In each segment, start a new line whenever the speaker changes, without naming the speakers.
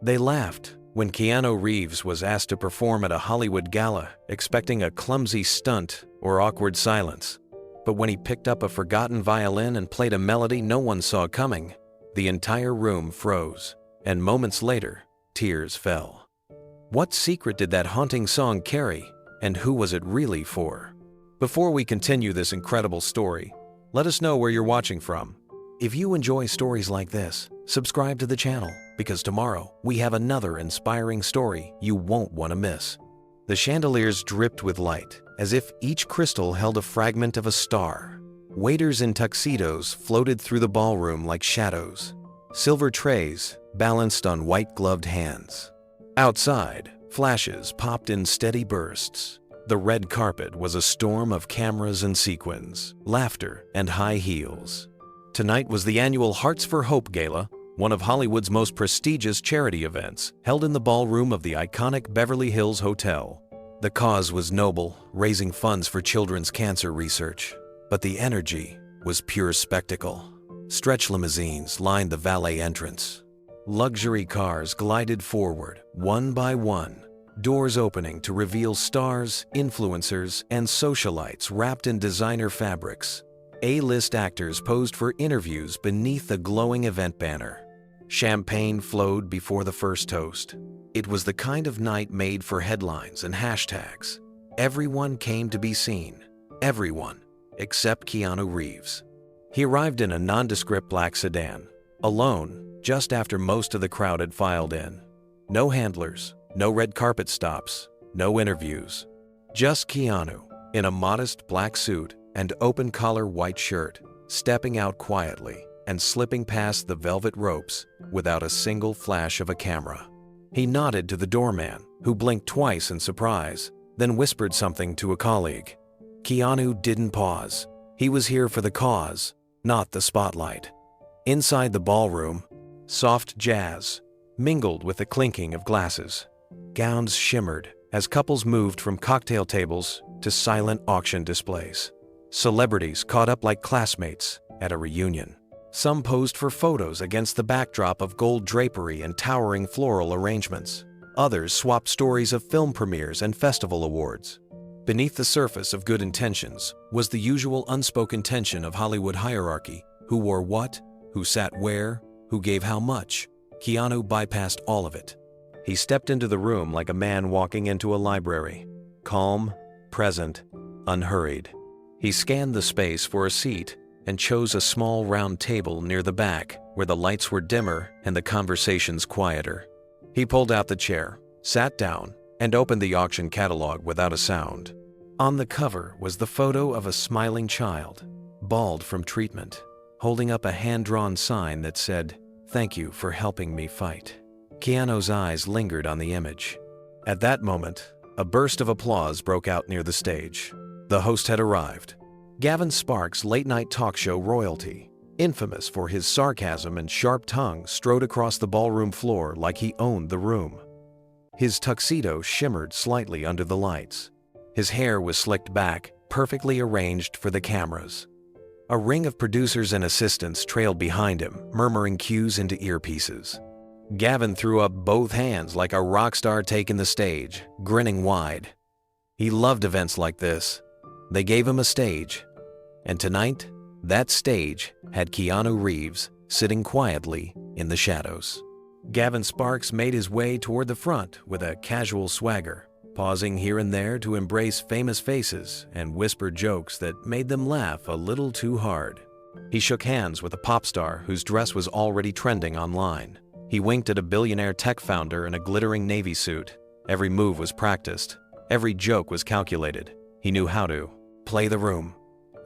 They laughed when Keanu Reeves was asked to perform at a Hollywood gala, expecting a clumsy stunt or awkward silence. But when he picked up a forgotten violin and played a melody no one saw coming, the entire room froze, and moments later, tears fell. What secret did that haunting song carry, and who was it really for? Before we continue this incredible story, let us know where you're watching from. If you enjoy stories like this, subscribe to the channel, because tomorrow we have another inspiring story you won't want to miss. The chandeliers dripped with light, as if each crystal held a fragment of a star. Waiters in tuxedos floated through the ballroom like shadows. Silver trays balanced on white-gloved hands. Outside, flashes popped in steady bursts. The red carpet was a storm of cameras and sequins, laughter, and high heels. Tonight was the annual Hearts for Hope Gala, one of Hollywood's most prestigious charity events, held in the ballroom of the iconic Beverly Hills Hotel. The cause was noble, raising funds for children's cancer research. But the energy was pure spectacle. Stretch limousines lined the valet entrance. Luxury cars glided forward, one by one, doors opening to reveal stars, influencers, and socialites wrapped in designer fabrics. A-list actors posed for interviews beneath the glowing event banner. Champagne flowed before the first toast. It was the kind of night made for headlines and hashtags. Everyone came to be seen. Everyone, except Keanu Reeves. He arrived in a nondescript black sedan, alone, just after most of the crowd had filed in. No handlers, no red carpet stops, no interviews. Just Keanu, in a modest black suit and open-collar white shirt, stepping out quietly and slipping past the velvet ropes without a single flash of a camera. He nodded to the doorman, who blinked twice in surprise, then whispered something to a colleague. Keanu didn't pause. He was here for the cause, not the spotlight. Inside the ballroom, soft jazz mingled with the clinking of glasses. Gowns shimmered as couples moved from cocktail tables to silent auction displays. Celebrities caught up like classmates at a reunion. Some posed for photos against the backdrop of gold drapery and towering floral arrangements. Others swapped stories of film premieres and festival awards. Beneath the surface of good intentions was the usual unspoken tension of Hollywood hierarchy: who wore what, who sat where, who gave how much. Keanu bypassed all of it. He stepped into the room like a man walking into a library, calm, present, unhurried. He scanned the space for a seat and chose a small round table near the back where the lights were dimmer and the conversations quieter. He pulled out the chair, sat down, and opened the auction catalog without a sound. On the cover was the photo of a smiling child, bald from treatment, holding up a hand-drawn sign that said, "Thank you for helping me fight." Keanu's eyes lingered on the image. At that moment, a burst of applause broke out near the stage. The host had arrived. Gavin Sparks' late-night talk show royalty, infamous for his sarcasm and sharp tongue, strode across the ballroom floor like he owned the room. His tuxedo shimmered slightly under the lights. His hair was slicked back, perfectly arranged for the cameras. A ring of producers and assistants trailed behind him, murmuring cues into earpieces. Gavin threw up both hands like a rock star taking the stage, grinning wide. He loved events like this. They gave him a stage. And tonight, that stage had Keanu Reeves sitting quietly in the shadows. Gavin Sparks made his way toward the front with a casual swagger, pausing here and there to embrace famous faces and whisper jokes that made them laugh a little too hard. He shook hands with a pop star whose dress was already trending online. He winked at a billionaire tech founder in a glittering navy suit. Every move was practiced. Every joke was calculated. He knew how to play the room.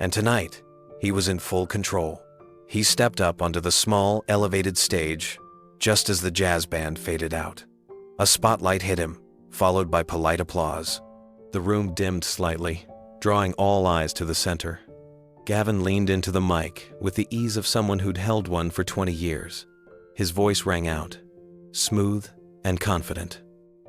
And tonight, he was in full control. He stepped up onto the small, elevated stage just as the jazz band faded out. A spotlight hit him, followed by polite applause. The room dimmed slightly, drawing all eyes to the center. Gavin leaned into the mic with the ease of someone who'd held one for 20 years. His voice rang out, smooth and confident.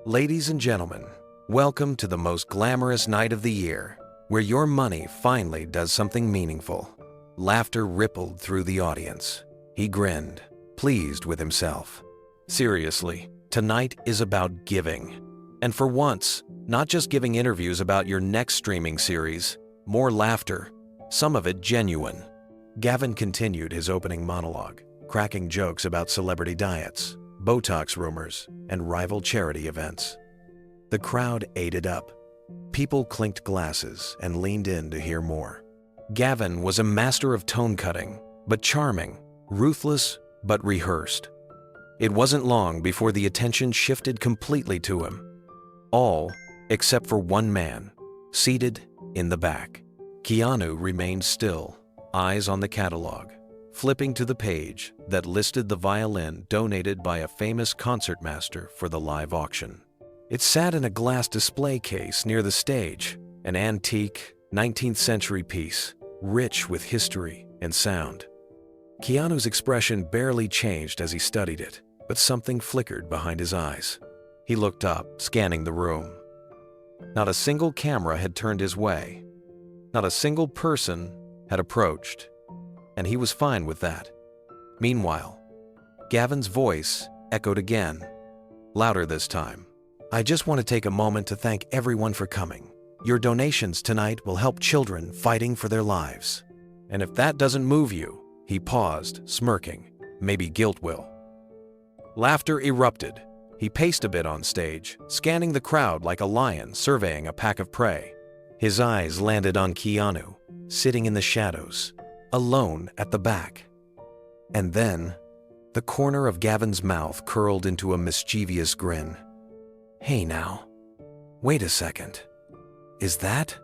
"Ladies and gentlemen, welcome to the most glamorous night of the year, where your money finally does something meaningful." Laughter rippled through the audience. He grinned, pleased with himself. "Seriously, Tonight is about giving. And for once, not just giving interviews about your next streaming series, more laughter, some of it genuine. Gavin continued his opening monologue, cracking jokes about celebrity diets, Botox rumors, and rival charity events. The crowd ate it up. People clinked glasses and leaned in to hear more. Gavin was a master of tone cutting, but charming, ruthless, but rehearsed. It wasn't long before the attention shifted completely to him. All except for one man, seated in the back. Keanu remained still, eyes on the catalog, flipping to the page that listed the violin donated by a famous concertmaster for the live auction. It sat in a glass display case near the stage, an antique, 19th century piece, rich with history and sound. Keanu's expression barely changed as he studied it, but something flickered behind his eyes. He looked up, scanning the room. Not a single camera had turned his way. Not a single person had approached, and he was fine with that. Meanwhile, Gavin's voice echoed again, louder this time. I just want to take a moment to thank everyone for coming. Your donations tonight will help children fighting for their lives. And if that doesn't move you, he paused, smirking. Maybe guilt will. Laughter erupted. He paced a bit on stage, scanning the crowd like a lion surveying a pack of prey. His eyes landed on Keanu, sitting in the shadows, alone at the back. And then, the corner of Gavin's mouth curled into a mischievous grin. Hey now, wait a second. Is that?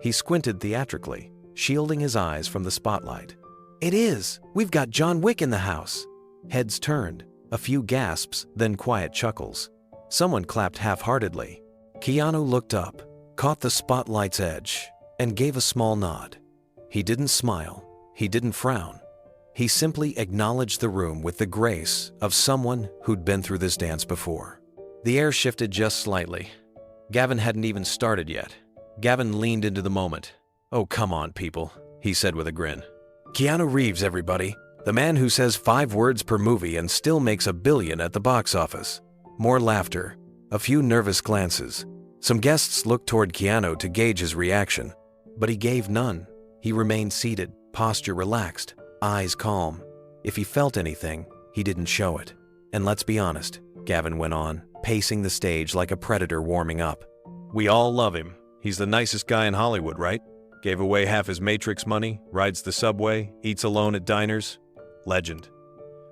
He squinted theatrically, shielding his eyes from the spotlight. It is! We've got John Wick in the house! Heads turned, a few gasps, then quiet chuckles. Someone clapped half-heartedly. Keanu looked up, caught the spotlight's edge, and gave a small nod. He didn't smile, he didn't frown. He simply acknowledged the room with the grace of someone who'd been through this dance before. The air shifted just slightly. Gavin hadn't even started yet. Gavin leaned into the moment. Oh, come on, people, he said with a grin. Keanu Reeves, everybody. The man who says 5 words per movie and still makes $1 billion at the box office. More laughter, a few nervous glances. Some guests looked toward Keanu to gauge his reaction, but he gave none. He remained seated, posture relaxed, eyes calm. If he felt anything, he didn't show it. And let's be honest, Gavin went on, pacing the stage like a predator warming up. We all love him. He's the nicest guy in Hollywood, right? Gave away half his Matrix money, rides the subway, eats alone at diners. Legend.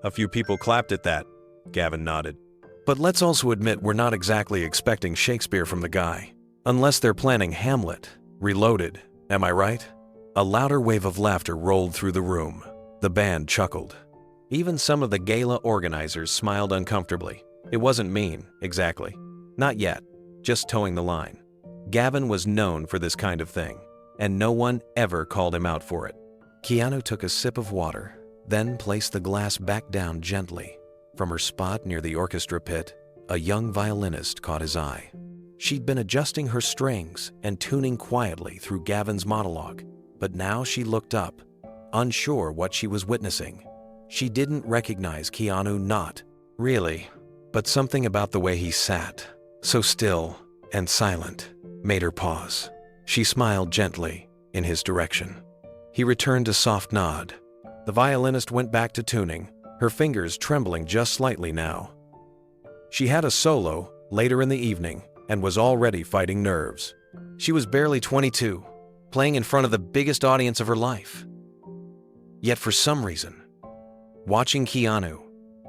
A few people clapped at that. Gavin nodded. But let's also admit we're not exactly expecting Shakespeare from the guy. Unless they're planning Hamlet, Reloaded, am I right? A louder wave of laughter rolled through the room. The band chuckled. Even some of the gala organizers smiled uncomfortably. It wasn't mean, exactly. Not yet, just towing the line. Gavin was known for this kind of thing, and no one ever called him out for it. Keanu took a sip of water, then placed the glass back down gently. From her spot near the orchestra pit, a young violinist caught his eye. She'd been adjusting her strings and tuning quietly through Gavin's monologue, but now she looked up, unsure what she was witnessing. She didn't recognize Keanu, not really, but something about the way he sat, so still and silent, made her pause. She smiled gently in his direction. He returned a soft nod. The violinist went back to tuning, her fingers trembling just slightly now. She had a solo later in the evening and was already fighting nerves. She was barely 22, playing in front of the biggest audience of her life. Yet for some reason, watching Keanu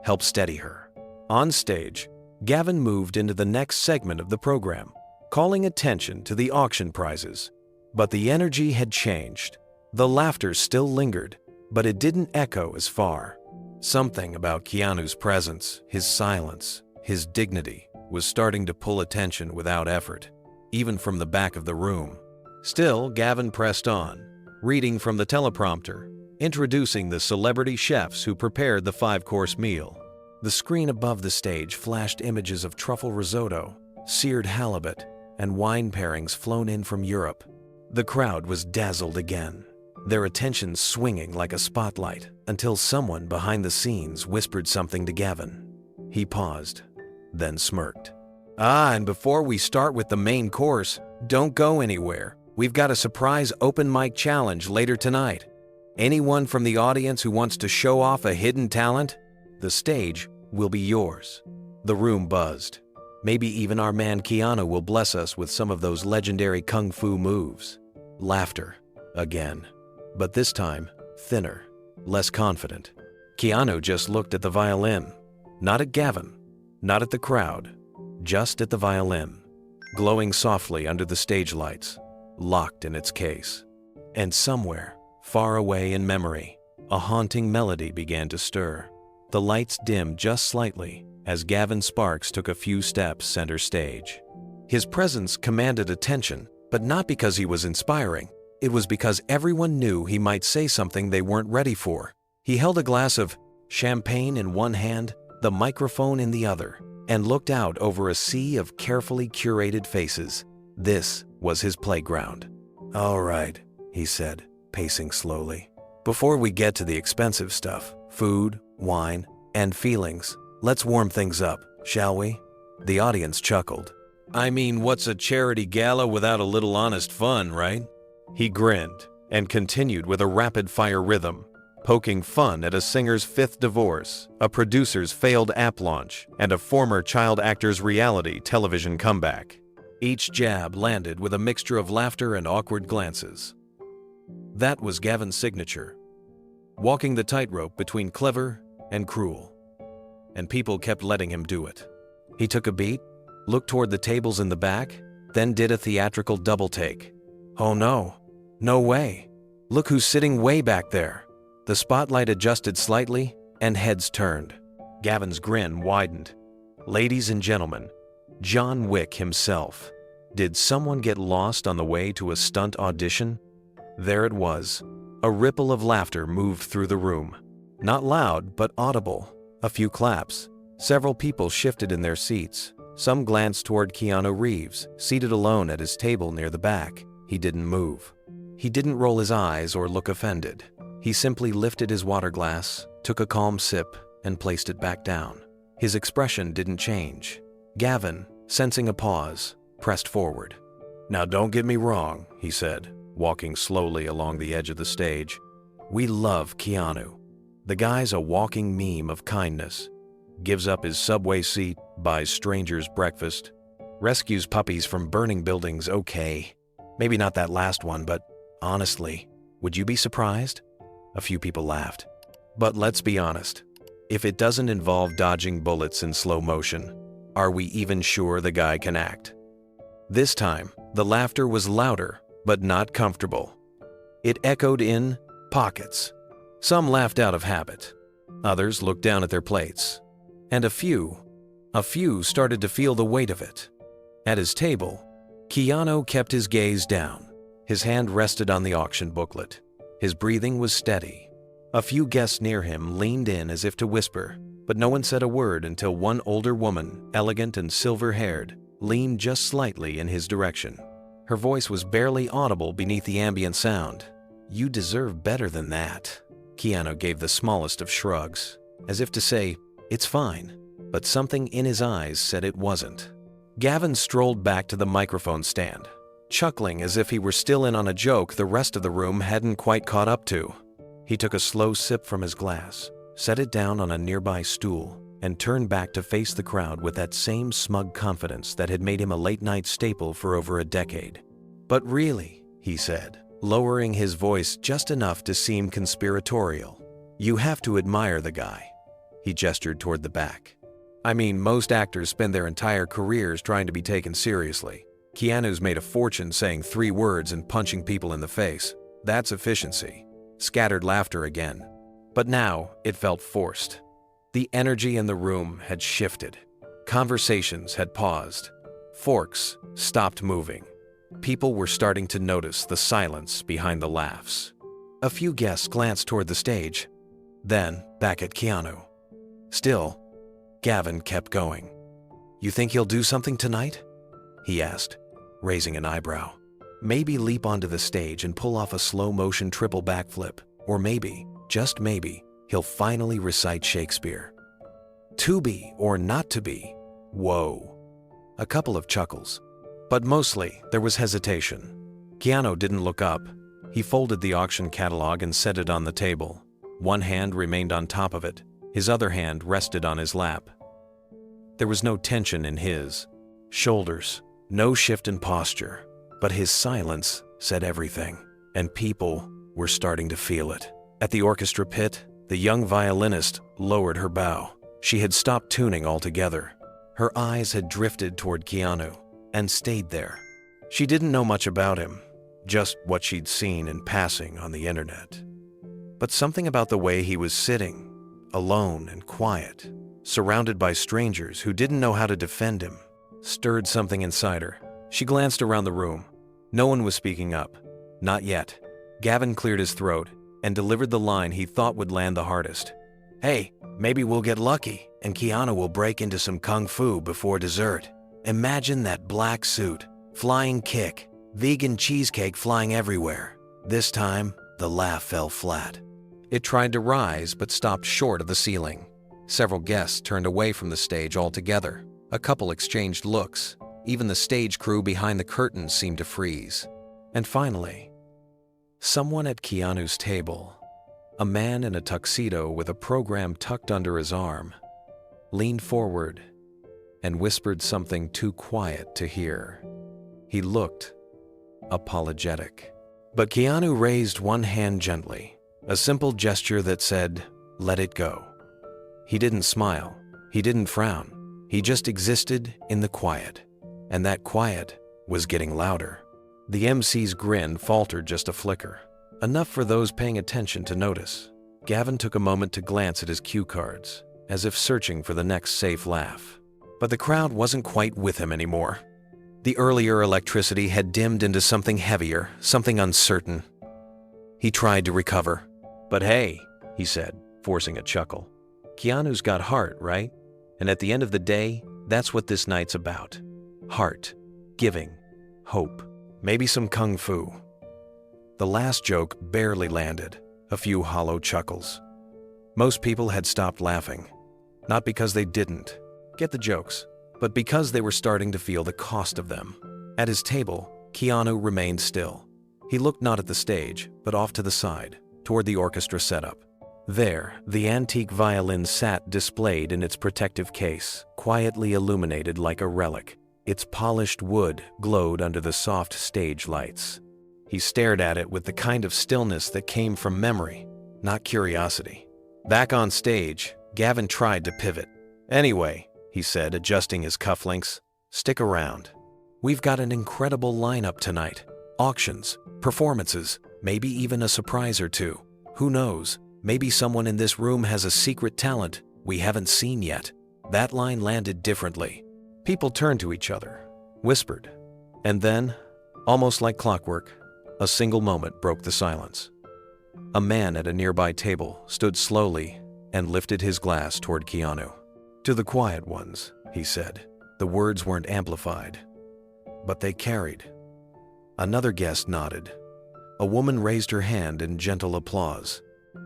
helped steady her. On stage, Gavin moved into the next segment of the program, calling attention to the auction prizes. But the energy had changed. The laughter still lingered, but it didn't echo as far. Something about Keanu's presence, his silence, his dignity, was starting to pull attention without effort, even from the back of the room. Still, Gavin pressed on, reading from the teleprompter, introducing the celebrity chefs who prepared the 5-course meal. The screen above the stage flashed images of truffle risotto, seared halibut, and wine pairings flown in from Europe. The crowd was dazzled again, their attention swinging like a spotlight until someone behind the scenes whispered something to Gavin. He paused, then smirked. "Ah, and before we start with the main course, don't go anywhere. We've got a surprise open mic challenge later tonight. Anyone from the audience who wants to show off a hidden talent? The stage will be yours." The room buzzed. Maybe even our man Keanu will bless us with some of those legendary kung fu moves. Laughter, again. But this time, thinner, less confident. Keanu just looked at the violin. Not at Gavin, not at the crowd, just at the violin, glowing softly under the stage lights, locked in its case. And somewhere, far away in memory, a haunting melody began to stir. The lights dimmed just slightly as Gavin Sparks took a few steps center stage. His presence commanded attention, but not because he was inspiring. It was because everyone knew he might say something they weren't ready for. He held a glass of champagne in one hand, the microphone in the other, and looked out over a sea of carefully curated faces. This was his playground. "All right," he said, pacing slowly. "Before we get to the expensive stuff, food, wine, and feelings, let's warm things up, shall we?" The audience chuckled. "I mean, what's a charity gala without a little honest fun, right?" He grinned and continued with a rapid-fire rhythm, poking fun at a singer's fifth divorce, a producer's failed app launch, and a former child actor's reality television comeback. Each jab landed with a mixture of laughter and awkward glances. That was Gavin's signature, walking the tightrope between clever and cruel. And people kept letting him do it. He took a beat, looked toward the tables in the back, then did a theatrical double take. "Oh no, no way. Look who's sitting way back there." The spotlight adjusted slightly, and heads turned. Gavin's grin widened. "Ladies and gentlemen, John Wick himself. Did someone get lost on the way to a stunt audition?" There it was. A ripple of laughter moved through the room. Not loud, but audible. A few claps. Several people shifted in their seats. Some glanced toward Keanu Reeves, seated alone at his table near the back. He didn't move. He didn't roll his eyes or look offended. He simply lifted his water glass, took a calm sip, and placed it back down. His expression didn't change. Gavin, sensing a pause, pressed forward. "Now don't get me wrong," he said, walking slowly along the edge of the stage. "We love Keanu. The guy's a walking meme of kindness. Gives up his subway seat, buys strangers breakfast, rescues puppies from burning buildings, okay. Maybe not that last one, but honestly, would you be surprised?" A few people laughed. "But let's be honest. If it doesn't involve dodging bullets in slow motion, are we even sure the guy can act?" This time, the laughter was louder, but not comfortable. It echoed in pockets. Some laughed out of habit. Others looked down at their plates. And a few started to feel the weight of it. At his table, Keanu kept his gaze down. His hand rested on the auction booklet. His breathing was steady. A few guests near him leaned in as if to whisper, but no one said a word until one older woman, elegant and silver-haired, leaned just slightly in his direction. Her voice was barely audible beneath the ambient sound. "You deserve better than that." Keanu gave the smallest of shrugs, as if to say, "It's fine," but something in his eyes said it wasn't. Gavin strolled back to the microphone stand, chuckling as if he were still in on a joke the rest of the room hadn't quite caught up to. He took a slow sip from his glass, set it down on a nearby stool, and turned back to face the crowd with that same smug confidence that had made him a late-night staple for over a decade. "But really," he said, lowering his voice just enough to seem conspiratorial, "you have to admire the guy." He gestured toward the back. "I mean, most actors spend their entire careers trying to be taken seriously. Keanu's made a fortune saying 3 words and punching people in the face. That's efficiency." Scattered laughter again. But now it felt forced. The energy in the room had shifted. Conversations had paused. Forks stopped moving. People were starting to notice the silence behind the laughs. A few guests glanced toward the stage, then back at Keanu. Still, Gavin kept going. "You think he'll do something tonight?" he asked, raising an eyebrow. "Maybe leap onto the stage and pull off a slow-motion triple backflip, or maybe, just maybe, he'll finally recite Shakespeare. To be or not to be, "Whoa." A couple of chuckles. But mostly, there was hesitation. Keanu didn't look up. He folded the auction catalog and set it on the table. One hand remained on top of it. His other hand rested on his lap. There was no tension in his shoulders, no shift in posture, but his silence said everything, and people were starting to feel it. At the orchestra pit, the young violinist lowered her bow. She had stopped tuning altogether. Her eyes had drifted toward Keanu and stayed there. She didn't know much about him, just what she'd seen in passing on the internet. But something about the way he was sitting, alone and quiet, surrounded by strangers who didn't know how to defend him, stirred something inside her. She glanced around the room. No one was speaking up. Not yet. Gavin cleared his throat and delivered the line he thought would land the hardest. "Hey, maybe we'll get lucky and Keanu will break into some kung fu before dessert. Imagine that black suit, flying kick, vegan cheesecake flying everywhere." This time, the laugh fell flat. It tried to rise but stopped short of the ceiling. Several guests turned away from the stage altogether. A couple exchanged looks. Even the stage crew behind the curtains seemed to freeze. And finally, someone at Keanu's table, a man in a tuxedo with a program tucked under his arm, leaned forward and whispered something too quiet to hear. He looked apologetic. But Keanu raised one hand gently, a simple gesture that said, "Let it go." He didn't smile. He didn't frown. He just existed in the quiet. And that quiet was getting louder. The MC's grin faltered just a flicker, enough for those paying attention to notice. Gavin took a moment to glance at his cue cards, as if searching for the next safe laugh. But the crowd wasn't quite with him anymore. The earlier electricity had dimmed into something heavier, something uncertain. He tried to recover. "But hey," he said, forcing a chuckle. "Keanu's got heart, right? And at the end of the day, that's what this night's about. Heart, giving, hope, maybe some kung fu." The last joke barely landed, a few hollow chuckles. Most people had stopped laughing, not because they didn't get the jokes, but because they were starting to feel the cost of them. At his table, Keanu remained still. He looked not at the stage, but off to the side, toward the orchestra setup. There, the antique violin sat displayed in its protective case, quietly illuminated like a relic. Its polished wood glowed under the soft stage lights. He stared at it with the kind of stillness that came from memory, not curiosity. Back on stage, Gavin tried to pivot. "Anyway," he said, adjusting his cufflinks, "stick around. We've got an incredible lineup tonight. Auctions, performances, maybe even a surprise or two. Who knows, maybe someone in this room has a secret talent we haven't seen yet." That line landed differently. People turned to each other, whispered, and then, almost like clockwork, a single moment broke the silence. A man at a nearby table stood slowly and lifted his glass toward Keanu. "To the quiet ones," he said. The words weren't amplified, but they carried. Another guest nodded. A woman raised her hand in gentle applause.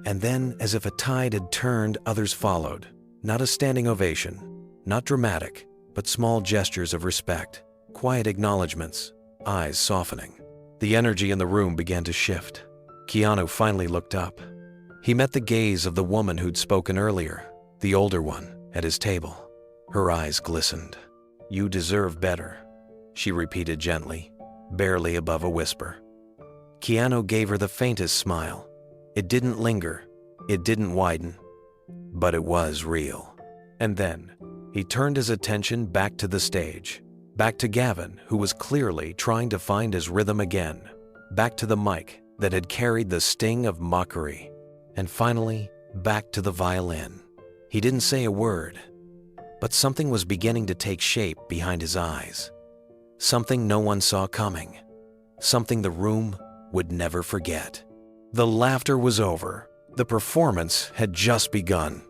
And then, as if a tide had turned, others followed. Not a standing ovation, not dramatic, but small gestures of respect, quiet acknowledgments, eyes softening. The energy in the room began to shift. Keanu finally looked up. He met the gaze of the woman who'd spoken earlier, the older one, at his table. Her eyes glistened. "You deserve better," she repeated gently, barely above a whisper. Keanu gave her the faintest smile. It didn't linger, it didn't widen, but it was real. And then, he turned his attention back to the stage, back to Gavin, who was clearly trying to find his rhythm again, back to the mic that had carried the sting of mockery, and finally, back to the violin. He didn't say a word, but something was beginning to take shape behind his eyes. Something no one saw coming. Something the room would never forget. The laughter was over. The performance had just begun.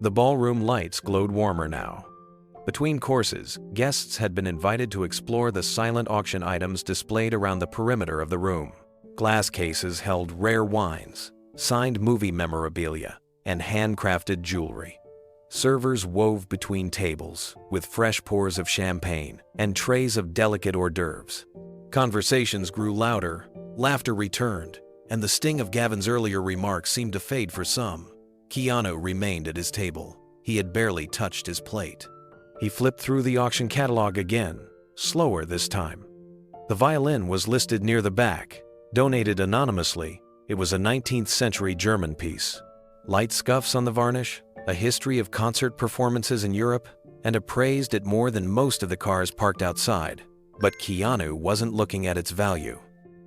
The ballroom lights glowed warmer now. Between courses, guests had been invited to explore the silent auction items displayed around the perimeter of the room. Glass cases held rare wines, signed movie memorabilia, and handcrafted jewelry. Servers wove between tables, with fresh pours of champagne and trays of delicate hors d'oeuvres. Conversations grew louder, laughter returned, and the sting of Gavin's earlier remarks seemed to fade for some. Keanu remained at his table. He had barely touched his plate. He flipped through the auction catalog again, slower this time. The violin was listed near the back. Donated anonymously, it was a 19th century German piece. Light scuffs on the varnish, a history of concert performances in Europe, and appraised at more than most of the cars parked outside. But Keanu wasn't looking at its value.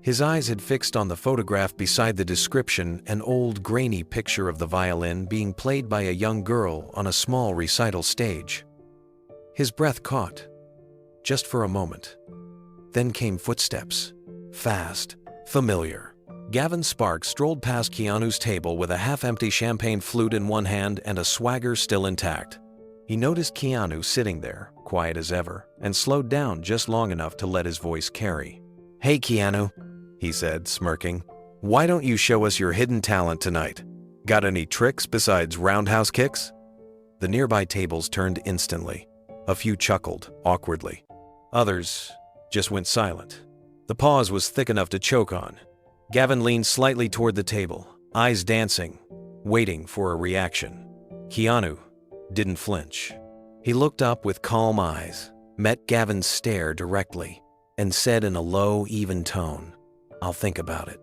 His eyes had fixed on the photograph beside the description, an old grainy picture of the violin being played by a young girl on a small recital stage. His breath caught, just for a moment. Then came footsteps, fast, familiar. Gavin Sparks strolled past Keanu's table with a half-empty champagne flute in one hand and a swagger still intact. He noticed Keanu sitting there, quiet as ever, and slowed down just long enough to let his voice carry. "Hey Keanu," he said, smirking. "Why don't you show us your hidden talent tonight? Got any tricks besides roundhouse kicks?" The nearby tables turned instantly. A few chuckled, awkwardly. Others just went silent. The pause was thick enough to choke on. Gavin leaned slightly toward the table, eyes dancing, waiting for a reaction. Keanu didn't flinch. He looked up with calm eyes, met Gavin's stare directly, and said in a low, even tone, "I'll think about it."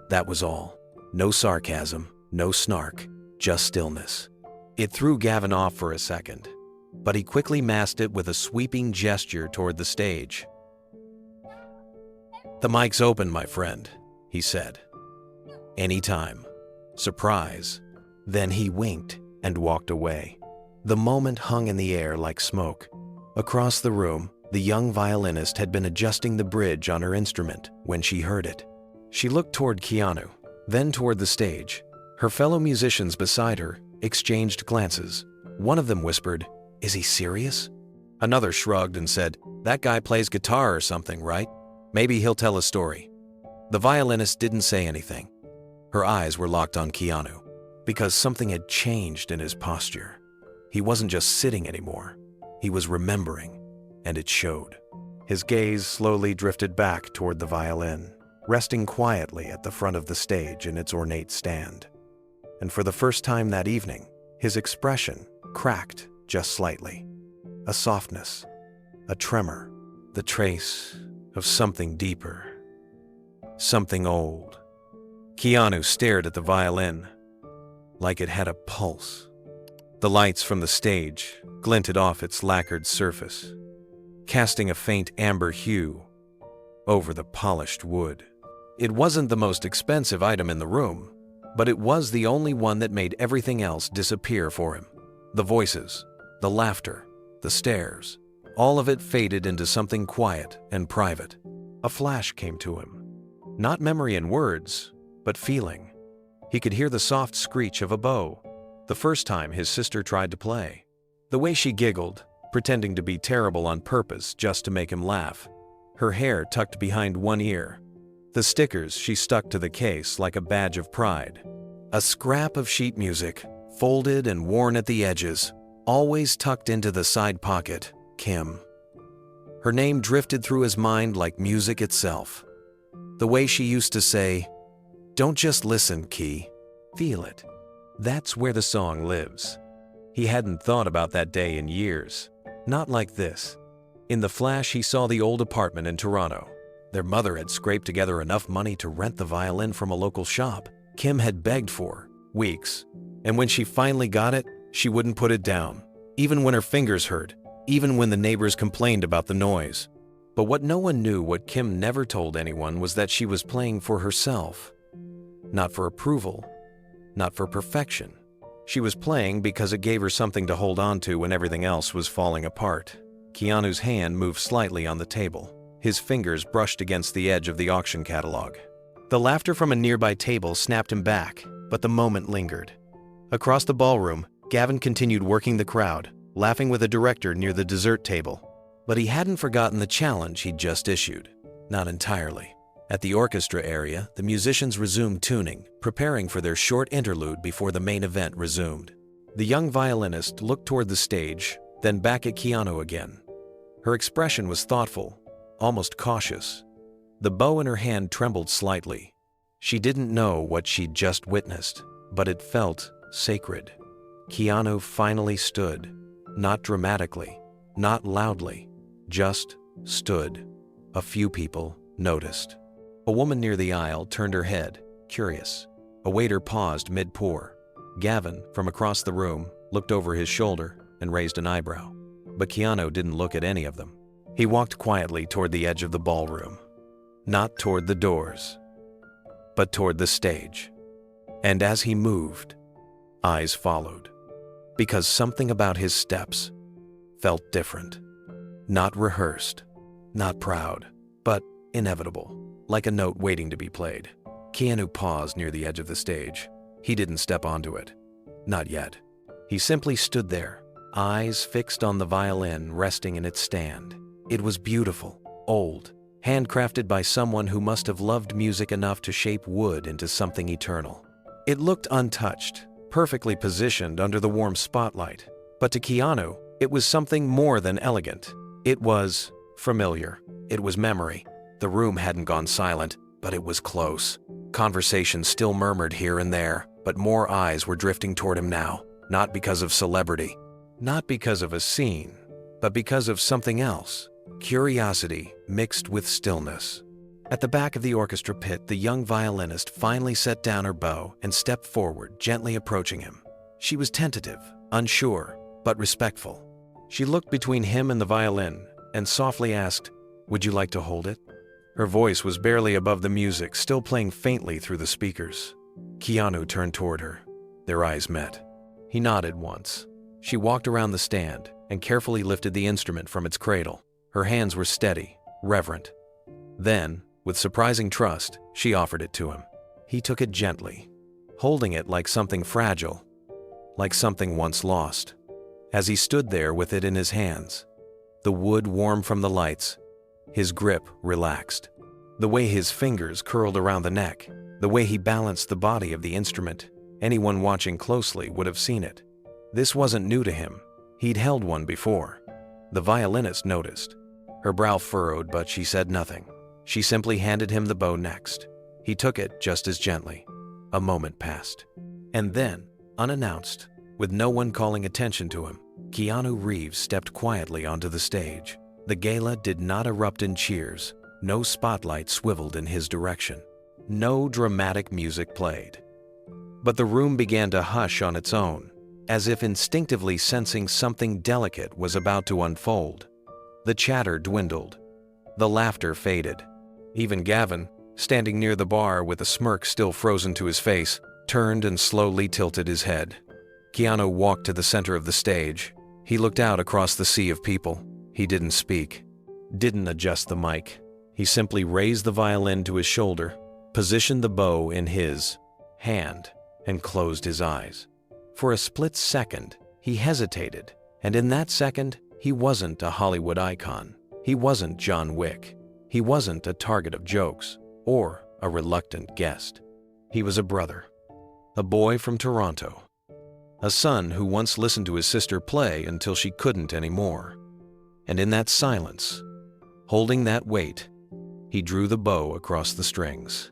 That was all. No sarcasm, no snark, just stillness. It threw Gavin off for a second, but he quickly masked it with a sweeping gesture toward the stage. "The mic's open, my friend," he said. "Anytime." Surprise. Then he winked and walked away. The moment hung in the air like smoke. Across the room, the young violinist had been adjusting the bridge on her instrument when she heard it. She looked toward Keanu, then toward the stage. Her fellow musicians beside her exchanged glances. One of them whispered, "Is he serious?" Another shrugged and said, "That guy plays guitar or something, right? Maybe he'll tell a story." The violinist didn't say anything. Her eyes were locked on Keanu, because something had changed in his posture. He wasn't just sitting anymore. He was remembering, and it showed. His gaze slowly drifted back toward the violin, resting quietly at the front of the stage in its ornate stand. And for the first time that evening, his expression cracked just slightly. A softness, a tremor, the trace of something deeper, something old. Keanu stared at the violin, like it had a pulse. The lights from the stage glinted off its lacquered surface, casting a faint amber hue over the polished wood. It wasn't the most expensive item in the room, but it was the only one that made everything else disappear for him. The voices, the laughter, the stares, all of it faded into something quiet and private. A flash came to him. Not memory in words, but feeling. He could hear the soft screech of a bow, the first time his sister tried to play. The way she giggled, pretending to be terrible on purpose just to make him laugh. Her hair tucked behind one ear. The stickers she stuck to the case like a badge of pride. A scrap of sheet music, folded and worn at the edges, always tucked into the side pocket, Kim. Her name drifted through his mind like music itself. The way she used to say, "Don't just listen, Key. Feel it." That's where the song lives. He hadn't thought about that day in years. Not like this. In the flash, he saw the old apartment in Toronto. Their mother had scraped together enough money to rent the violin from a local shop Kim had begged for weeks. And when she finally got it, she wouldn't put it down, even when her fingers hurt, even when the neighbors complained about the noise. But what no one knew, what Kim never told anyone, was that she was playing for herself. Not for approval, not for perfection. She was playing because it gave her something to hold on to when everything else was falling apart. Keanu's hand moved slightly on the table. His fingers brushed against the edge of the auction catalog. The laughter from a nearby table snapped him back, but the moment lingered. Across the ballroom, Gavin continued working the crowd, laughing with a director near the dessert table. But he hadn't forgotten the challenge he'd just issued. Not entirely. At the orchestra area, the musicians resumed tuning, preparing for their short interlude before the main event resumed. The young violinist looked toward the stage, then back at Keanu again. Her expression was thoughtful, almost cautious. The bow in her hand trembled slightly. She didn't know what she'd just witnessed, but it felt sacred. Keanu finally stood, not dramatically, not loudly, just stood. A few people noticed. A woman near the aisle turned her head, curious. A waiter paused mid-pour. Gavin, from across the room, looked over his shoulder and raised an eyebrow. But Keanu didn't look at any of them. He walked quietly toward the edge of the ballroom. Not toward the doors, but toward the stage. And as he moved, eyes followed. Because something about his steps felt different. Not rehearsed, not proud, but inevitable, like a note waiting to be played. Keanu paused near the edge of the stage. He didn't step onto it. Not yet. He simply stood there, eyes fixed on the violin resting in its stand. It was beautiful, old, handcrafted by someone who must have loved music enough to shape wood into something eternal. It looked untouched, perfectly positioned under the warm spotlight. But to Keanu, it was something more than elegant. It was familiar. It was memory. The room hadn't gone silent, but it was close. Conversation still murmured here and there, but more eyes were drifting toward him now, not because of celebrity, not because of a scene, but because of something else. Curiosity mixed with stillness. At the back of the orchestra pit, the young violinist finally set down her bow and stepped forward, gently approaching him. She was tentative, unsure, but respectful. She looked between him and the violin and softly asked, "Would you like to hold it?" Her voice was barely above the music, still playing faintly through the speakers. Keanu turned toward her. Their eyes met. He nodded once. She walked around the stand and carefully lifted the instrument from its cradle. Her hands were steady, reverent. Then, with surprising trust, she offered it to him. He took it gently, holding it like something fragile, like something once lost. As he stood there with it in his hands, the wood warm from the lights, his grip relaxed. The way his fingers curled around the neck, the way he balanced the body of the instrument, anyone watching closely would have seen it. This wasn't new to him. He'd held one before. The violinist noticed. Her brow furrowed, but she said nothing. She simply handed him the bow next. He took it just as gently. A moment passed. And then, unannounced, with no one calling attention to him, Keanu Reeves stepped quietly onto the stage. The gala did not erupt in cheers. No spotlight swiveled in his direction. No dramatic music played. But the room began to hush on its own, as if instinctively sensing something delicate was about to unfold. The chatter dwindled. The laughter faded. Even Gavin, standing near the bar with a smirk still frozen to his face, turned and slowly tilted his head. Keanu walked to the center of the stage. He looked out across the sea of people. He didn't speak, didn't adjust the mic. He simply raised the violin to his shoulder, positioned the bow in his hand, and closed his eyes. For a split second, he hesitated, and in that second, he wasn't a Hollywood icon. He wasn't John Wick. He wasn't a target of jokes or a reluctant guest. He was a brother, a boy from Toronto, a son who once listened to his sister play until she couldn't anymore. And in that silence, holding that weight, he drew the bow across the strings.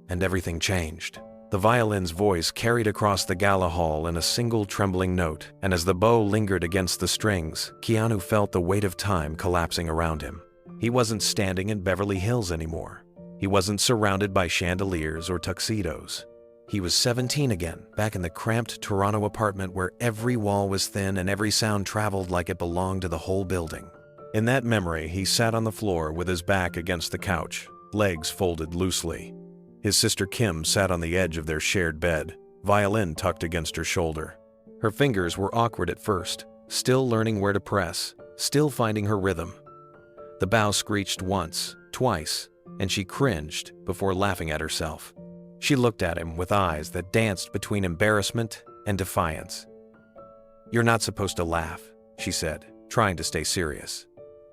And everything changed. The violin's voice carried across the gala hall in a single trembling note, and as the bow lingered against the strings, Keanu felt the weight of time collapsing around him. He wasn't standing in Beverly Hills anymore. He wasn't surrounded by chandeliers or tuxedos. He was 17 again, back in the cramped Toronto apartment where every wall was thin and every sound traveled like it belonged to the whole building. In that memory, he sat on the floor with his back against the couch, legs folded loosely. His sister Kim sat on the edge of their shared bed, violin tucked against her shoulder. Her fingers were awkward at first, still learning where to press, still finding her rhythm. The bow screeched once, twice, and she cringed before laughing at herself. She looked at him with eyes that danced between embarrassment and defiance. "You're not supposed to laugh," she said, trying to stay serious.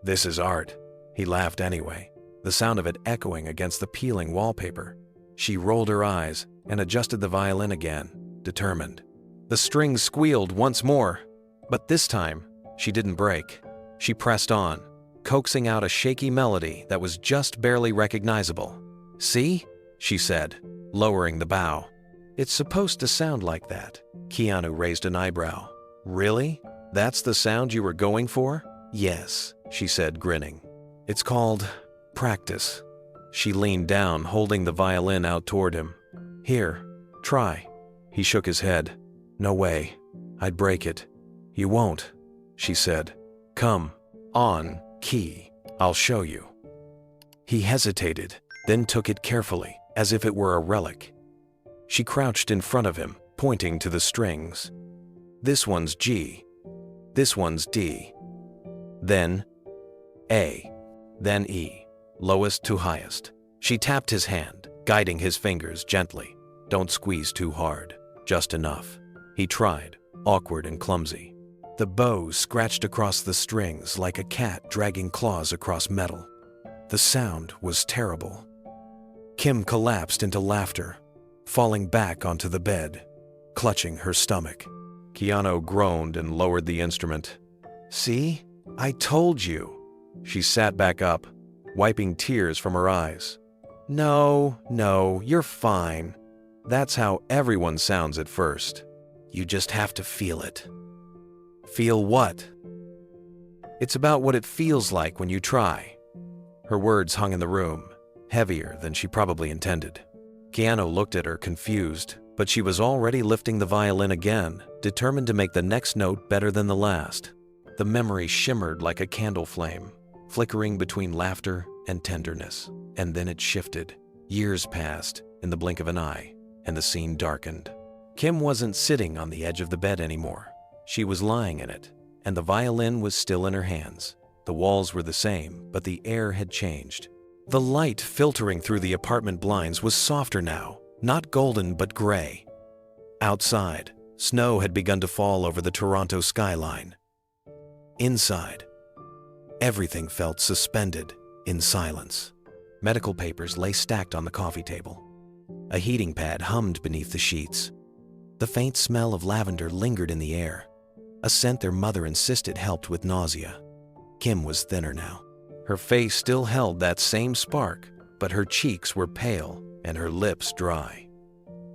"This is art." He laughed anyway, the sound of it echoing against the peeling wallpaper. She rolled her eyes and adjusted the violin again, determined. The strings squealed once more, but this time, she didn't break. She pressed on, coaxing out a shaky melody that was just barely recognizable. "See?" she said, lowering the bow. "It's supposed to sound like that." Keanu raised an eyebrow. "Really? That's the sound you were going for?" "Yes," she said, grinning. "It's called practice." She leaned down, holding the violin out toward him. "Here, try." He shook his head. "No way. I'd break it." "You won't," she said. "Come on, key. I'll show you." He hesitated, then took it carefully, as if it were a relic. She crouched in front of him, pointing to the strings. "This one's G. This one's D. Then A. Then E. Lowest to highest." She tapped his hand, guiding his fingers gently. "Don't squeeze too hard. Just enough." He tried, awkward and clumsy. The bow scratched across the strings like a cat dragging claws across metal. The sound was terrible. Kim collapsed into laughter, falling back onto the bed, clutching her stomach. Keanu groaned and lowered the instrument. "See? I told you." She sat back up, wiping tears from her eyes. No, you're fine. That's how everyone sounds at first. You just have to feel it." "Feel what?" "It's about what it feels like when you try." Her words hung in the room, heavier than she probably intended. Keanu looked at her, confused, but she was already lifting the violin again, determined to make the next note better than the last. The memory shimmered like a candle flame, flickering between laughter and tenderness. And then it shifted. Years passed in the blink of an eye, and the scene darkened. Kim wasn't sitting on the edge of the bed anymore. She was lying in it, and the violin was still in her hands. The walls were the same, but the air had changed. The light filtering through the apartment blinds was softer now, not golden but gray. Outside, snow had begun to fall over the Toronto skyline. Inside, everything felt suspended in silence. Medical papers lay stacked on the coffee table. A heating pad hummed beneath the sheets. The faint smell of lavender lingered in the air, a scent their mother insisted helped with nausea. Kim was thinner now. Her face still held that same spark, but her cheeks were pale and her lips dry.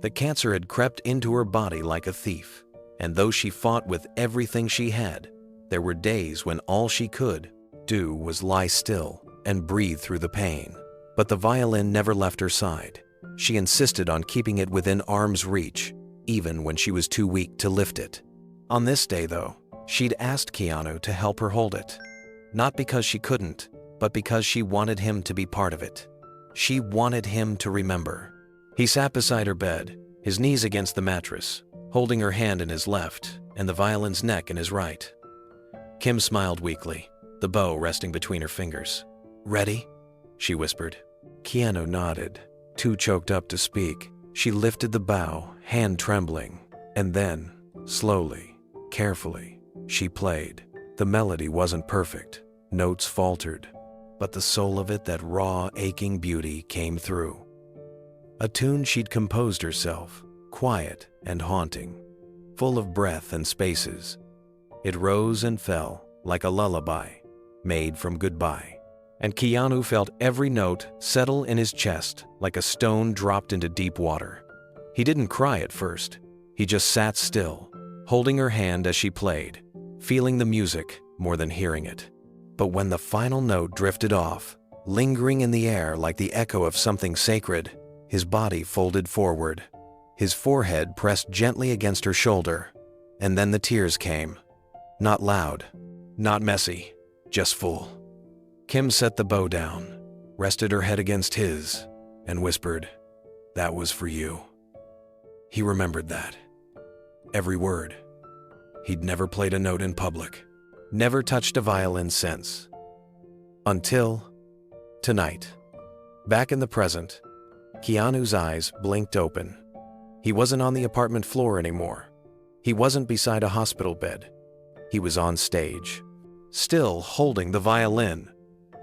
The cancer had crept into her body like a thief, and though she fought with everything she had, there were days when all she could do was lie still and breathe through the pain. But the violin never left her side. She insisted on keeping it within arm's reach, even when she was too weak to lift it. On this day, though, she'd asked Keanu to help her hold it. Not because she couldn't, but because she wanted him to be part of it. She wanted him to remember. He sat beside her bed, his knees against the mattress, holding her hand in his left and the violin's neck in his right. Kim smiled weakly, the bow resting between her fingers. "Ready?" she whispered. Keanu nodded, too choked up to speak. She lifted the bow, hand trembling, and then, slowly, carefully, she played. The melody wasn't perfect, notes faltered, but the soul of it, that raw, aching beauty, came through. A tune she'd composed herself, quiet and haunting, full of breath and spaces. It rose and fell like a lullaby, made from goodbye. And Keanu felt every note settle in his chest like a stone dropped into deep water. He didn't cry at first. He just sat still, holding her hand as she played, feeling the music more than hearing it. But when the final note drifted off, lingering in the air like the echo of something sacred, his body folded forward, his forehead pressed gently against her shoulder, and then the tears came. Not loud, not messy, just full. Kim set the bow down, rested her head against his, and whispered, "That was for you." He remembered that. Every word. He'd never played a note in public, never touched a violin since. Until tonight. Back in the present, Keanu's eyes blinked open. He wasn't on the apartment floor anymore. He wasn't beside a hospital bed. He was on stage, still holding the violin.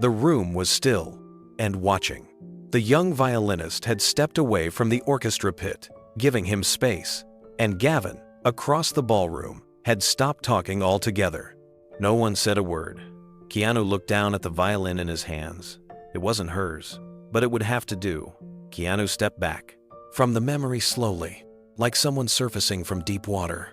The room was still and watching. The young violinist had stepped away from the orchestra pit, giving him space, and Gavin, across the ballroom, had stopped talking altogether. No one said a word. Keanu looked down at the violin in his hands. It wasn't hers, but it would have to do. Keanu stepped back from the memory slowly, like someone surfacing from deep water.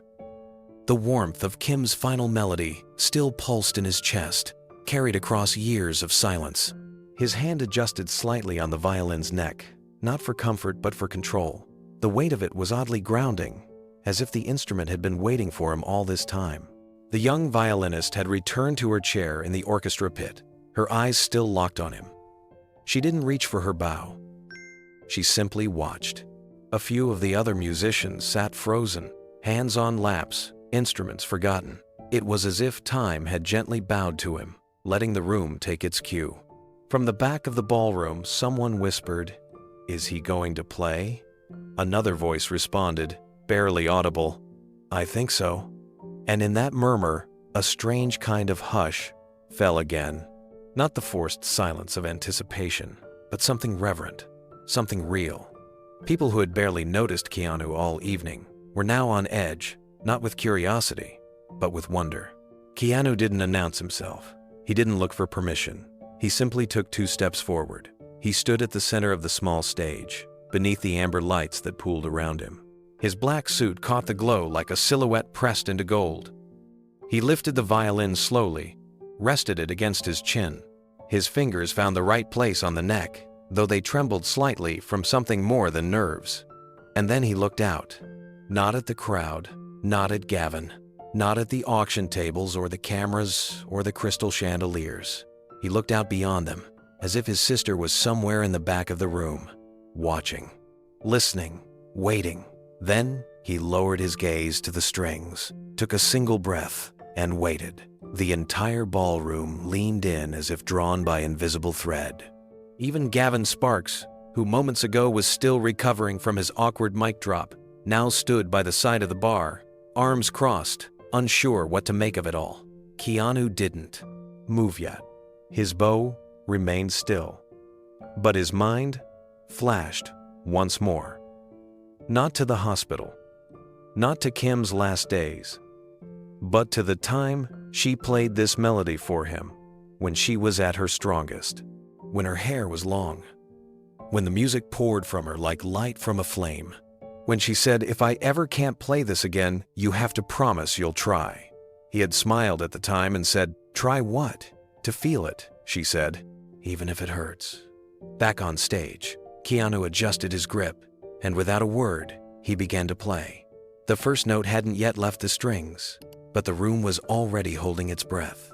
The warmth of Kim's final melody still pulsed in his chest, carried across years of silence. His hand adjusted slightly on the violin's neck, not for comfort but for control. The weight of it was oddly grounding, as if the instrument had been waiting for him all this time. The young violinist had returned to her chair in the orchestra pit, her eyes still locked on him. She didn't reach for her bow. She simply watched. A few of the other musicians sat frozen, hands on laps, instruments forgotten. It was as if time had gently bowed to him, letting the room take its cue. From the back of the ballroom, someone whispered, "Is he going to play?" Another voice responded, barely audible, "I think so." And in that murmur, a strange kind of hush fell again. Not the forced silence of anticipation, but something reverent, something real. People who had barely noticed Keanu all evening were now on edge, not with curiosity, but with wonder. Keanu didn't announce himself. He didn't look for permission. He simply took 2 steps forward. He stood at the center of the small stage, beneath the amber lights that pooled around him. His black suit caught the glow like a silhouette pressed into gold. He lifted the violin slowly, rested it against his chin. His fingers found the right place on the neck, though they trembled slightly from something more than nerves. And then he looked out. Not at the crowd, not at Gavin, not at the auction tables or the cameras or the crystal chandeliers. He looked out beyond them, as if his sister was somewhere in the back of the room, watching, listening, waiting. Then he lowered his gaze to the strings, took a single breath, and waited. The entire ballroom leaned in as if drawn by invisible thread. Even Gavin Sparks, who moments ago was still recovering from his awkward mic drop, now stood by the side of the bar, arms crossed, unsure what to make of it all. Keanu didn't move yet. His bow remained still. But his mind flashed once more. Not to the hospital, not to Kim's last days, but to the time she played this melody for him when she was at her strongest, when her hair was long, when the music poured from her like light from a flame, when she said, "If I ever can't play this again, you have to promise you'll try." He had smiled at the time and said, "Try what?" "To feel it," she said, "even if it hurts." Back on stage, Keanu adjusted his grip, and without a word, he began to play. The first note hadn't yet left the strings, but the room was already holding its breath.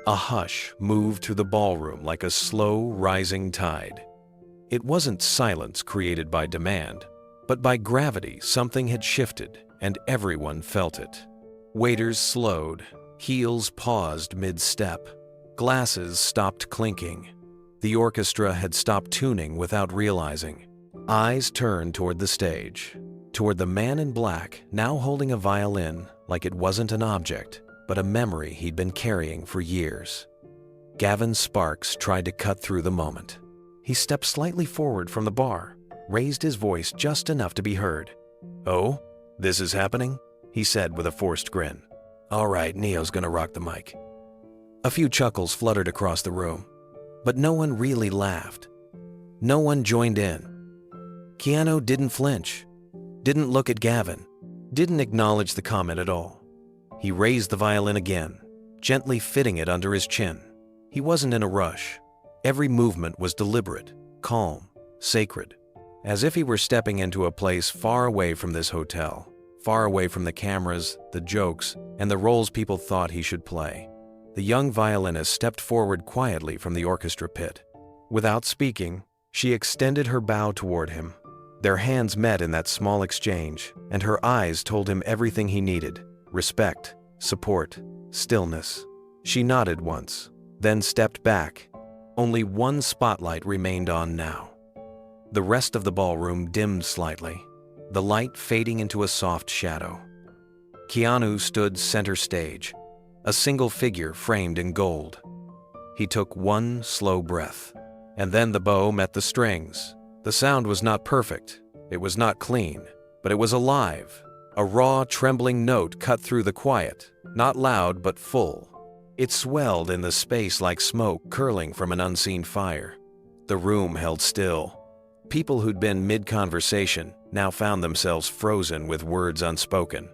A hush moved through the ballroom like a slow, rising tide. It wasn't silence created by demand, but by gravity. Something had shifted, and everyone felt it. Waiters slowed, heels paused mid-step, glasses stopped clinking. The orchestra had stopped tuning without realizing. Eyes turned toward the stage, toward the man in black, now holding a violin like it wasn't an object, but a memory he'd been carrying for years. Gavin Sparks tried to cut through the moment. He stepped slightly forward from the bar, raised his voice just enough to be heard. "Oh, this is happening?" he said with a forced grin. "All right, Neo's gonna rock the mic." A few chuckles fluttered across the room, but no one really laughed. No one joined in. Keanu didn't flinch, didn't look at Gavin, didn't acknowledge the comment at all. He raised the violin again, gently fitting it under his chin. He wasn't in a rush. Every movement was deliberate, calm, sacred, as if he were stepping into a place far away from this hotel, far away from the cameras, the jokes, and the roles people thought he should play. The young violinist stepped forward quietly from the orchestra pit. Without speaking, she extended her bow toward him. Their hands met in that small exchange, and her eyes told him everything he needed: respect, support, stillness. She nodded once, then stepped back. Only one spotlight remained on now. The rest of the ballroom dimmed slightly, the light fading into a soft shadow. Keanu stood center stage, a single figure framed in gold. He took one slow breath, and then the bow met the strings. The sound was not perfect, it was not clean, but it was alive, A raw, trembling note cut through the quiet, not loud but full. It swelled in the space like smoke curling from an unseen fire. The room held still. People who'd been mid-conversation now found themselves frozen with words unspoken.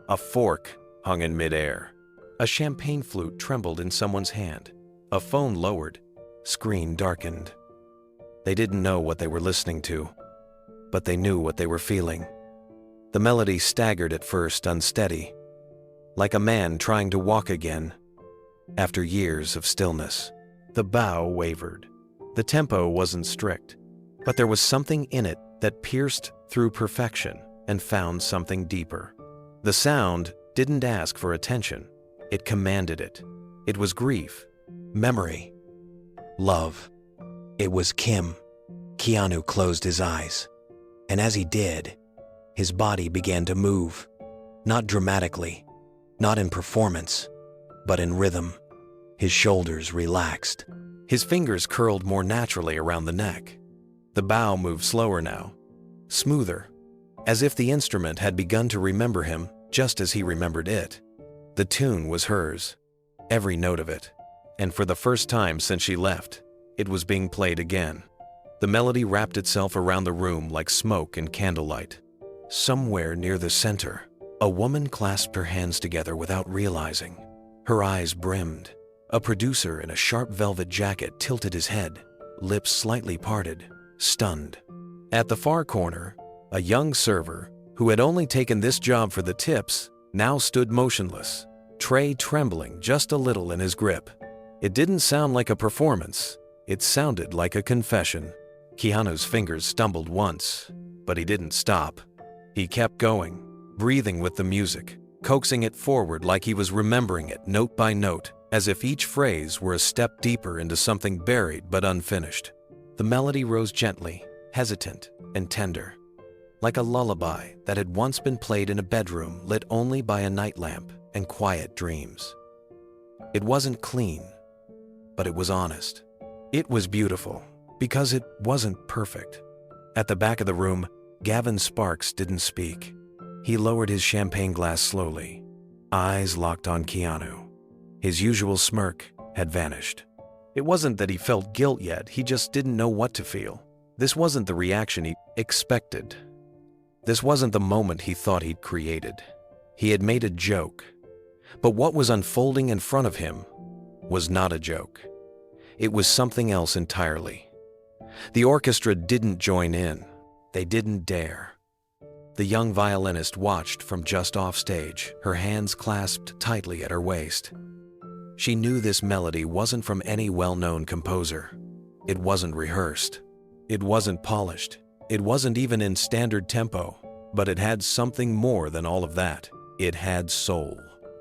A fork hung in midair. A champagne flute trembled in someone's hand. A phone lowered. Screen darkened. They didn't know what they were listening to, but they knew what they were feeling. The melody staggered at first, unsteady, like a man trying to walk again after years of stillness. The bow wavered. The tempo wasn't strict, but there was something in it that pierced through perfection and found something deeper. The sound didn't ask for attention. It commanded it. It was grief, memory, love. It was Kim. Keanu closed his eyes, and as he did, his body began to move, not dramatically, not in performance, but in rhythm. His shoulders relaxed. His fingers curled more naturally around the neck. The bow moved slower now, smoother, as if the instrument had begun to remember him just as he remembered it. The tune was hers, every note of it, and for the first time since she left, it was being played again. The melody wrapped itself around the room like smoke in candlelight. Somewhere near the center, a woman clasped her hands together without realizing. Her eyes brimmed. A producer in a sharp velvet jacket tilted his head, lips slightly parted, stunned. At the far corner, a young server, who had only taken this job for the tips, now stood motionless, tray trembling just a little in his grip. It didn't sound like a performance. It sounded like a confession. Keanu's fingers stumbled once, but he didn't stop. He kept going, breathing with the music, coaxing it forward like he was remembering it note by note, as if each phrase were a step deeper into something buried but unfinished. The melody rose gently, hesitant and tender, like a lullaby that had once been played in a bedroom lit only by a night lamp and quiet dreams. It wasn't clean, but it was honest. It was beautiful, because it wasn't perfect. At the back of the room, Gavin Sparks didn't speak. He lowered his champagne glass slowly, eyes locked on Keanu. His usual smirk had vanished. It wasn't that he felt guilt yet, he just didn't know what to feel. This wasn't the reaction he expected. This wasn't the moment he thought he'd created. He had made a joke. But what was unfolding in front of him was not a joke. It was something else entirely. The orchestra didn't join in. They didn't dare. The young violinist watched from just off stage, her hands clasped tightly at her waist. She knew this melody wasn't from any well-known composer. It wasn't rehearsed. It wasn't polished. It wasn't even in standard tempo. But it had something more than all of that. It had soul.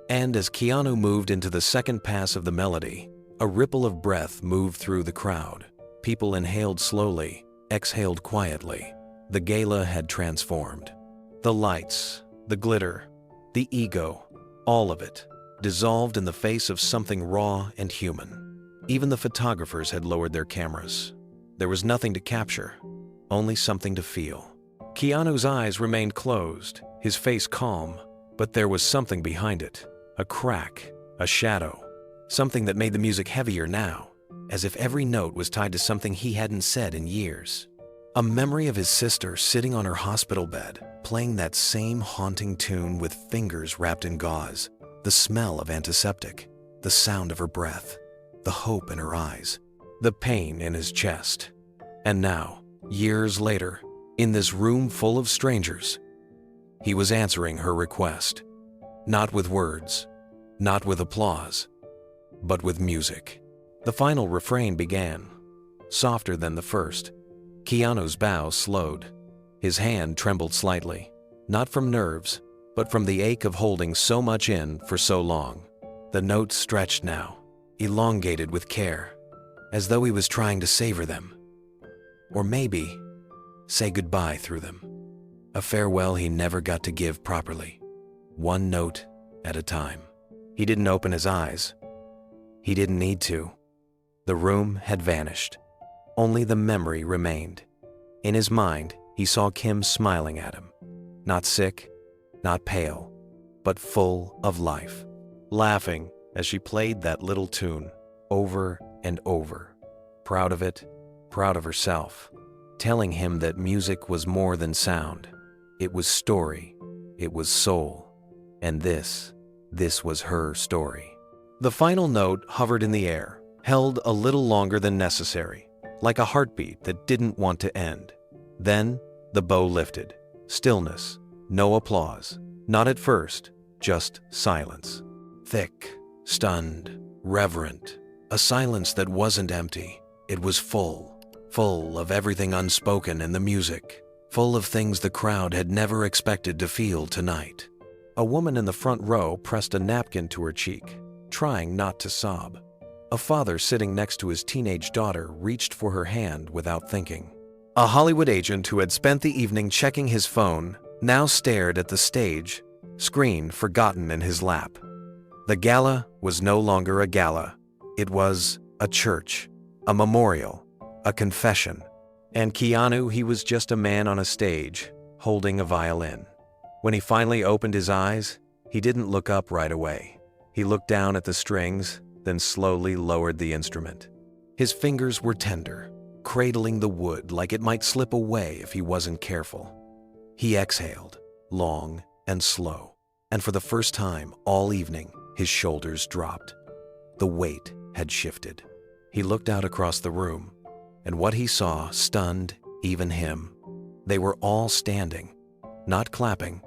And as Keanu moved into the second pass of the melody, a ripple of breath moved through the crowd. People inhaled slowly, exhaled quietly. The gala had transformed. The lights, the glitter, the ego, all of it, dissolved in the face of something raw and human. Even the photographers had lowered their cameras. There was nothing to capture, only something to feel. Keanu's eyes remained closed, his face calm, but there was something behind it. A crack, a shadow, something that made the music heavier now, as if every note was tied to something he hadn't said in years. A memory of his sister sitting on her hospital bed, playing that same haunting tune with fingers wrapped in gauze, the smell of antiseptic, the sound of her breath, the hope in her eyes, the pain in his chest. And now, years later, in this room full of strangers, he was answering her request. Not with words, not with applause, but with music. The final refrain began, softer than the first. Keanu's bow slowed. His hand trembled slightly, not from nerves, but from the ache of holding so much in for so long. The notes stretched now, elongated with care, as though he was trying to savor them. Or maybe say goodbye through them. A farewell he never got to give properly, one note at a time. He didn't open his eyes. He didn't need to. The room had vanished. Only the memory remained. In his mind, he saw Kim smiling at him. Not sick, not pale, but full of life, laughing as she played that little tune over and over, proud of it, proud of herself, telling him that music was more than sound. It was story, it was soul, and this was her story. The final note hovered in the air, held a little longer than necessary, like a heartbeat that didn't want to end. Then the bow lifted. Stillness, no applause, not at first, just silence. Thick, stunned, reverent, a silence that wasn't empty. It was full of everything unspoken in the music, full of things the crowd had never expected to feel tonight. A woman in the front row pressed a napkin to her cheek, trying not to sob. A father sitting next to his teenage daughter reached for her hand without thinking. A Hollywood agent who had spent the evening checking his phone now stared at the stage, screen forgotten in his lap. The gala was no longer a gala. It was a church, a memorial, a confession. And Keanu, he was just a man on a stage, holding a violin. When he finally opened his eyes, he didn't look up right away. He looked down at the strings, then slowly lowered the instrument. His fingers were tender, cradling the wood like it might slip away if he wasn't careful. He exhaled, long and slow, and for the first time all evening, his shoulders dropped. The weight had shifted. He looked out across the room, and what he saw stunned even him. They were all standing, not clapping,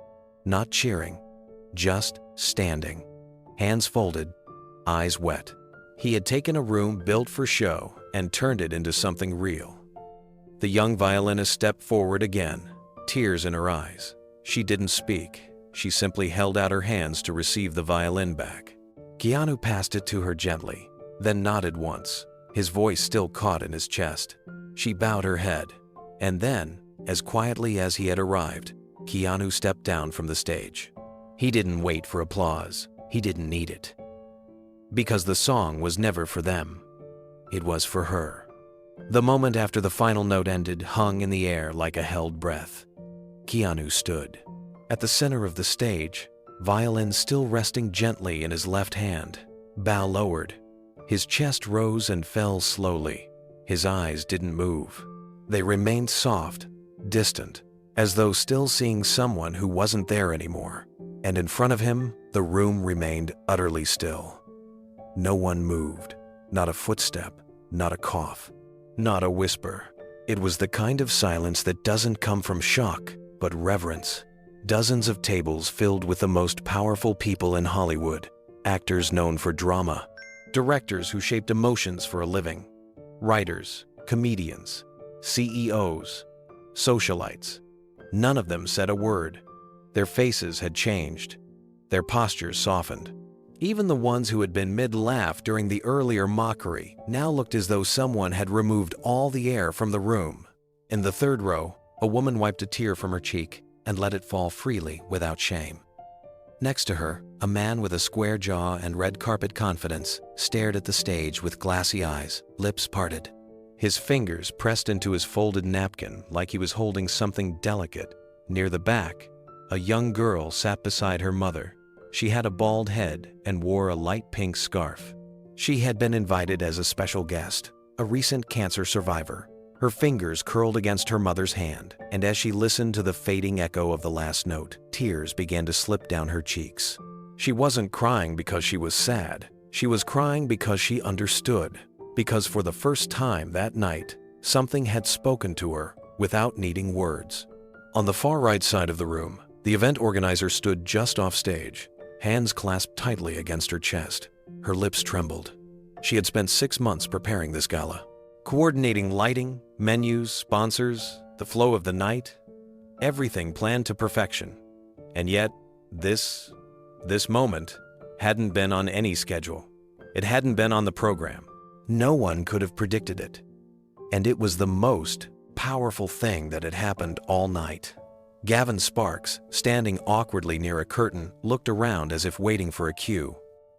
not cheering, just standing, hands folded, eyes wet. He had taken a room built for show and turned it into something real. The young violinist stepped forward again, tears in her eyes. She didn't speak. She simply held out her hands to receive the violin back. Keanu passed it to her gently, then nodded once, his voice still caught in his chest. She bowed her head, and then, as quietly as he had arrived, Keanu stepped down from the stage. He didn't wait for applause. He didn't need it. Because the song was never for them. It was for her. The moment after the final note ended hung in the air like a held breath. Keanu stood. At the center of the stage, violin still resting gently in his left hand, bow lowered. His chest rose and fell slowly. His eyes didn't move. They remained soft, distant, as though still seeing someone who wasn't there anymore. And in front of him, the room remained utterly still. No one moved, not a footstep, not a cough, not a whisper. It was the kind of silence that doesn't come from shock, but reverence. Dozens of tables filled with the most powerful people in Hollywood, actors known for drama, directors who shaped emotions for a living, writers, comedians, CEOs, socialites. None of them said a word. Their faces had changed. Their postures softened. Even the ones who had been mid-laugh during the earlier mockery now looked as though someone had removed all the air from the room. In the third row, a woman wiped a tear from her cheek and let it fall freely without shame. Next to her, a man with a square jaw and red carpet confidence stared at the stage with glassy eyes, lips parted. His fingers pressed into his folded napkin like he was holding something delicate. Near the back, a young girl sat beside her mother. She had a bald head and wore a light pink scarf. She had been invited as a special guest, a recent cancer survivor. Her fingers curled against her mother's hand, and as she listened to the fading echo of the last note, tears began to slip down her cheeks. She wasn't crying because she was sad. She was crying because she understood, because for the first time that night, something had spoken to her without needing words. On the far right side of the room, the event organizer stood just off stage, hands clasped tightly against her chest. Her lips trembled. She had spent 6 months preparing this gala, coordinating lighting, menus, sponsors, the flow of the night, everything planned to perfection. And yet, this moment hadn't been on any schedule. It hadn't been on the program. No one could have predicted it. And it was the most powerful thing that had happened all night. Gavin Sparks, standing awkwardly near a curtain, looked around as if waiting for a cue.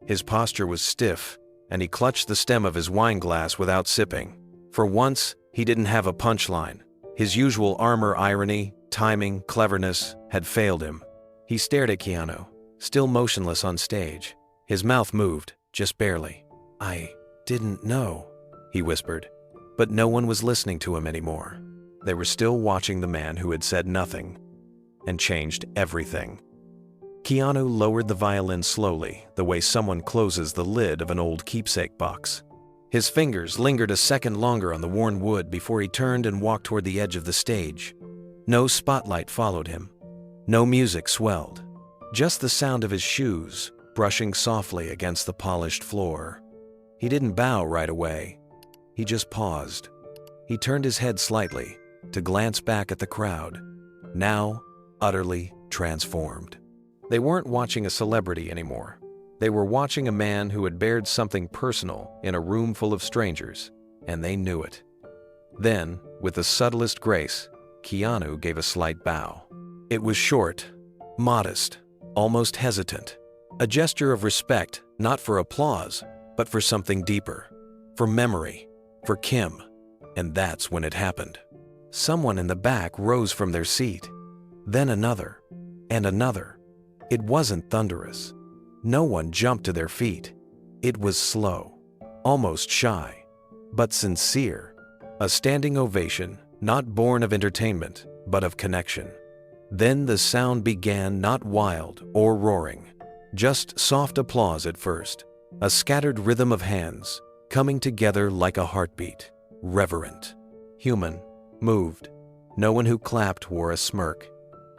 His posture was stiff, and he clutched the stem of his wine glass without sipping. For once, he didn't have a punchline. His usual armor irony, timing, cleverness had failed him. He stared at Keanu, still motionless on stage. His mouth moved, just barely. "I didn't know," he whispered. But no one was listening to him anymore. They were still watching the man who had said nothing and changed everything. Keanu lowered the violin slowly, the way someone closes the lid of an old keepsake box. His fingers lingered a second longer on the worn wood before he turned and walked toward the edge of the stage. No spotlight followed him. No music swelled. Just the sound of his shoes brushing softly against the polished floor. He didn't bow right away. He just paused. He turned his head slightly to glance back at the crowd, now utterly transformed. They weren't watching a celebrity anymore. They were watching a man who had bared something personal in a room full of strangers, and they knew it. Then, with the subtlest grace, Keanu gave a slight bow. It was short, modest, almost hesitant. A gesture of respect, not for applause, but for something deeper. For memory. For Kim. And that's when it happened. Someone in the back rose from their seat. Then another. And another. It wasn't thunderous. No one jumped to their feet. It was slow. Almost shy. But sincere. A standing ovation, not born of entertainment, but of connection. Then the sound began, not wild or roaring. Just soft applause at first. A scattered rhythm of hands, coming together like a heartbeat. Reverent. Human. Moved. No one who clapped wore a smirk.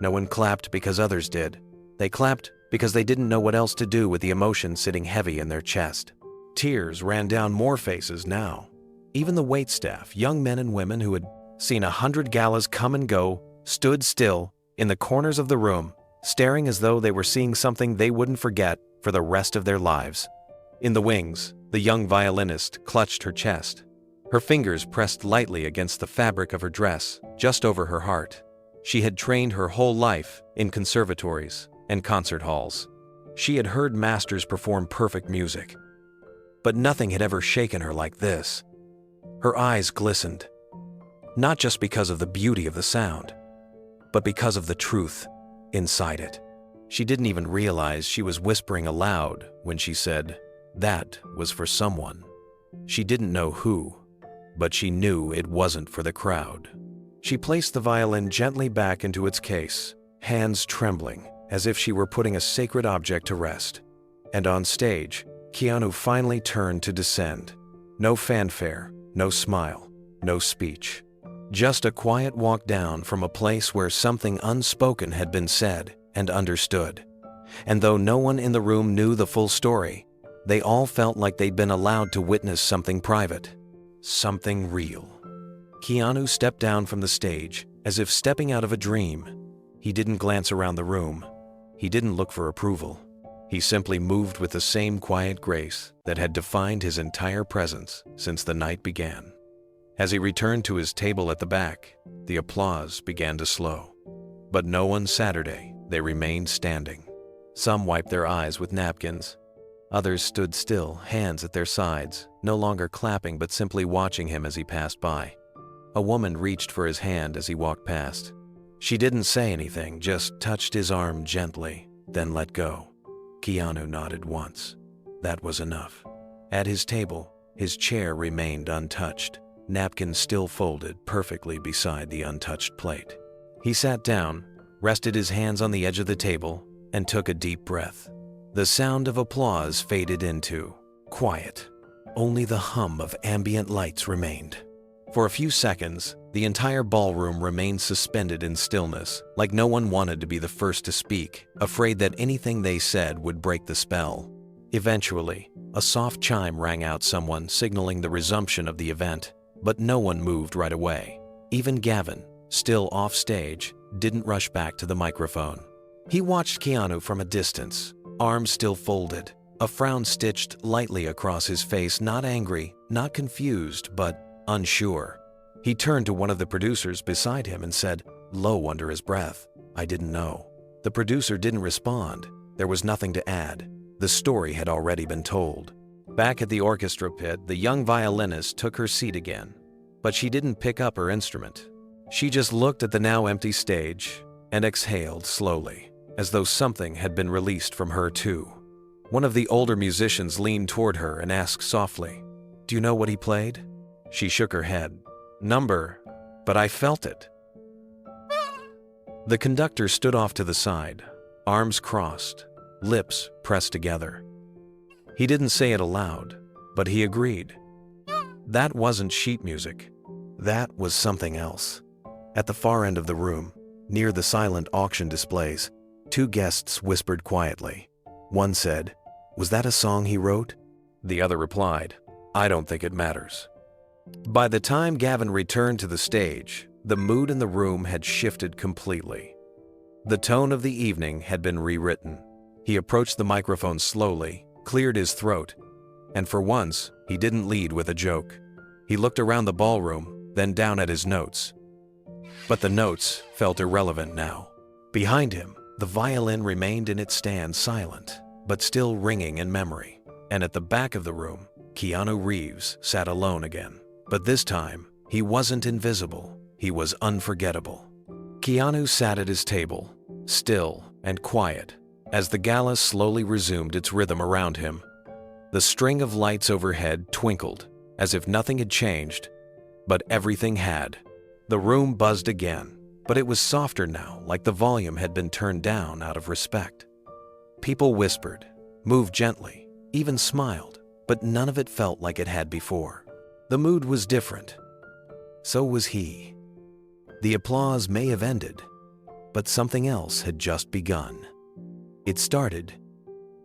No one clapped because others did. They clapped because they didn't know what else to do with the emotion sitting heavy in their chest. Tears ran down more faces now. Even the waitstaff, young men and women who had seen 100 galas come and go, stood still in the corners of the room, staring as though they were seeing something they wouldn't forget for the rest of their lives. In the wings, the young violinist clutched her chest. Her fingers pressed lightly against the fabric of her dress, just over her heart. She had trained her whole life in conservatories and concert halls. She had heard masters perform perfect music. But nothing had ever shaken her like this. Her eyes glistened, not just because of the beauty of the sound, but because of the truth inside it. She didn't even realize she was whispering aloud when she said, "That was for someone." She didn't know who, but she knew it wasn't for the crowd. She placed the violin gently back into its case, hands trembling, as if she were putting a sacred object to rest. And on stage, Keanu finally turned to descend. No fanfare, no smile, no speech. Just a quiet walk down from a place where something unspoken had been said and understood. And though no one in the room knew the full story, they all felt like they'd been allowed to witness something private, something real. Keanu stepped down from the stage, as if stepping out of a dream. He didn't glance around the room. He didn't look for approval. He simply moved with the same quiet grace that had defined his entire presence since the night began. As he returned to his table at the back, the applause began to slow. But no one Saturday, they remained standing. Some wiped their eyes with napkins. Others stood still, hands at their sides, no longer clapping but simply watching him as he passed by. A woman reached for his hand as he walked past. She didn't say anything, just touched his arm gently, then let go. Keanu nodded once. That was enough. At his table, his chair remained untouched, napkins still folded perfectly beside the untouched plate. He sat down, rested his hands on the edge of the table, and took a deep breath. The sound of applause faded into quiet. Only the hum of ambient lights remained. For a few seconds, the entire ballroom remained suspended in stillness, like no one wanted to be the first to speak, afraid that anything they said would break the spell. Eventually, a soft chime rang out, someone signaling the resumption of the event, but no one moved right away. Even Gavin, still off stage, didn't rush back to the microphone. He watched Keanu from a distance, arms still folded, a frown stitched lightly across his face, not angry, not confused, but unsure. He turned to one of the producers beside him and said, low under his breath, "I didn't know." The producer didn't respond. There was nothing to add. The story had already been told. Back at the orchestra pit, the young violinist took her seat again, but she didn't pick up her instrument. She just looked at the now empty stage and exhaled slowly. as though something had been released from her too. One of the older musicians leaned toward her and asked softly, "Do you know what he played?" She shook her head. "Number, but I felt it." The conductor stood off to the side, arms crossed, lips pressed together. He didn't say it aloud, but he agreed. That wasn't sheet music. That was something else. At the far end of the room, near the silent auction displays, two guests whispered quietly. One said, "Was that a song he wrote?" The other replied, "I don't think it matters." By the time Gavin returned to the stage, the mood in the room had shifted completely. The tone of the evening had been rewritten. He approached the microphone slowly, cleared his throat, and for once, he didn't lead with a joke. He looked around the ballroom, then down at his notes. But the notes felt irrelevant now. Behind him, the violin remained in its stand silent, but still ringing in memory. And at the back of the room, Keanu Reeves sat alone again. But this time, he wasn't invisible. He was unforgettable. Keanu sat at his table, still and quiet, as the gala slowly resumed its rhythm around him. The string of lights overhead twinkled, as if nothing had changed, but everything had. The room buzzed again, but it was softer now, like the volume had been turned down out of respect. People whispered, moved gently, even smiled, but none of it felt like it had before. The mood was different. So was he. The applause may have ended, but something else had just begun. It started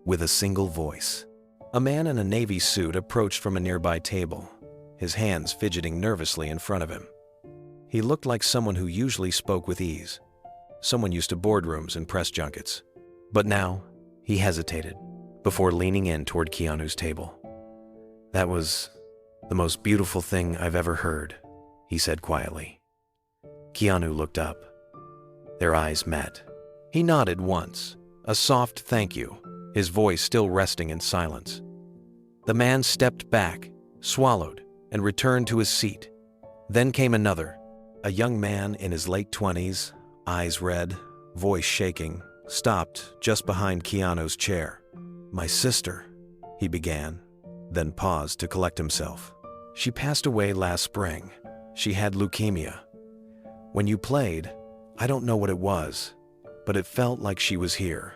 with a single voice. A man in a navy suit approached from a nearby table, his hands fidgeting nervously in front of him. He looked like someone who usually spoke with ease, someone used to boardrooms and press junkets. But now, he hesitated before leaning in toward Keanu's table. "That was the most beautiful thing I've ever heard," he said quietly. Keanu looked up. Their eyes met. He nodded once, a soft thank you, his voice still resting in silence. The man stepped back, swallowed, and returned to his seat. Then came another, a young man in his late 20s, eyes red, voice shaking, stopped just behind Keanu's chair. "My sister," he began, then paused to collect himself. "She passed away last spring. She had leukemia. When you played, I don't know what it was, but it felt like she was here."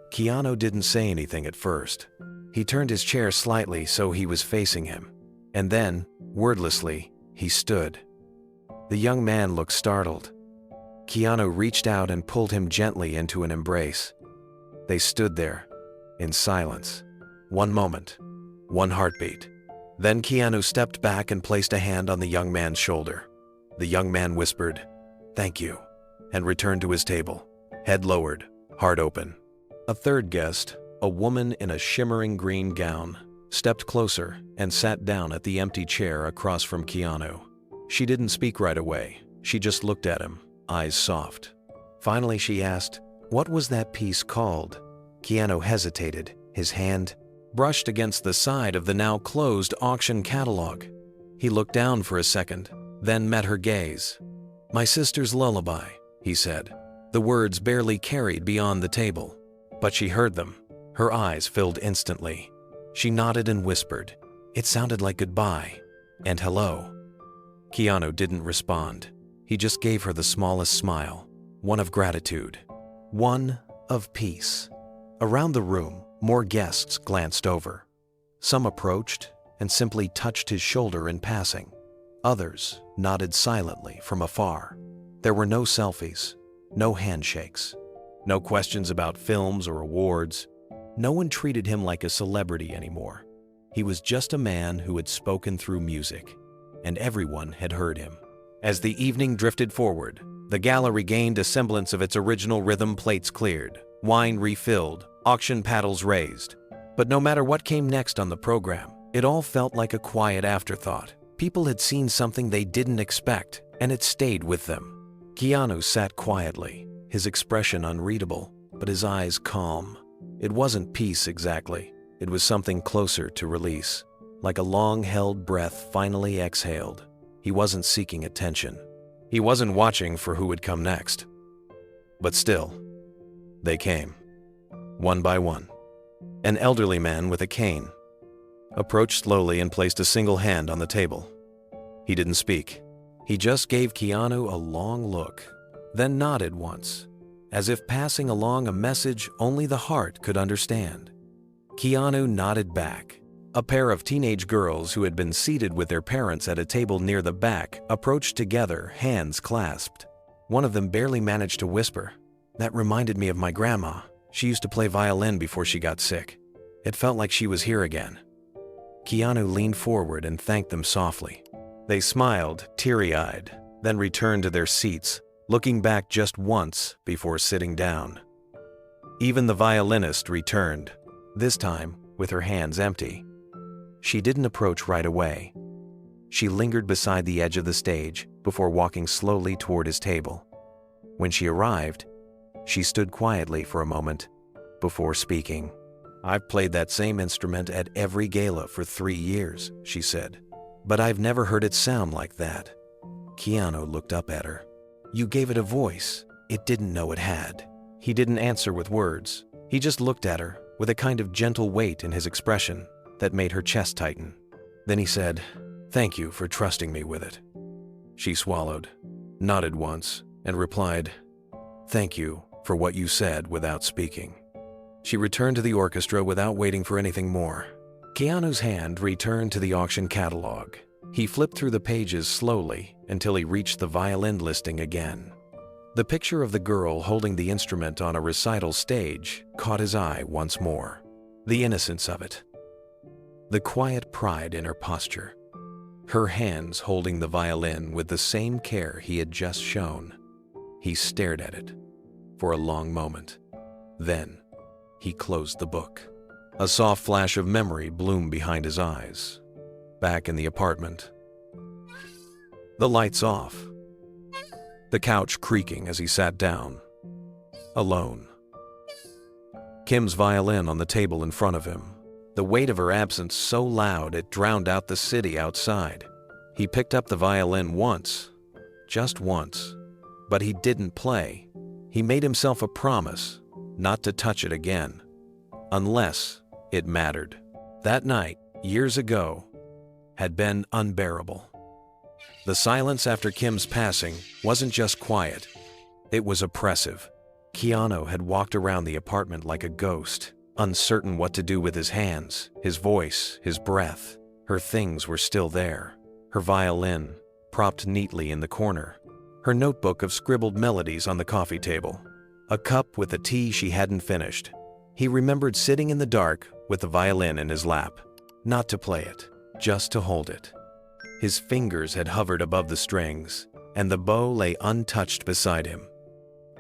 Keanu didn't say anything at first. He turned his chair slightly so he was facing him, and then, wordlessly, he stood. The young man looked startled. Keanu reached out and pulled him gently into an embrace. They stood there, in silence. One moment, one heartbeat. Then Keanu stepped back and placed a hand on the young man's shoulder. The young man whispered, "Thank you," and returned to his table, head lowered, heart open. A third guest, a woman in a shimmering green gown, stepped closer and sat down at the empty chair across from Keanu. She didn't speak right away. She just looked at him, eyes soft. Finally, she asked, "What was that piece called?" Keanu hesitated, his hand brushed against the side of the now closed auction catalog. He looked down for a second, then met her gaze. "My sister's lullaby," he said. The words barely carried beyond the table, but she heard them. Her eyes filled instantly. She nodded and whispered. It sounded like goodbye and hello. Keanu didn't respond. He just gave her the smallest smile, one of gratitude, one of peace. Around the room, more guests glanced over. Some approached and simply touched his shoulder in passing. Others nodded silently from afar. There were no selfies, no handshakes, no questions about films or awards. No one treated him like a celebrity anymore. He was just a man who had spoken through music, and everyone had heard him. As the evening drifted forward, the gala regained a semblance of its original rhythm. Plates cleared, wine refilled, auction paddles raised. But no matter what came next on the program, it all felt like a quiet afterthought. People had seen something they didn't expect, and it stayed with them. Keanu sat quietly, his expression unreadable, but his eyes calm. It wasn't peace exactly. It was something closer to release, like a long-held breath finally exhaled. He wasn't seeking attention. He wasn't watching for who would come next. But still, They came, one by one. An elderly man with a cane approached slowly and placed a single hand on the table. He didn't speak. He just gave Keanu a long look, then nodded once, as if passing along a message only the heart could understand. Keanu nodded back. A pair of teenage girls who had been seated with their parents at a table near the back approached together, hands clasped. One of them barely managed to whisper, "That reminded me of my grandma. She used to play violin before she got sick. It felt like she was here again." Keanu leaned forward and thanked them softly. They smiled, teary-eyed, then returned to their seats, looking back just once before sitting down. Even the violinist returned, this time with her hands empty. She didn't approach right away. She lingered beside the edge of the stage before walking slowly toward his table. When she arrived, she stood quietly for a moment before speaking. "I've played that same instrument at every gala for 3 years," she said, "but I've never heard it sound like that." Keanu looked up at her. "You gave it a voice it didn't know it had." He didn't answer with words. He just looked at her with a kind of gentle weight in his expression that made her chest tighten. Then he said, "Thank you for trusting me with it." She swallowed, nodded once, and replied, "Thank you for what you said," without speaking. She returned to the orchestra without waiting for anything more. Keanu's hand returned to the auction catalog. He flipped through the pages slowly until he reached the violin listing again. The picture of the girl holding the instrument on a recital stage caught his eye once more. The innocence of it. The quiet pride in her posture. Her hands holding the violin with the same care he had just shown. He stared at it for a long moment. Then, he closed the book. A soft flash of memory bloomed behind his eyes. Back in the apartment. The lights off. The couch creaking as he sat down. Alone. Kim's violin on the table in front of him. The weight of her absence so loud it drowned out the city outside. He picked up the violin once. Just once. But he didn't play. He made himself a promise not to touch it again. Unless it mattered. That night, years ago, had been unbearable. The silence after Kim's passing wasn't just quiet. It was oppressive. Keanu had walked around the apartment like a ghost, uncertain what to do with his hands, his voice, his breath. Her things were still there. Her violin, propped neatly in the corner. Her notebook of scribbled melodies on the coffee table. A cup with the tea she hadn't finished. He remembered sitting in the dark with the violin in his lap. Not to play it, just to hold it. His fingers had hovered above the strings, and the bow lay untouched beside him.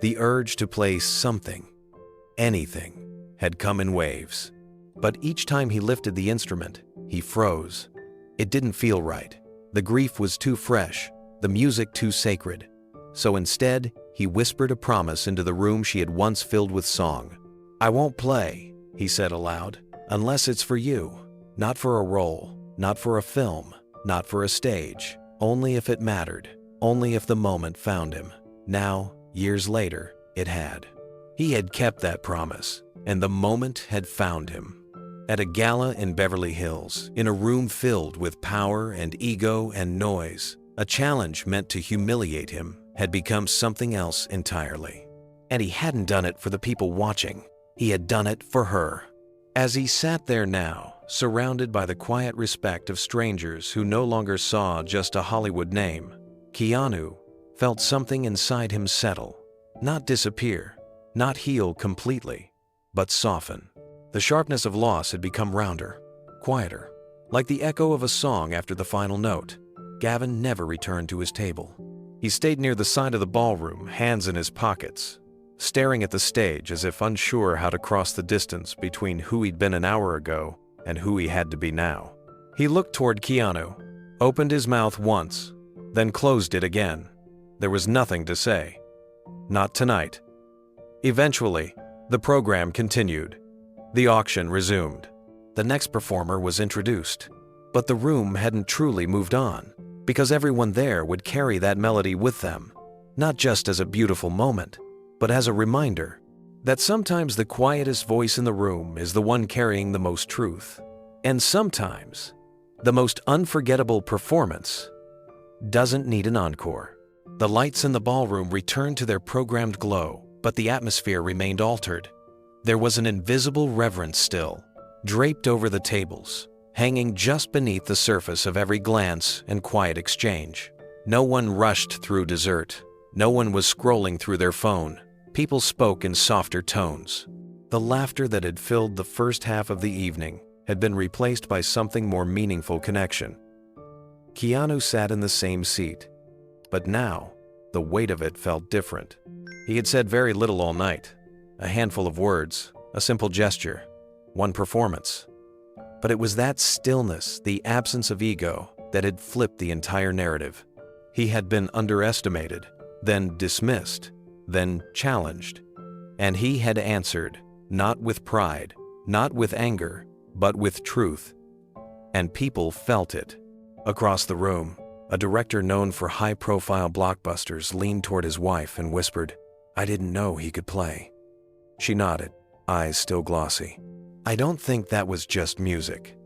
The urge to play something, anything, had come in waves. But each time he lifted the instrument, he froze. It didn't feel right. The grief was too fresh, the music too sacred. So instead, he whispered a promise into the room she had once filled with song. "I won't play," he said aloud, "unless it's for you. Not for a role, not for a film, not for a stage. Only if it mattered, only if the moment found him." Now, years later, it had. He had kept that promise, and the moment had found him. At a gala in Beverly Hills, in a room filled with power and ego and noise, a challenge meant to humiliate him had become something else entirely. And he hadn't done it for the people watching. He had done it for her. As he sat there now, surrounded by the quiet respect of strangers who no longer saw just a Hollywood name, Keanu felt something inside him settle, not disappear, not heal completely, but soften. The sharpness of loss had become rounder, quieter, like the echo of a song after the final note. Gavin never returned to his table. He stayed near the side of the ballroom, hands in his pockets, staring at the stage as if unsure how to cross the distance between who he'd been an hour ago and who he had to be now. He looked toward Keanu, opened his mouth once, then closed it again. There was nothing to say. Not tonight. Eventually, the program continued. The auction resumed. The next performer was introduced. But the room hadn't truly moved on, because everyone there would carry that melody with them, not just as a beautiful moment, but as a reminder. That sometimes the quietest voice in the room is the one carrying the most truth. And sometimes, the most unforgettable performance doesn't need an encore. The lights in the ballroom returned to their programmed glow, but the atmosphere remained altered. There was an invisible reverence still, draped over the tables, hanging just beneath the surface of every glance and quiet exchange. No one rushed through dessert. No one was scrolling through their phone. People spoke in softer tones. The laughter that had filled the first half of the evening had been replaced by something more meaningful connection. Keanu sat in the same seat, but now the weight of it felt different. He had said very little all night, a handful of words, a simple gesture, one performance. But it was that stillness, the absence of ego, that had flipped the entire narrative. He had been underestimated, then dismissed, then challenged. And he had answered, not with pride, not with anger, but with truth. And people felt it. Across the room, a director known for high-profile blockbusters leaned toward his wife and whispered, "I didn't know he could play." She nodded, eyes still glossy. "I don't think that was just music."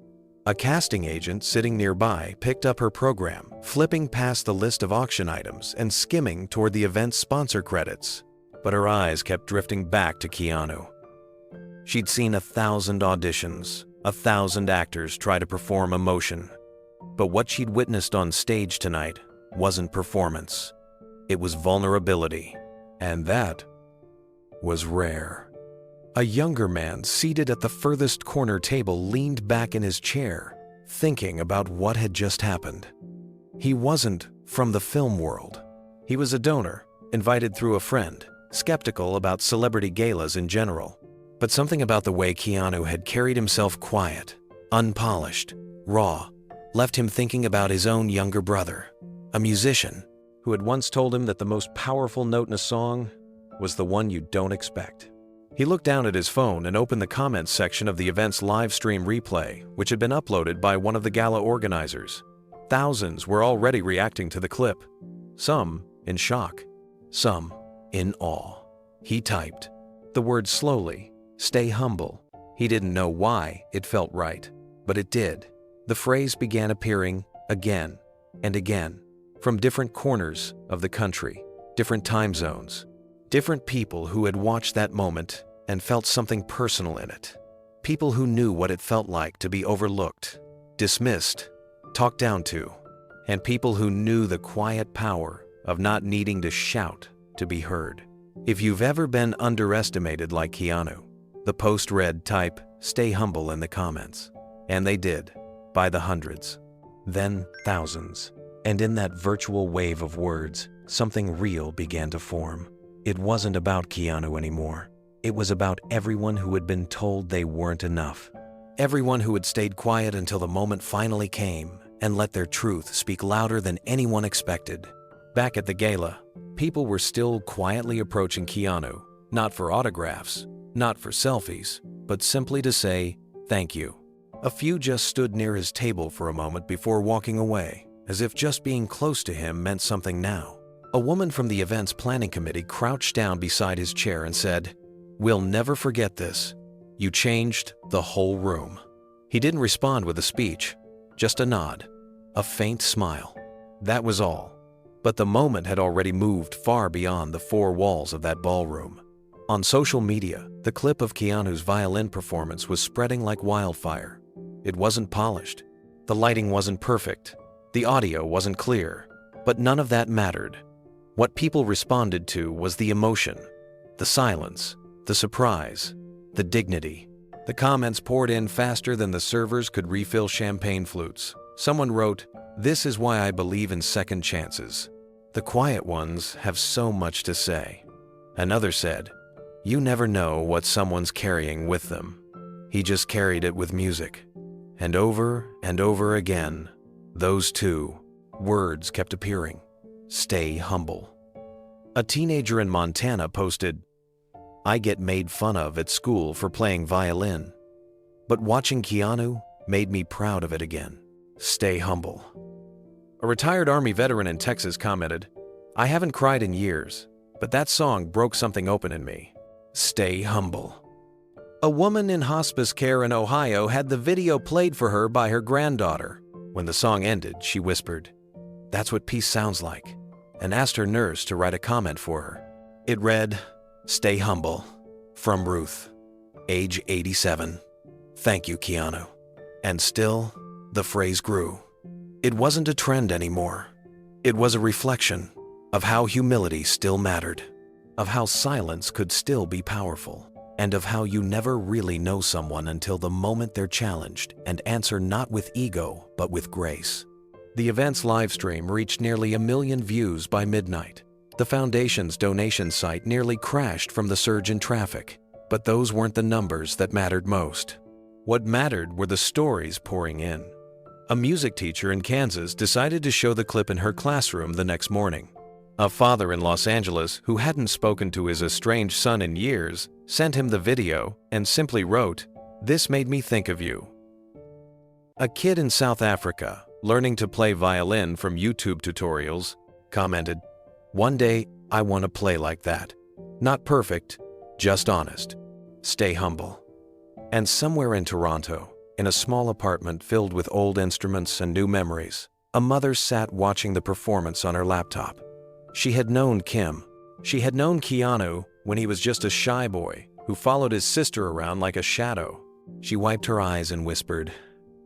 A casting agent sitting nearby picked up her program, flipping past the list of auction items and skimming toward the event's sponsor credits. But her eyes kept drifting back to Keanu. She'd seen 1,000 auditions, 1,000 actors try to perform emotion. But what she'd witnessed on stage tonight wasn't performance. It was vulnerability. And that was rare. A younger man seated at the furthest corner table leaned back in his chair, thinking about what had just happened. He wasn't from the film world. He was a donor, invited through a friend, skeptical about celebrity galas in general. But something about the way Keanu had carried himself, quiet, unpolished, raw, left him thinking about his own younger brother, a musician, who had once told him that the most powerful note in a song was the one you don't expect. He looked down at his phone and opened the comments section of the event's live stream replay, which had been uploaded by one of the gala organizers. Thousands were already reacting to the clip, some in shock, some in awe. He typed the word slowly, "Stay humble." He didn't know why it felt right, but it did. The phrase began appearing again and again from different corners of the country, different time zones, different people who had watched that moment and felt something personal in it. People who knew what it felt like to be overlooked, dismissed, talked down to, and people who knew the quiet power of not needing to shout to be heard. If you've ever been underestimated like Keanu, the post read, type, "Stay humble" in the comments. And they did, by the hundreds, then thousands. And in that virtual wave of words, something real began to form. It wasn't about Keanu anymore. It was about everyone who had been told they weren't enough. Everyone who had stayed quiet until the moment finally came and let their truth speak louder than anyone expected. Back at the gala, people were still quietly approaching Keanu, not for autographs, not for selfies, but simply to say thank you. A few just stood near his table for a moment before walking away, as if just being close to him meant something now. A woman from the event's planning committee crouched down beside his chair and said, "We'll never forget this. You changed the whole room." He didn't respond with a speech, just a nod, a faint smile. That was all. But the moment had already moved far beyond the four walls of that ballroom. On social media, the clip of Keanu's violin performance was spreading like wildfire. It wasn't polished. The lighting wasn't perfect. The audio wasn't clear. But none of that mattered. What people responded to was the emotion, the silence, the surprise, the dignity. The comments poured in faster than the servers could refill champagne flutes. Someone wrote, "This is why I believe in second chances. The quiet ones have so much to say." Another said, "You never know what someone's carrying with them. He just carried it with music." And over again, those two words kept appearing. Stay humble. A teenager in Montana posted, "I get made fun of at school for playing violin, but watching Keanu made me proud of it again. Stay humble." A retired Army veteran in Texas commented, "I haven't cried in years, but that song broke something open in me. Stay humble. A woman in hospice care in Ohio had the video played for her by her granddaughter. When the song ended, she whispered, "That's what peace sounds like," and asked her nurse to write a comment for her. It read, "Stay humble. From Ruth, age 87. Thank you, Keanu." And still, the phrase grew. It wasn't a trend anymore. It was a reflection of how humility still mattered, of how silence could still be powerful, and of how you never really know someone until the moment they're challenged and answer not with ego, but with grace. The event's livestream reached nearly 1 million views by midnight. The Foundation's donation site nearly crashed from the surge in traffic, but those weren't the numbers that mattered most. What mattered were the stories pouring in. A music teacher in Kansas decided to show the clip in her classroom the next morning. A father in Los Angeles who hadn't spoken to his estranged son in years sent him the video and simply wrote, "This made me think of you." A kid in South Africa, learning to play violin from YouTube tutorials, commented, "One day, I want to play like that. Not perfect, just honest. Stay humble." And somewhere in Toronto, in a small apartment filled with old instruments and new memories, a mother sat watching the performance on her laptop. She had known Kim. She had known Keanu when he was just a shy boy who followed his sister around like a shadow. She wiped her eyes and whispered,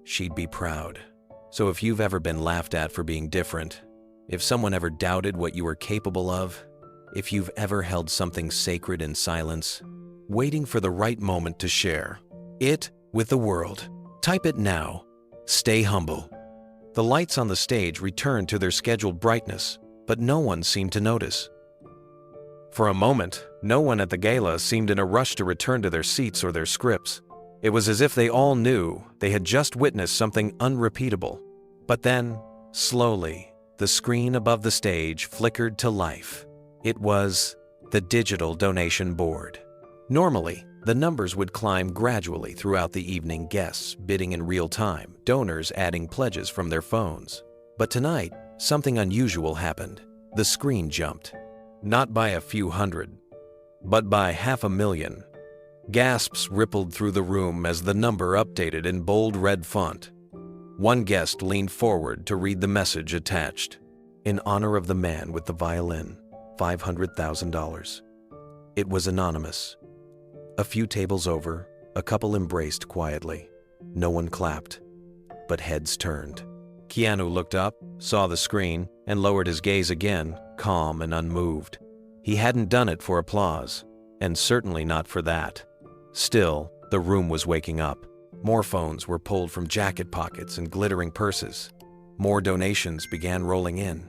"She'd be proud." So if you've ever been laughed at for being different, if someone ever doubted what you were capable of, if you've ever held something sacred in silence, waiting for the right moment to share it with the world, type it now. Stay humble. The lights on the stage returned to their scheduled brightness, but no one seemed to notice. For a moment, no one at the gala seemed in a rush to return to their seats or their scripts. It was as if they all knew they had just witnessed something unrepeatable. But then, slowly, the screen above the stage flickered to life. It was the digital donation board. Normally, the numbers would climb gradually throughout the evening, guests bidding in real time, donors adding pledges from their phones. But tonight, something unusual happened. The screen jumped. Not by a few hundred, but by 500,000. Gasps rippled through the room as the number updated in bold red font. One guest leaned forward to read the message attached. "In honor of the man with the violin, $500,000. It was anonymous. A few tables over, a couple embraced quietly. No one clapped, but heads turned. Keanu looked up, saw the screen, and lowered his gaze again, calm and unmoved. He hadn't done it for applause, and certainly not for that. Still, the room was waking up. More phones were pulled from jacket pockets and glittering purses. More donations began rolling in.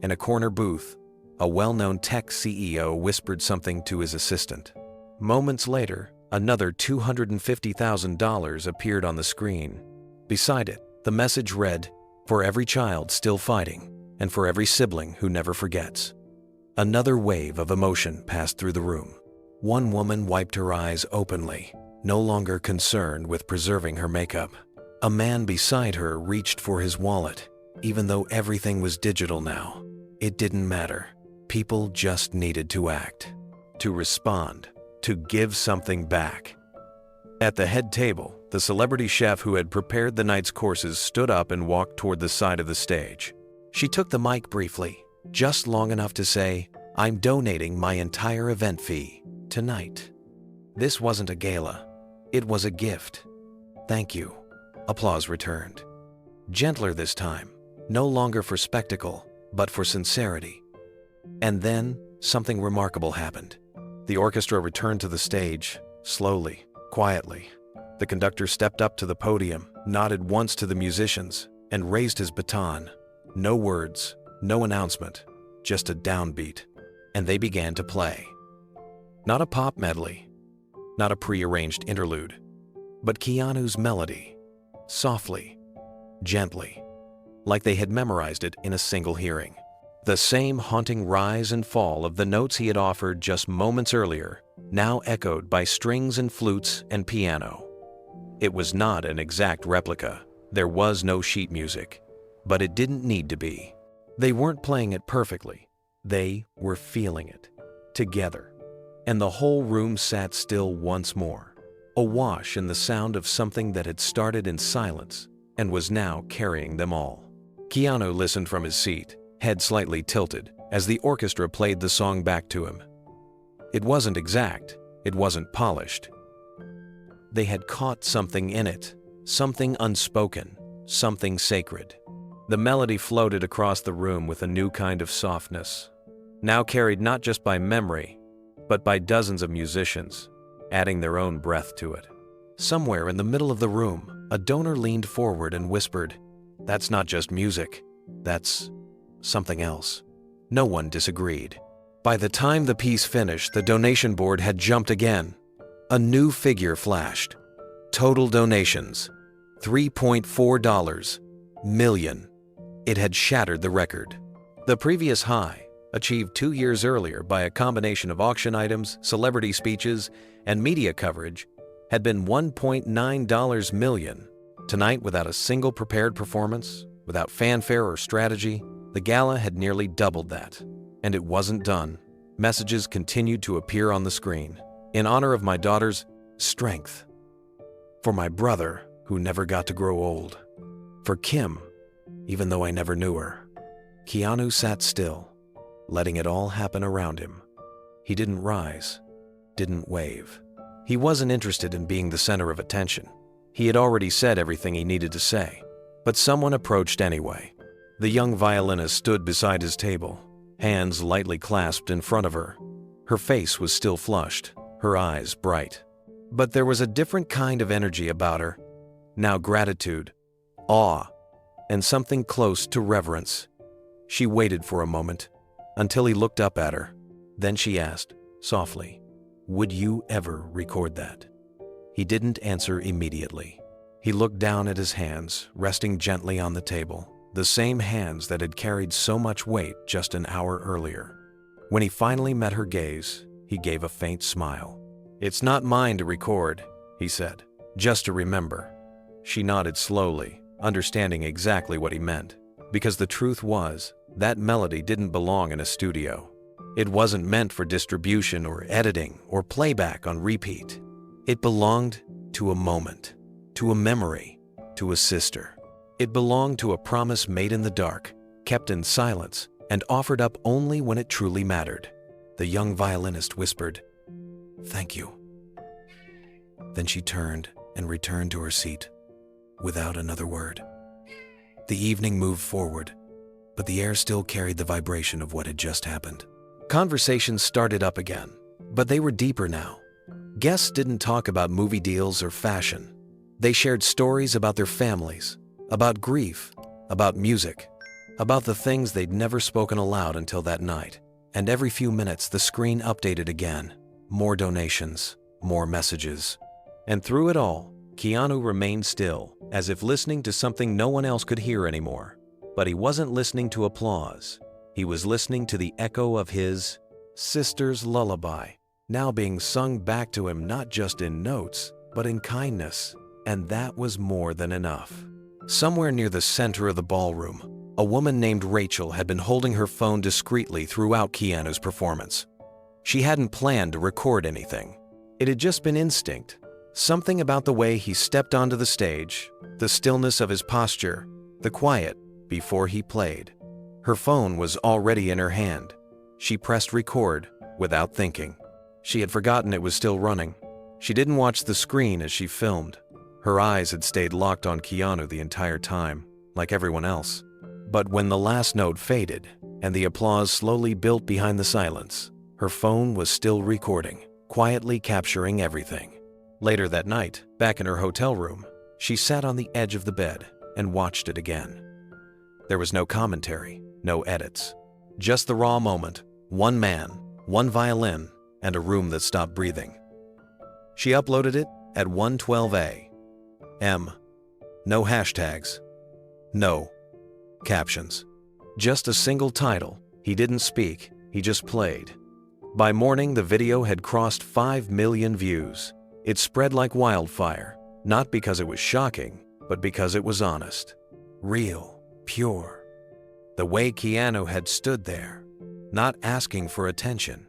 In a corner booth, a well-known tech CEO whispered something to his assistant. Moments later, another $250,000 appeared on the screen. Beside it, the message read, "For every child still fighting, and for every sibling who never forgets." Another wave of emotion passed through the room. One woman wiped her eyes openly, no longer concerned with preserving her makeup. A man beside her reached for his wallet. Even though everything was digital now, it didn't matter. People just needed to act, to respond, to give something back. At the head table, the celebrity chef who had prepared the night's courses stood up and walked toward the side of the stage. She took the mic briefly, just long enough to say, "I'm donating my entire event fee tonight." This wasn't a gala. It was a gift. "Thank you." Applause returned. Gentler this time, no longer for spectacle, but for sincerity. And then, something remarkable happened. The orchestra returned to the stage, slowly, quietly. The conductor stepped up to the podium, nodded once to the musicians, and raised his baton. No words, no announcement, just a downbeat. And they began to play. Not a pop medley, not a pre-arranged interlude, but Keanu's melody, softly, gently, like they had memorized it in a single hearing. The same haunting rise and fall of the notes he had offered just moments earlier, now echoed by strings and flutes and piano. It was not an exact replica. There was no sheet music, but it didn't need to be. They weren't playing it perfectly. They were feeling it, together. and the whole room sat still once more, awash in the sound of something that had started in silence and was now carrying them all. Keanu listened from his seat, head slightly tilted, as the orchestra played the song back to him. It wasn't exact, it wasn't polished. They had caught something in it, something unspoken, something sacred. The melody floated across the room with a new kind of softness, now carried not just by memory, but by dozens of musicians, adding their own breath to it. Somewhere in the middle of the room, a donor leaned forward and whispered, "That's not just music, that's something else." No one disagreed. By the time the piece finished, the donation board had jumped again. A new figure flashed. Total donations, $3.4 million. It had shattered the record. The previous high, achieved 2 years earlier by a combination of auction items, celebrity speeches, and media coverage, had been $1.9 million. Tonight, without a single prepared performance, without fanfare or strategy, the gala had nearly doubled that. And it wasn't done. Messages continued to appear on the screen. In honor of my daughter's strength. For my brother, who never got to grow old. For Kim, even though I never knew her. Keanu sat still, letting it all happen around him. He didn't rise, didn't wave. He wasn't interested in being the center of attention. He had already said everything he needed to say. But someone approached anyway. The young violinist stood beside his table, hands lightly clasped in front of her. Her face was still flushed, her eyes bright. But there was a different kind of energy about her. Now gratitude, awe, and something close to reverence. She waited for a moment, until he looked up at her. Then she asked, softly, "Would you ever record that?" He didn't answer immediately. He looked down at his hands, resting gently on the table, the same hands that had carried so much weight just an hour earlier. When he finally met her gaze, he gave a faint smile. "It's not mine to record," he said, "just to remember." She nodded slowly, understanding exactly what he meant, because the truth was, that melody didn't belong in a studio. It wasn't meant for distribution or editing or playback on repeat. It belonged to a moment, to a memory, to a sister. It belonged to a promise made in the dark, kept in silence, and offered up only when it truly mattered. The young violinist whispered, "Thank you." Then she turned and returned to her seat, without another word. The evening moved forward, but the air still carried the vibration of what had just happened. Conversations started up again, but they were deeper now. Guests didn't talk about movie deals or fashion. They shared stories about their families, about grief, about music, about the things they'd never spoken aloud until that night. And every few minutes, the screen updated again. More donations, more messages. And through it all, Keanu remained still, as if listening to something no one else could hear anymore. But he wasn't listening to applause. He was listening to the echo of his sister's lullaby, now being sung back to him not just in notes, but in kindness. And that was more than enough. Somewhere near the center of the ballroom, a woman named Rachel had been holding her phone discreetly throughout Keanu's performance. She hadn't planned to record anything. It had just been instinct. Something about the way he stepped onto the stage, the stillness of his posture, the quiet before he played. Her phone was already in her hand. She pressed record without thinking. She had forgotten it was still running. She didn't watch the screen as she filmed. Her eyes had stayed locked on Keanu the entire time, like everyone else. But when the last note faded and the applause slowly built behind the silence, her phone was still recording, quietly capturing everything. Later that night, back in her hotel room, she sat on the edge of the bed and watched it again. There was no commentary, no edits. Just the raw moment, one man, one violin, and a room that stopped breathing. She uploaded it at 1:12 a.m. No hashtags. No captions. Just a single title. He didn't speak, he just played. By morning, the video had crossed 5 million views. It spread like wildfire, not because it was shocking, but because it was honest. Real, pure. The way Keanu had stood there, not asking for attention,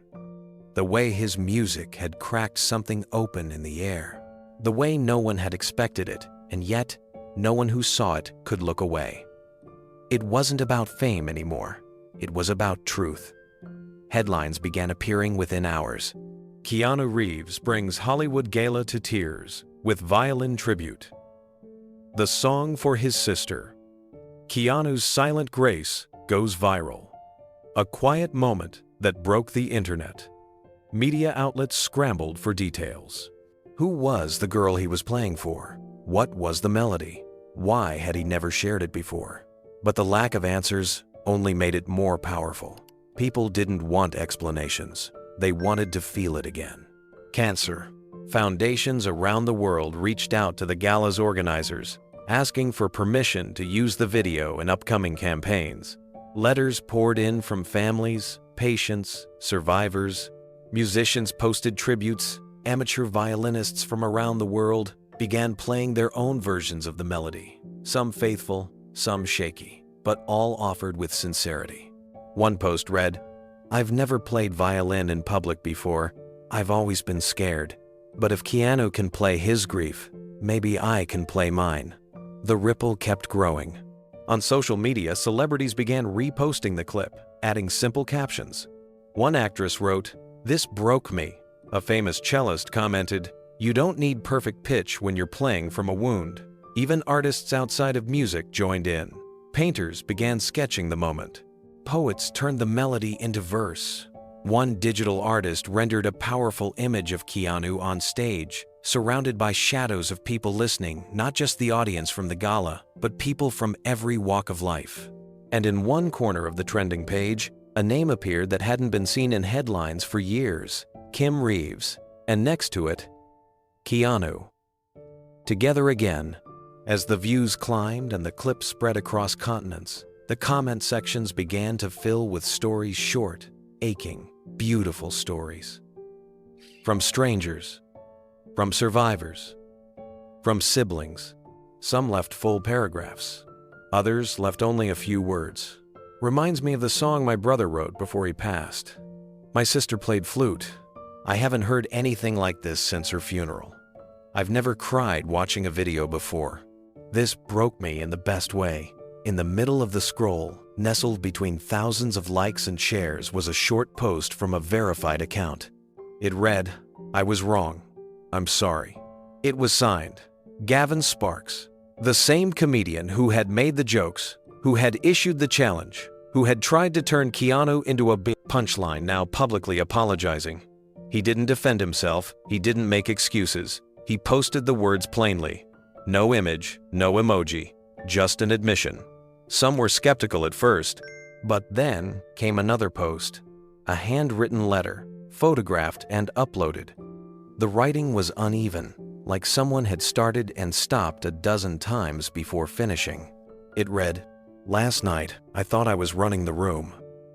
The way his music had cracked something open in the air. The way no one had expected it, and yet no one who saw it could look away. It wasn't about fame anymore. It was about truth. Headlines began appearing within hours. Keanu Reeves brings Hollywood Gala to tears with Violin tribute. The song for his sister. Keanu's silent grace goes viral. A quiet moment that broke the internet. Media outlets scrambled for details. Who was the girl he was playing for? What was the melody? Why had he never shared it before? But the lack of answers only made it more powerful. People didn't want explanations. They wanted to feel it again. Cancer. Foundations around the world reached out to the Gala's organizers, asking for permission to use the video in upcoming campaigns. Letters poured in from families, patients, survivors. Musicians posted tributes. Amateur violinists from around the world began playing their own versions of the melody, some faithful, some shaky, but all offered with sincerity. One post read, "I've never played violin in public before. I've always been scared. But if Keanu can play his grief, maybe I can play mine." The ripple kept growing. On social media, celebrities began reposting the clip, adding simple captions. One actress wrote, "This broke me." A famous cellist commented, "You don't need perfect pitch when you're playing from a wound." Even artists outside of music joined in. Painters began sketching the moment. Poets turned the melody into verse. One digital artist rendered a powerful image of Keanu on stage, surrounded by shadows of people listening, not just the audience from the gala, but people from every walk of life. And in one corner of the trending page, a name appeared that hadn't been seen in headlines for years, Keanu Reeves, and next to it, Keanu. Together again. As the views climbed and the clip spread across continents, the comment sections began to fill with stories, short, aching, beautiful stories. From strangers, from survivors, from siblings. Some left full paragraphs. Others left only a few words. Reminds me of the song my brother wrote before he passed. My sister played flute. I haven't heard anything like this since her funeral. I've never cried watching a video before. This broke me in the best way. In the middle of the scroll, nestled between thousands of likes and shares, was a short post from a verified account. It read, "I was wrong. I'm sorry." It was signed, Gavin Sparks, the same comedian who had made the jokes, who had issued the challenge, who had tried to turn Keanu into a big punchline, now publicly apologizing. He didn't defend himself, he didn't make excuses. He posted the words plainly. No image, no emoji, just an admission. Some were skeptical at first, but then came another post. A handwritten letter, photographed and uploaded. The writing was uneven, like someone had started and stopped a dozen times before finishing. It read, "Last night, I thought I was running the room.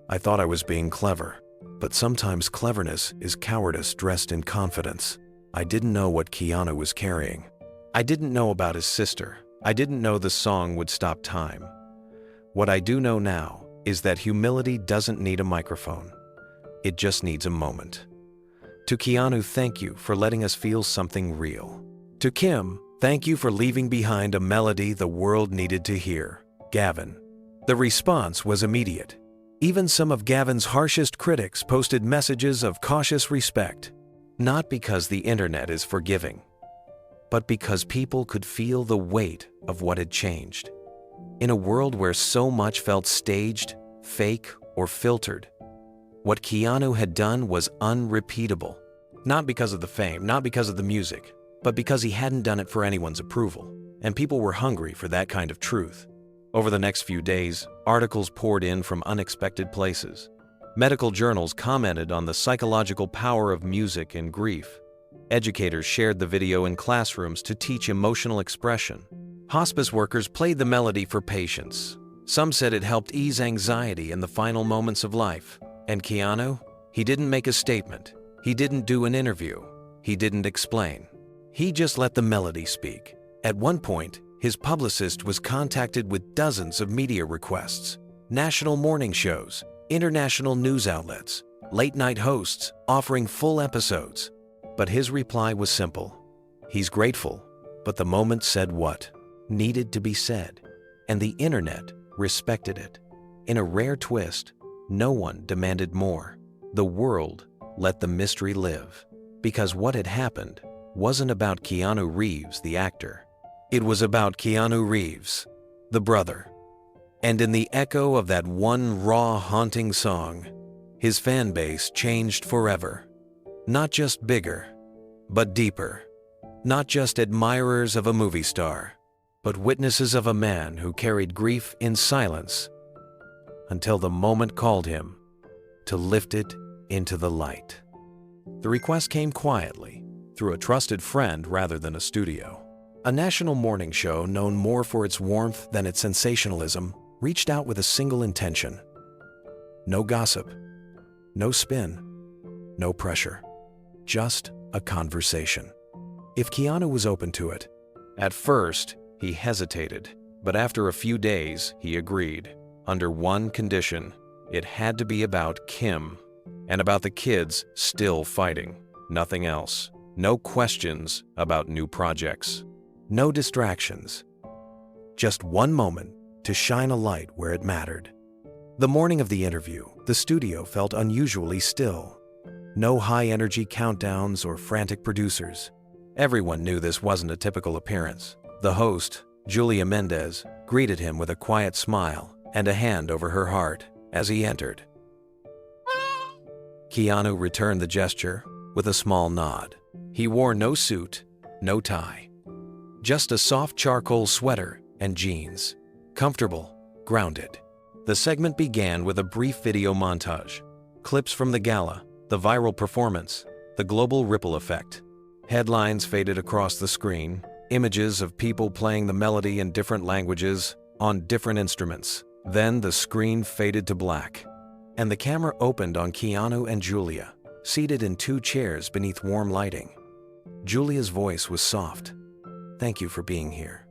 I thought I was being clever. But sometimes cleverness is cowardice dressed in confidence. I didn't know what Keanu was carrying. I didn't know about his sister. I didn't know the song would stop time. What I do know now is that humility doesn't need a microphone. It just needs a moment. To Keanu, thank you for letting us feel something real. To Kim, thank you for leaving behind a melody the world needed to hear. Gavin." The response was immediate. Even some of Gavin's harshest critics posted messages of cautious respect, not because the internet is forgiving, but because people could feel the weight of what had changed. In a world where so much felt staged, fake, or filtered, what Keanu had done was unrepeatable. Not because of the fame, not because of the music, but because he hadn't done it for anyone's approval, and people were hungry for that kind of truth. Over the next few days, articles poured in from unexpected places. Medical journals commented on the psychological power of music and grief. Educators shared the video in classrooms to teach emotional expression. Hospice workers played the melody for patients. Some said it helped ease anxiety in the final moments of life. And Keanu? He didn't make a statement. He didn't do an interview. He didn't explain. He just let the melody speak. At one point, his publicist was contacted with dozens of media requests, national morning shows, international news outlets, late-night hosts offering full episodes. But his reply was simple. He's grateful, but the moment said what needed to be said, and the internet respected it. In a rare twist, no one demanded more. The world let the mystery live, because what had happened wasn't about Keanu Reeves, the actor. It was about Keanu Reeves, the brother. And in the echo of that one raw, haunting song, his fan base changed forever. Not just bigger, but deeper. Not just admirers of a movie star, but witnesses of a man who carried grief in silence until the moment called him to lift it into the light. The request came quietly, through a trusted friend rather than a studio. A national morning show known more for its warmth than its sensationalism reached out with a single intention. No gossip, no spin, no pressure, just a conversation. If Keanu was open to it, at first he hesitated, but after a few days he agreed. Under one condition, it had to be about Kim and about the kids still fighting. Nothing else. No questions about new projects. No distractions. Just one moment to shine a light where it mattered. The morning of the interview, the studio felt unusually still. No high-energy countdowns or frantic producers. Everyone knew this wasn't a typical appearance. The host, Julia Mendez, greeted him with a quiet smile and a hand over her heart as he entered. Keanu returned the gesture with a small nod. He wore no suit, no tie. Just a soft charcoal sweater and jeans. Comfortable, grounded. The segment began with a brief video montage. Clips from the Gala, the viral performance, the global ripple effect. Headlines faded across the screen, images of people playing the melody in different languages on different instruments. Then the screen faded to black, and the camera opened on Keanu and Julia, seated in two chairs beneath warm lighting. Julia's voice was soft. "Thank you for being here."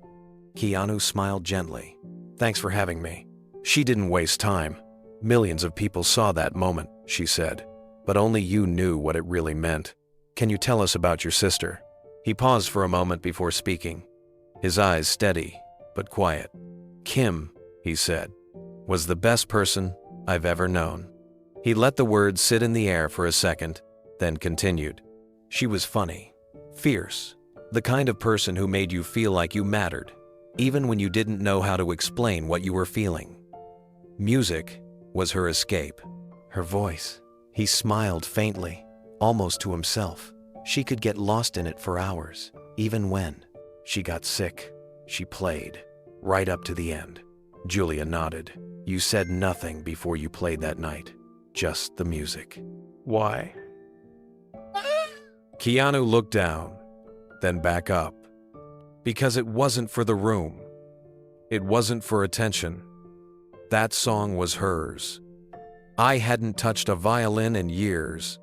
Keanu smiled gently. "Thanks for having me." She didn't waste time. "Millions of people saw that moment," she said, "but only you knew what it really meant. Can you tell us about your sister?" He paused for a moment before speaking, his eyes steady but quiet. "Kim," he said, "was the best person I've ever known." He let the words sit in the air for a second, then continued. "She was funny, fierce, the kind of person who made you feel like you mattered, even when you didn't know how to explain what you were feeling. Music was her escape, her voice." He smiled faintly, almost to himself. She could get lost in it for hours, even when she got sick. She played, right up to the end. Julia nodded. "You said nothing before you played that night, just the music." "Why?" Keanu looked down, then back up. "Because it wasn't for the room. It wasn't for attention. That song was hers. I hadn't touched a violin in years,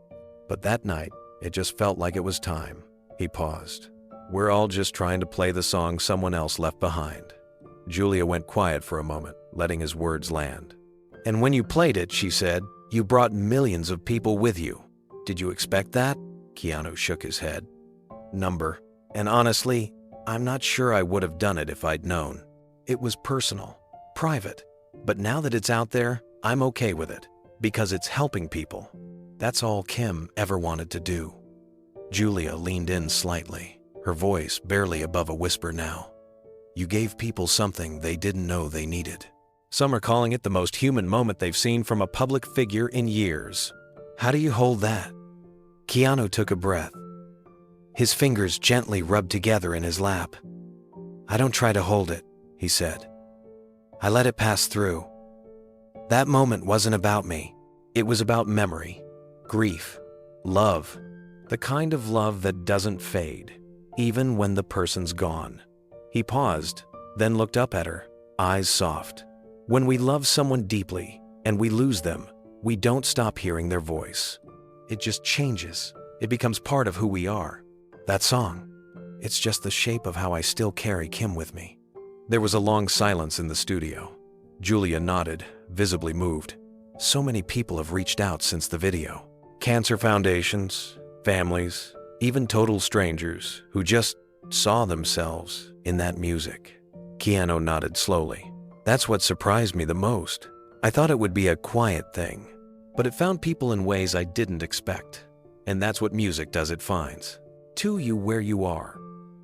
but that night, it just felt like it was time." He paused. "We're all just trying to play the song someone else left behind." Julia went quiet for a moment, letting his words land. "And when you played it," she said, "you brought millions of people with you. Did you expect that?" Keanu shook his head. "Number. And honestly, I'm not sure I would have done it if I'd known. It was personal, private. But now that it's out there, I'm okay with it, because it's helping people. That's all Kim ever wanted to do." Julia leaned in slightly, her voice barely above a whisper now. "You gave people something they didn't know they needed." Some are calling it the most human moment they've seen from a public figure in years. How do you hold that? Keanu took a breath. His fingers gently rubbed together in his lap. "I don't try to hold it," he said. "I let it pass through. That moment wasn't about me. It was about memory, grief, love, the kind of love that doesn't fade, even when the person's gone." He paused, then looked up at her, eyes soft. When we love someone deeply and we lose them, we don't stop hearing their voice. It just changes. It becomes part of who we are. That song, it's just the shape of how I still carry Kim with me. There was a long silence in the studio. Julia nodded, visibly moved. So many people have reached out since the video. Cancer foundations, families, even total strangers who just saw themselves in that music. Keanu nodded slowly. That's what surprised me the most. I thought it would be a quiet thing, but it found people in ways I didn't expect. And that's what music does, it finds to you where you are.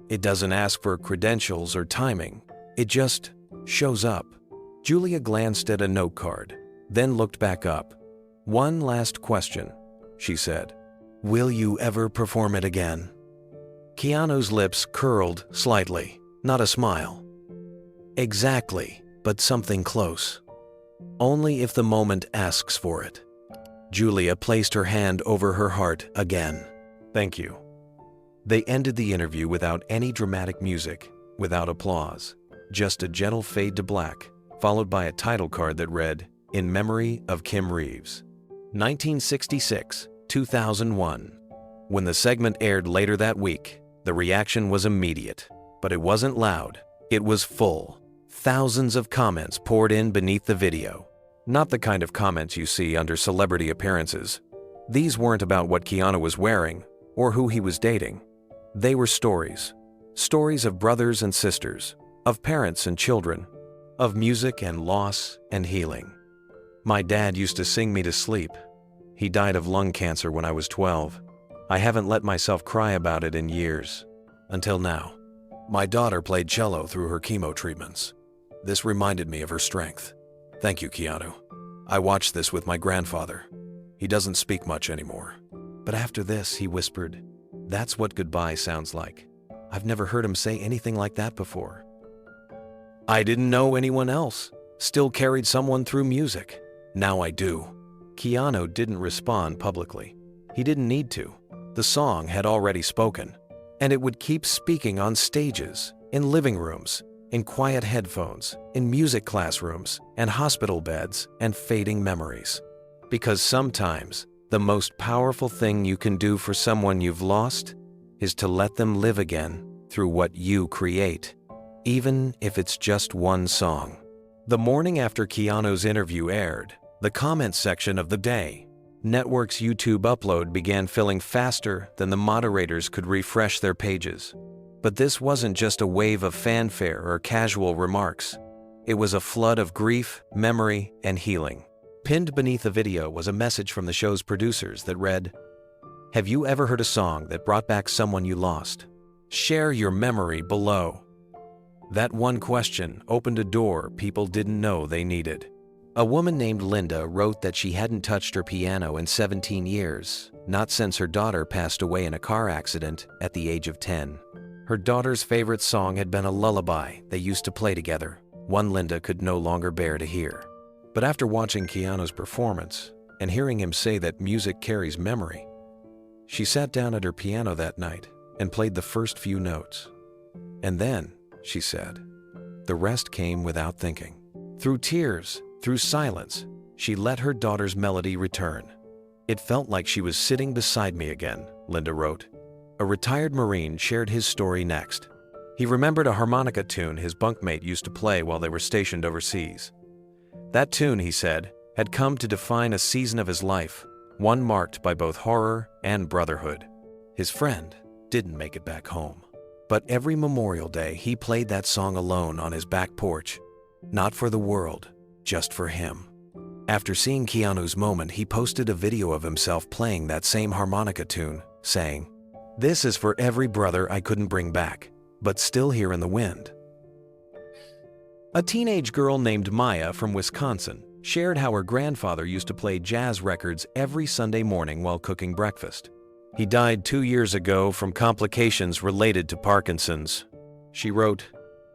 It doesn't ask for credentials or timing. It just shows up. Julia glanced at a note card, then looked back up. One last question, she said. Will you ever perform it again? Keanu's lips curled slightly, not a smile. Exactly, but something close. Only if the moment asks for it. Julia placed her hand over her heart again. Thank you. They ended the interview without any dramatic music, without applause, just a gentle fade to black, followed by a title card that read, In Memory of Keanu Reeves. 1966, 2001. When the segment aired later that week, the reaction was immediate. But it wasn't loud, it was full. Thousands of comments poured in beneath the video. Not the kind of comments you see under celebrity appearances. These weren't about what Keanu was wearing or who he was dating. They were stories. Stories of brothers and sisters, of parents and children, of music and loss and healing. My dad used to sing me to sleep. He died of lung cancer when I was 12. I haven't let myself cry about it in years. Until now. My daughter played cello through her chemo treatments. This reminded me of her strength. Thank you, Keanu. I watched this with my grandfather. He doesn't speak much anymore. But after this, he whispered, That's what goodbye sounds like. I've never heard him say anything like that before. I didn't know anyone else still carried someone through music. Now I do. Keanu didn't respond publicly. He didn't need to. The song had already spoken. And it would keep speaking on stages, in living rooms, in quiet headphones, in music classrooms, and hospital beds, and fading memories. Because sometimes, the most powerful thing you can do for someone you've lost is to let them live again through what you create, even if it's just one song. The morning after Keanu's interview aired, the comments section of The Day Network's YouTube upload began filling faster than the moderators could refresh their pages. But this wasn't just a wave of fanfare or casual remarks. It was a flood of grief, memory, and healing. Pinned beneath the video was a message from the show's producers that read, Have you ever heard a song that brought back someone you lost? Share your memory below. That one question opened a door people didn't know they needed. A woman named Linda wrote that she hadn't touched her piano in 17 years, not since her daughter passed away in a car accident at the age of 10. Her daughter's favorite song had been a lullaby they used to play together, one Linda could no longer bear to hear. But after watching Keanu's performance and hearing him say that music carries memory, she sat down at her piano that night and played the first few notes. And then, she said, the rest came without thinking. Through tears, through silence, she let her daughter's melody return. It felt like she was sitting beside me again, Linda wrote. A retired Marine shared his story next. He remembered a harmonica tune his bunkmate used to play while they were stationed overseas. That tune, he said, had come to define a season of his life, one marked by both horror and brotherhood. His friend didn't make it back home. But every Memorial Day, he played that song alone on his back porch. Not for the world, just for him. After seeing Keanu's moment, he posted a video of himself playing that same harmonica tune, saying, This is for every brother I couldn't bring back, but still here in the wind. A teenage girl named Maya from Wisconsin shared how her grandfather used to play jazz records every Sunday morning while cooking breakfast. He died 2 years ago from complications related to Parkinson's. She wrote,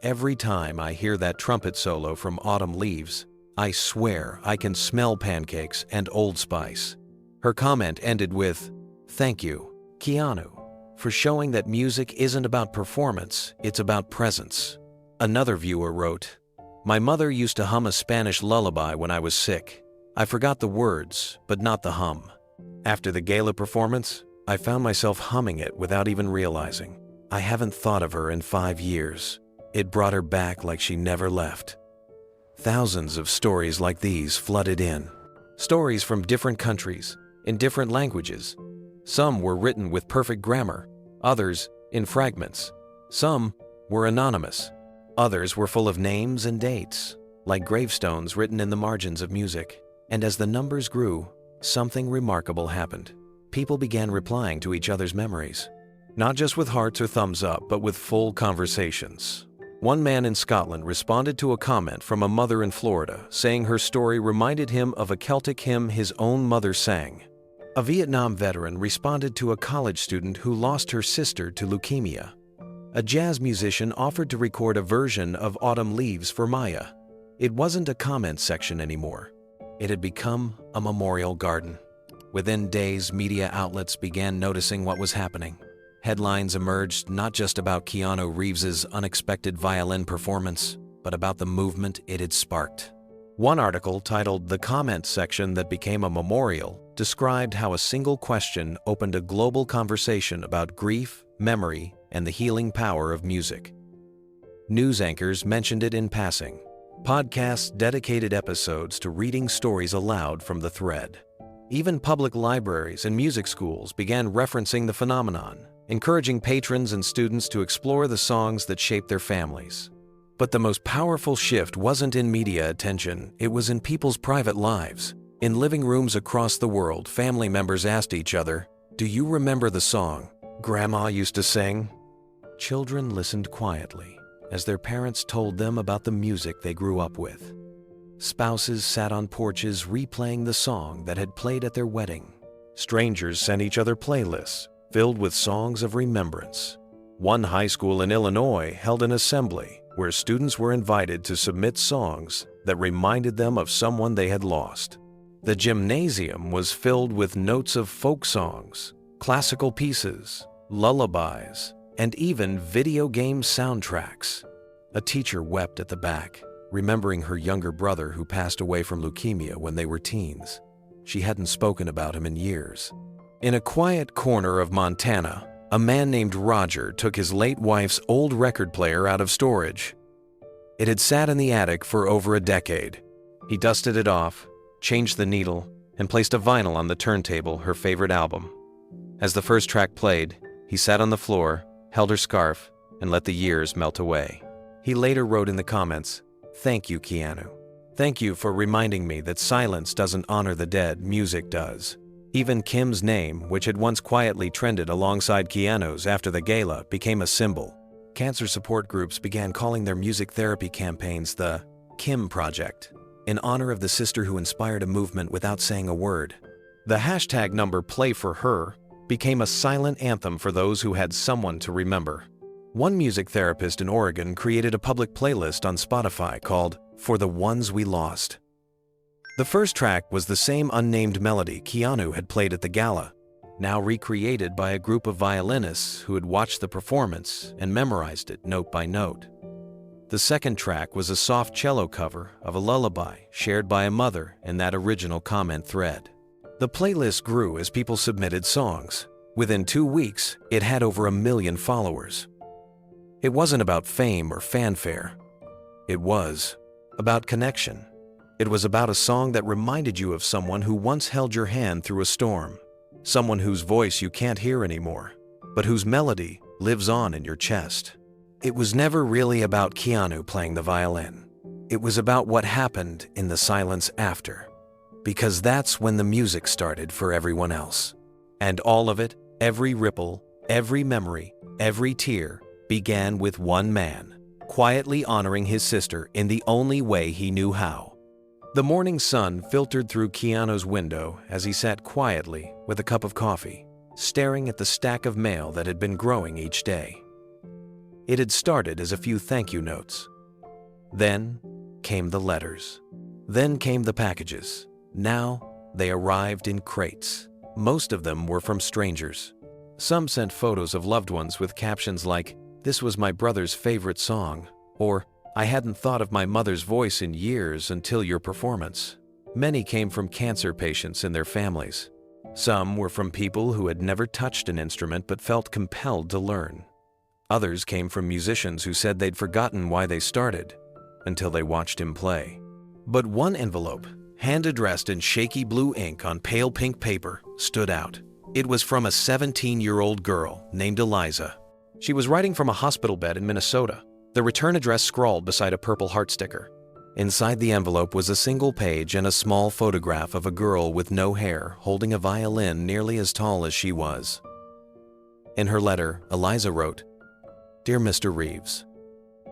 Every time I hear that trumpet solo from Autumn Leaves, I swear I can smell pancakes and Old Spice. Her comment ended with, Thank you, Keanu, for showing that music isn't about performance, it's about presence. Another viewer wrote, My mother used to hum a Spanish lullaby when I was sick. I forgot the words, but not the hum. After the Gala performance, I found myself humming it without even realizing. I haven't thought of her in 5 years. It brought her back like she never left. Thousands of stories like these flooded in. Stories from different countries, in different languages. Some were written with perfect grammar, others in fragments. Some were anonymous. Others were full of names and dates, like gravestones written in the margins of music. And as the numbers grew, something remarkable happened. People began replying to each other's memories, not just with hearts or thumbs up, but with full conversations. One man in Scotland responded to a comment from a mother in Florida, saying her story reminded him of a Celtic hymn his own mother sang. A Vietnam veteran responded to a college student who lost her sister to leukemia. A jazz musician offered to record a version of Autumn Leaves for Maya. It wasn't a comment section anymore. It had become a memorial garden. Within days, media outlets began noticing what was happening. Headlines emerged not just about Keanu Reeves's unexpected violin performance, but about the movement it had sparked. One article titled "The Comment Section That Became a Memorial" described how a single question opened a global conversation about grief, memory, and the healing power of music. News anchors mentioned it in passing. Podcasts dedicated episodes to reading stories aloud from the thread. Even public libraries and music schools began referencing the phenomenon, encouraging patrons and students to explore the songs that shaped their families. But the most powerful shift wasn't in media attention, it was in people's private lives. In living rooms across the world, family members asked each other, "Do you remember the song Grandma used to sing?" Children listened quietly as their parents told them about the music they grew up with. Spouses sat on porches replaying the song that had played at their wedding. Strangers sent each other playlists filled with songs of remembrance. One high school in Illinois held an assembly where students were invited to submit songs that reminded them of someone they had lost. The gymnasium was filled with notes of folk songs, classical pieces, lullabies, and even video game soundtracks. A teacher wept at the back, remembering her younger brother who passed away from leukemia when they were teens. She hadn't spoken about him in years. In a quiet corner of Montana, a man named Roger took his late wife's old record player out of storage. It had sat in the attic for over a decade. He dusted it off, changed the needle, and placed a vinyl on the turntable, her favorite album. As the first track played, he sat on the floor, held her scarf, and let the years melt away. He later wrote in the comments, "Thank you, Keanu. Thank you for reminding me that silence doesn't honor the dead, music does." Even Kim's name, which had once quietly trended alongside Keanu's after the Gala, became a symbol. Cancer support groups began calling their music therapy campaigns the Kim Project, in honor of the sister who inspired a movement without saying a word. The hashtag number "Play for Her" became a silent anthem for those who had someone to remember. One music therapist in Oregon created a public playlist on Spotify called "For the Ones We Lost." The first track was the same unnamed melody Keanu had played at the Gala, now recreated by a group of violinists who had watched the performance and memorized it note by note. The second track was a soft cello cover of a lullaby shared by a mother in that original comment thread. The playlist grew as people submitted songs. Within 2 weeks, it had over 1 million followers. It wasn't about fame or fanfare. It was about connection. It was about a song that reminded you of someone who once held your hand through a storm, someone whose voice you can't hear anymore, but whose melody lives on in your chest. It was never really about Keanu playing the violin. It was about what happened in the silence after, because that's when the music started for everyone else. And all of it, every ripple, every memory, every tear, began with one man, quietly honoring his sister in the only way he knew how. The morning sun filtered through Keanu's window as he sat quietly with a cup of coffee, staring at the stack of mail that had been growing each day. It had started as a few thank you notes. Then came the letters. Then came the packages. Now they arrived in crates. Most of them were from strangers. Some sent photos of loved ones with captions like, "This was my brother's favorite song," or "I hadn't thought of my mother's voice in years until your performance." Many came from cancer patients and their families. Some were from people who had never touched an instrument but felt compelled to learn. Others came from musicians who said they'd forgotten why they started until they watched him play. But one envelope hand addressed in shaky blue ink on pale pink paper, stood out. It was from a 17-year-old girl named Eliza. She was writing from a hospital bed in Minnesota, the return address scrawled beside a purple heart sticker. Inside the envelope was a single page and a small photograph of a girl with no hair holding a violin nearly as tall as she was. In her letter, Eliza wrote, "Dear Mr. Reeves,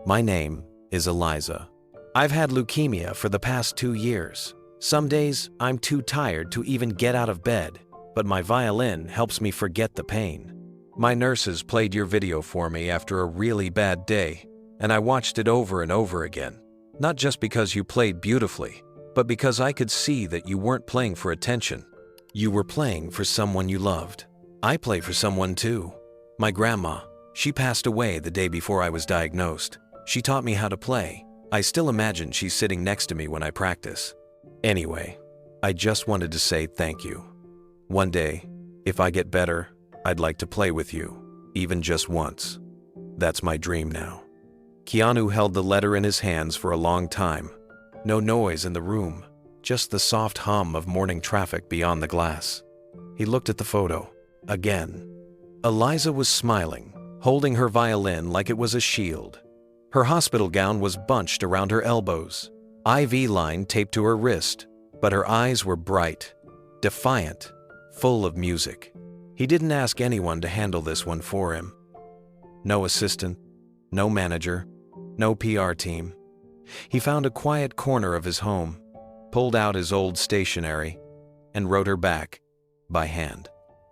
my name is Eliza. I've had leukemia for the past 2 years. Some days I'm too tired to even get out of bed, but my violin helps me forget the pain. My nurses played your video for me after a really bad day, and I watched it over and over again. Not just because you played beautifully, but because I could see that you weren't playing for attention. You were playing for someone you loved. I play for someone too. My grandma, she passed away the day before I was diagnosed. She taught me how to play. I still imagine she's sitting next to me when I practice. Anyway, I just wanted to say thank you. One day, if I get better, I'd like to play with you, even just once. That's my dream now." Keanu held the letter in his hands for a long time. No noise in the room, just the soft hum of morning traffic beyond the glass. He looked at the photo. Again. Eliza was smiling, holding her violin like it was a shield. Her hospital gown was bunched around her elbows, IV line taped to her wrist, but her eyes were bright, defiant, full of music. He didn't ask anyone to handle this one for him. No assistant, no manager, no PR team. He found a quiet corner of his home, pulled out his old stationery, and wrote her back, by hand.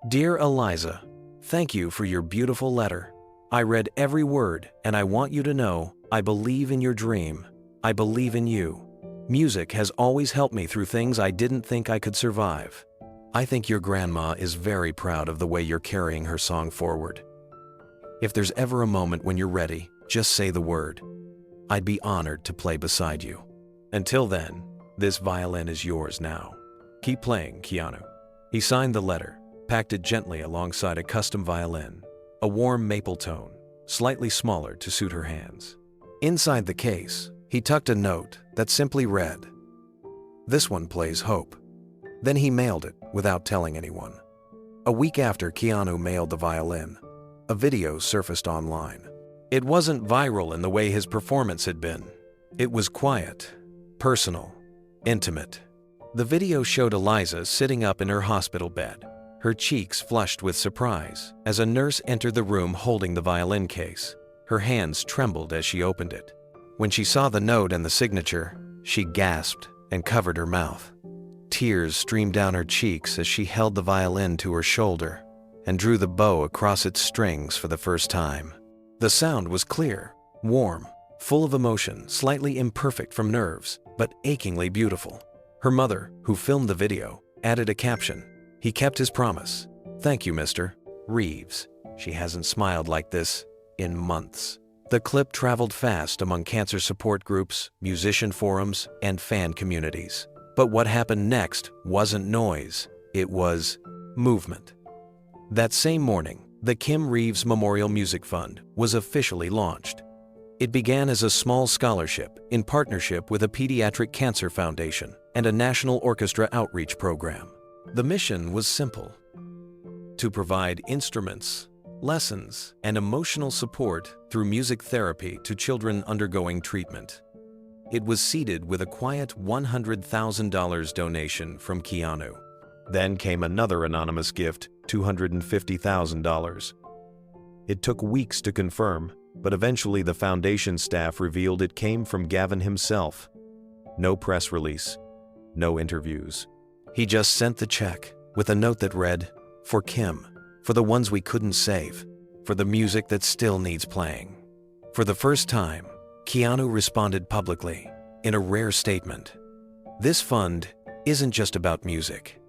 "Dear Eliza, thank you for your beautiful letter. I read every word, and I want you to know I believe in your dream. I believe in you. Music has always helped me through things I didn't think I could survive. I think your grandma is very proud of the way you're carrying her song forward. If there's ever a moment when you're ready, just say the word. I'd be honored to play beside you. Until then, this violin is yours now. Keep playing, Keanu." He signed the letter, packed it gently alongside a custom violin, a warm maple tone, slightly smaller to suit her hands. Inside the case, he tucked a note that simply read, "This one plays hope." Then he mailed it without telling anyone. A week after Keanu mailed the violin, a video surfaced online. It wasn't viral in the way his performance had been. It was quiet, personal, intimate. The video showed Eliza sitting up in her hospital bed, her cheeks flushed with surprise as a nurse entered the room holding the violin case. Her hands trembled as she opened it. When she saw the note and the signature, she gasped and covered her mouth. Tears streamed down her cheeks as she held the violin to her shoulder and drew the bow across its strings for the first time. The sound was clear, warm, full of emotion, slightly imperfect from nerves, but achingly beautiful. Her mother, who filmed the video, added a caption. "He kept his promise. Thank you, Mr. Reeves. She hasn't smiled like this in months." The clip traveled fast among cancer support groups, musician forums, and fan communities. But what happened next wasn't noise, it was movement. That same morning, the Kim Reeves Memorial Music Fund was officially launched. It began as a small scholarship in partnership with a pediatric cancer foundation and a national orchestra outreach program. The mission was simple: to provide instruments, lessons, and emotional support through music therapy to children undergoing treatment. It was seeded with a quiet $100,000 donation from Keanu. Then came another anonymous gift, $250,000. It took weeks to confirm, but eventually the foundation staff revealed it came from Gavin himself. No press release, no interviews. He just sent the check with a note that read, "For Kim, for the ones we couldn't save, for the music that still needs playing." For the first time, Keanu responded publicly in a rare statement. This fund isn't just about music.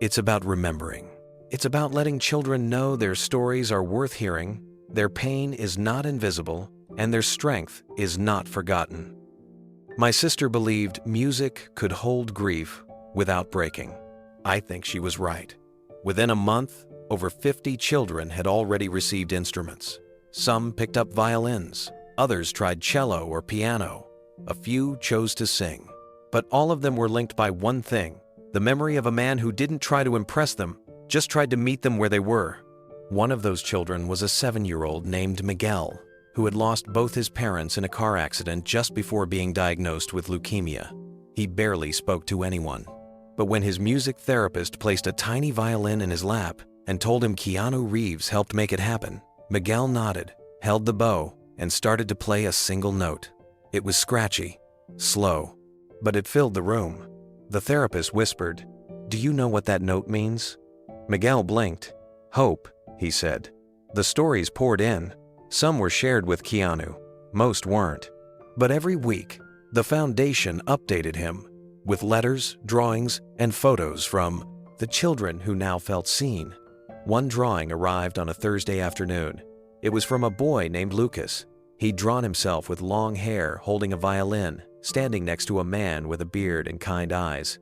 It's about remembering. It's about letting children know their stories are worth hearing, their pain is not invisible, and their strength is not forgotten. My sister believed music could hold grief without breaking. I think she was right. Within a month, over 50 children had already received instruments. Some picked up violins, others tried cello or piano, a few chose to sing. But all of them were linked by one thing: the memory of a man who didn't try to impress them, just tried to meet them where they were. One of those children was a 7-year-old named Miguel, who had lost both his parents in a car accident just before being diagnosed with leukemia. He barely spoke to anyone. But when his music therapist placed a tiny violin in his lap and told him Keanu Reeves helped make it happen, Miguel nodded, held the bow, and started to play a single note. It was scratchy, slow, but it filled the room. The therapist whispered, "Do you know what that note means?" Miguel blinked. "Hope," he said. The stories poured in. Some were shared with Keanu, most weren't. But every week, the foundation updated him with letters, drawings, and photos from the children who now felt seen. One drawing arrived on a Thursday afternoon. It was from a boy named Lucas. He'd drawn himself with long hair holding a violin, standing next to a man with a beard and kind eyes.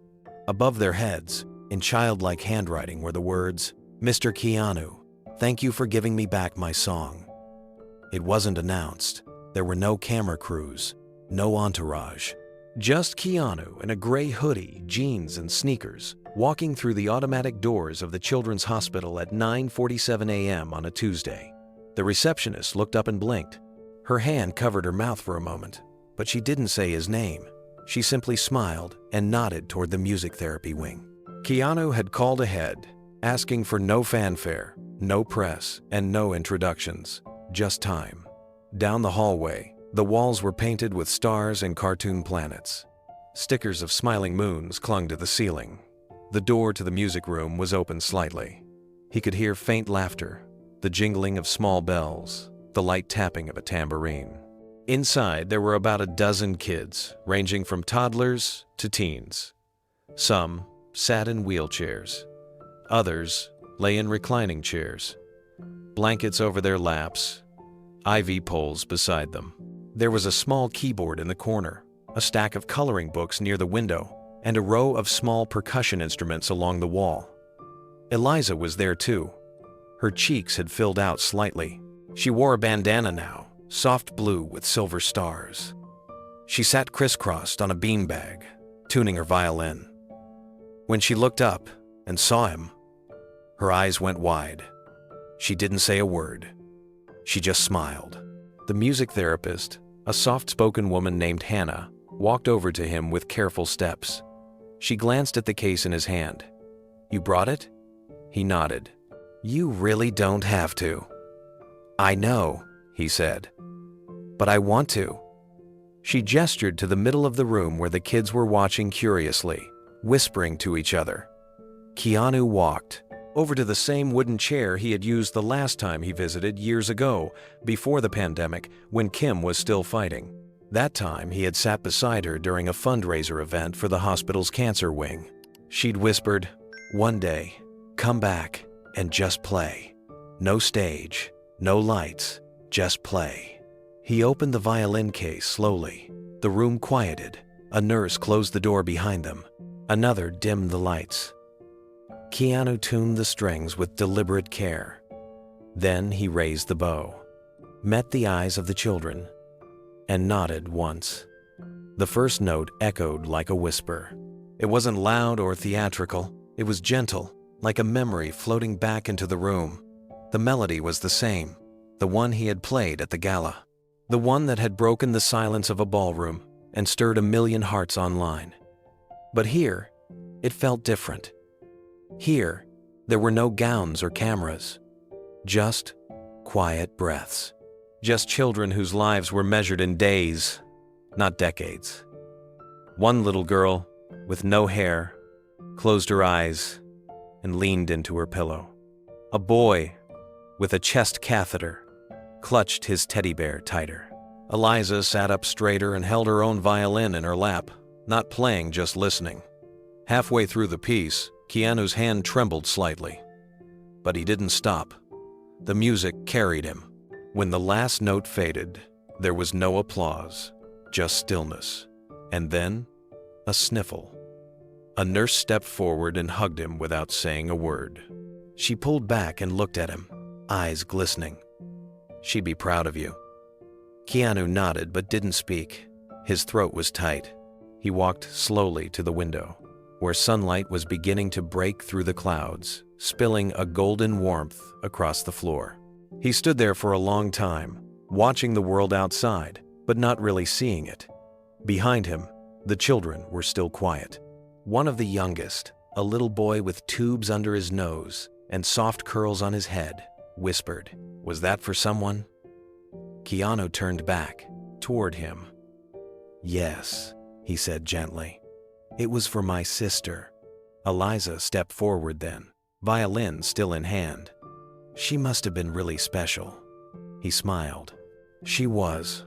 Above their heads, in childlike handwriting, were the words, "Mr. Keanu, thank you for giving me back my song." It wasn't announced. There were no camera crews, no entourage. Just Keanu in a gray hoodie, jeans, and sneakers, walking through the automatic doors of the Children's Hospital at 9:47 a.m. on a Tuesday. The receptionist looked up and blinked. Her hand covered her mouth for a moment, but she didn't say his name. She simply smiled and nodded toward the music therapy wing. Keanu had called ahead, asking for no fanfare, no press, and no introductions, just time. Down the hallway, the walls were painted with stars and cartoon planets. Stickers of smiling moons clung to the ceiling. The door to the music room was open slightly. He could hear faint laughter, the jingling of small bells, the light tapping of a tambourine. Inside, there were about a dozen kids, ranging from toddlers to teens. Some sat in wheelchairs. Others lay in reclining chairs, blankets over their laps, IV poles beside them. There was a small keyboard in the corner, a stack of coloring books near the window, and a row of small percussion instruments along the wall. Eliza was there too. Her cheeks had filled out slightly. She wore a bandana now, soft blue with silver stars. She sat crisscrossed on a beanbag, tuning her violin. When she looked up and saw him, her eyes went wide. She didn't say a word. She just smiled. The music therapist, a soft-spoken woman named Hannah, walked over to him with careful steps. She glanced at the case in his hand. "You brought it?" He nodded. "You really don't have to." "I know," he said, "but I want to." She gestured to the middle of the room where the kids were watching curiously, whispering to each other. Keanu walked over to the same wooden chair he had used the last time he visited years ago, before the pandemic, when Kim was still fighting. That time, he had sat beside her during a fundraiser event for the hospital's cancer wing. She'd whispered, "One day, come back and just play. No stage, no lights, just play." He opened the violin case slowly. The room quieted. A nurse closed the door behind them. Another dimmed the lights. Keanu tuned the strings with deliberate care. Then he raised the bow, met the eyes of the children, and nodded once. The first note echoed like a whisper. It wasn't loud or theatrical. It was gentle, like a memory floating back into the room. The melody was the same, the one he had played at the Gala, the one that had broken the silence of a ballroom and stirred a million hearts online. But here, it felt different. Here, there were no gowns or cameras, just quiet breaths. Just children whose lives were measured in days, not decades. One little girl, with no hair, closed her eyes and leaned into her pillow. A boy, with a chest catheter, clutched his teddy bear tighter. Eliza sat up straighter and held her own violin in her lap, not playing, just listening. Halfway through the piece, Keanu's hand trembled slightly. But he didn't stop. The music carried him. When the last note faded, there was no applause, just stillness. And then, a sniffle. A nurse stepped forward and hugged him without saying a word. She pulled back and looked at him, eyes glistening. "She'd be proud of you." Keanu nodded but didn't speak. His throat was tight. He walked slowly to the window, where sunlight was beginning to break through the clouds, spilling a golden warmth across the floor. He stood there for a long time, watching the world outside, but not really seeing it. Behind him, the children were still quiet. One of the youngest, a little boy with tubes under his nose and soft curls on his head, whispered, "Was that for someone?" Keanu turned back, toward him. "Yes," he said gently. "It was for my sister." Eliza stepped forward then, violin still in hand. "She must have been really special." He smiled. "She was."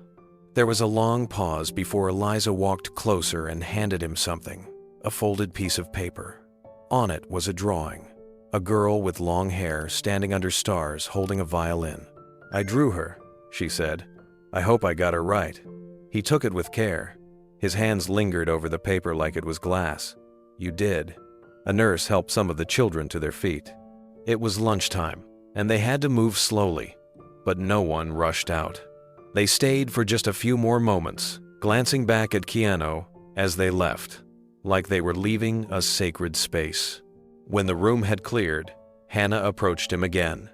There was a long pause before Eliza walked closer and handed him something, a folded piece of paper. On it was a drawing, a girl with long hair standing under stars holding a violin. "I drew her," she said. "I hope I got her right." He took it with care. His hands lingered over the paper like it was glass. "You did." A nurse helped some of the children to their feet. It was lunchtime, and they had to move slowly, but no one rushed out. They stayed for just a few more moments, glancing back at Keanu as they left, like they were leaving a sacred space. When the room had cleared, Hannah approached him again.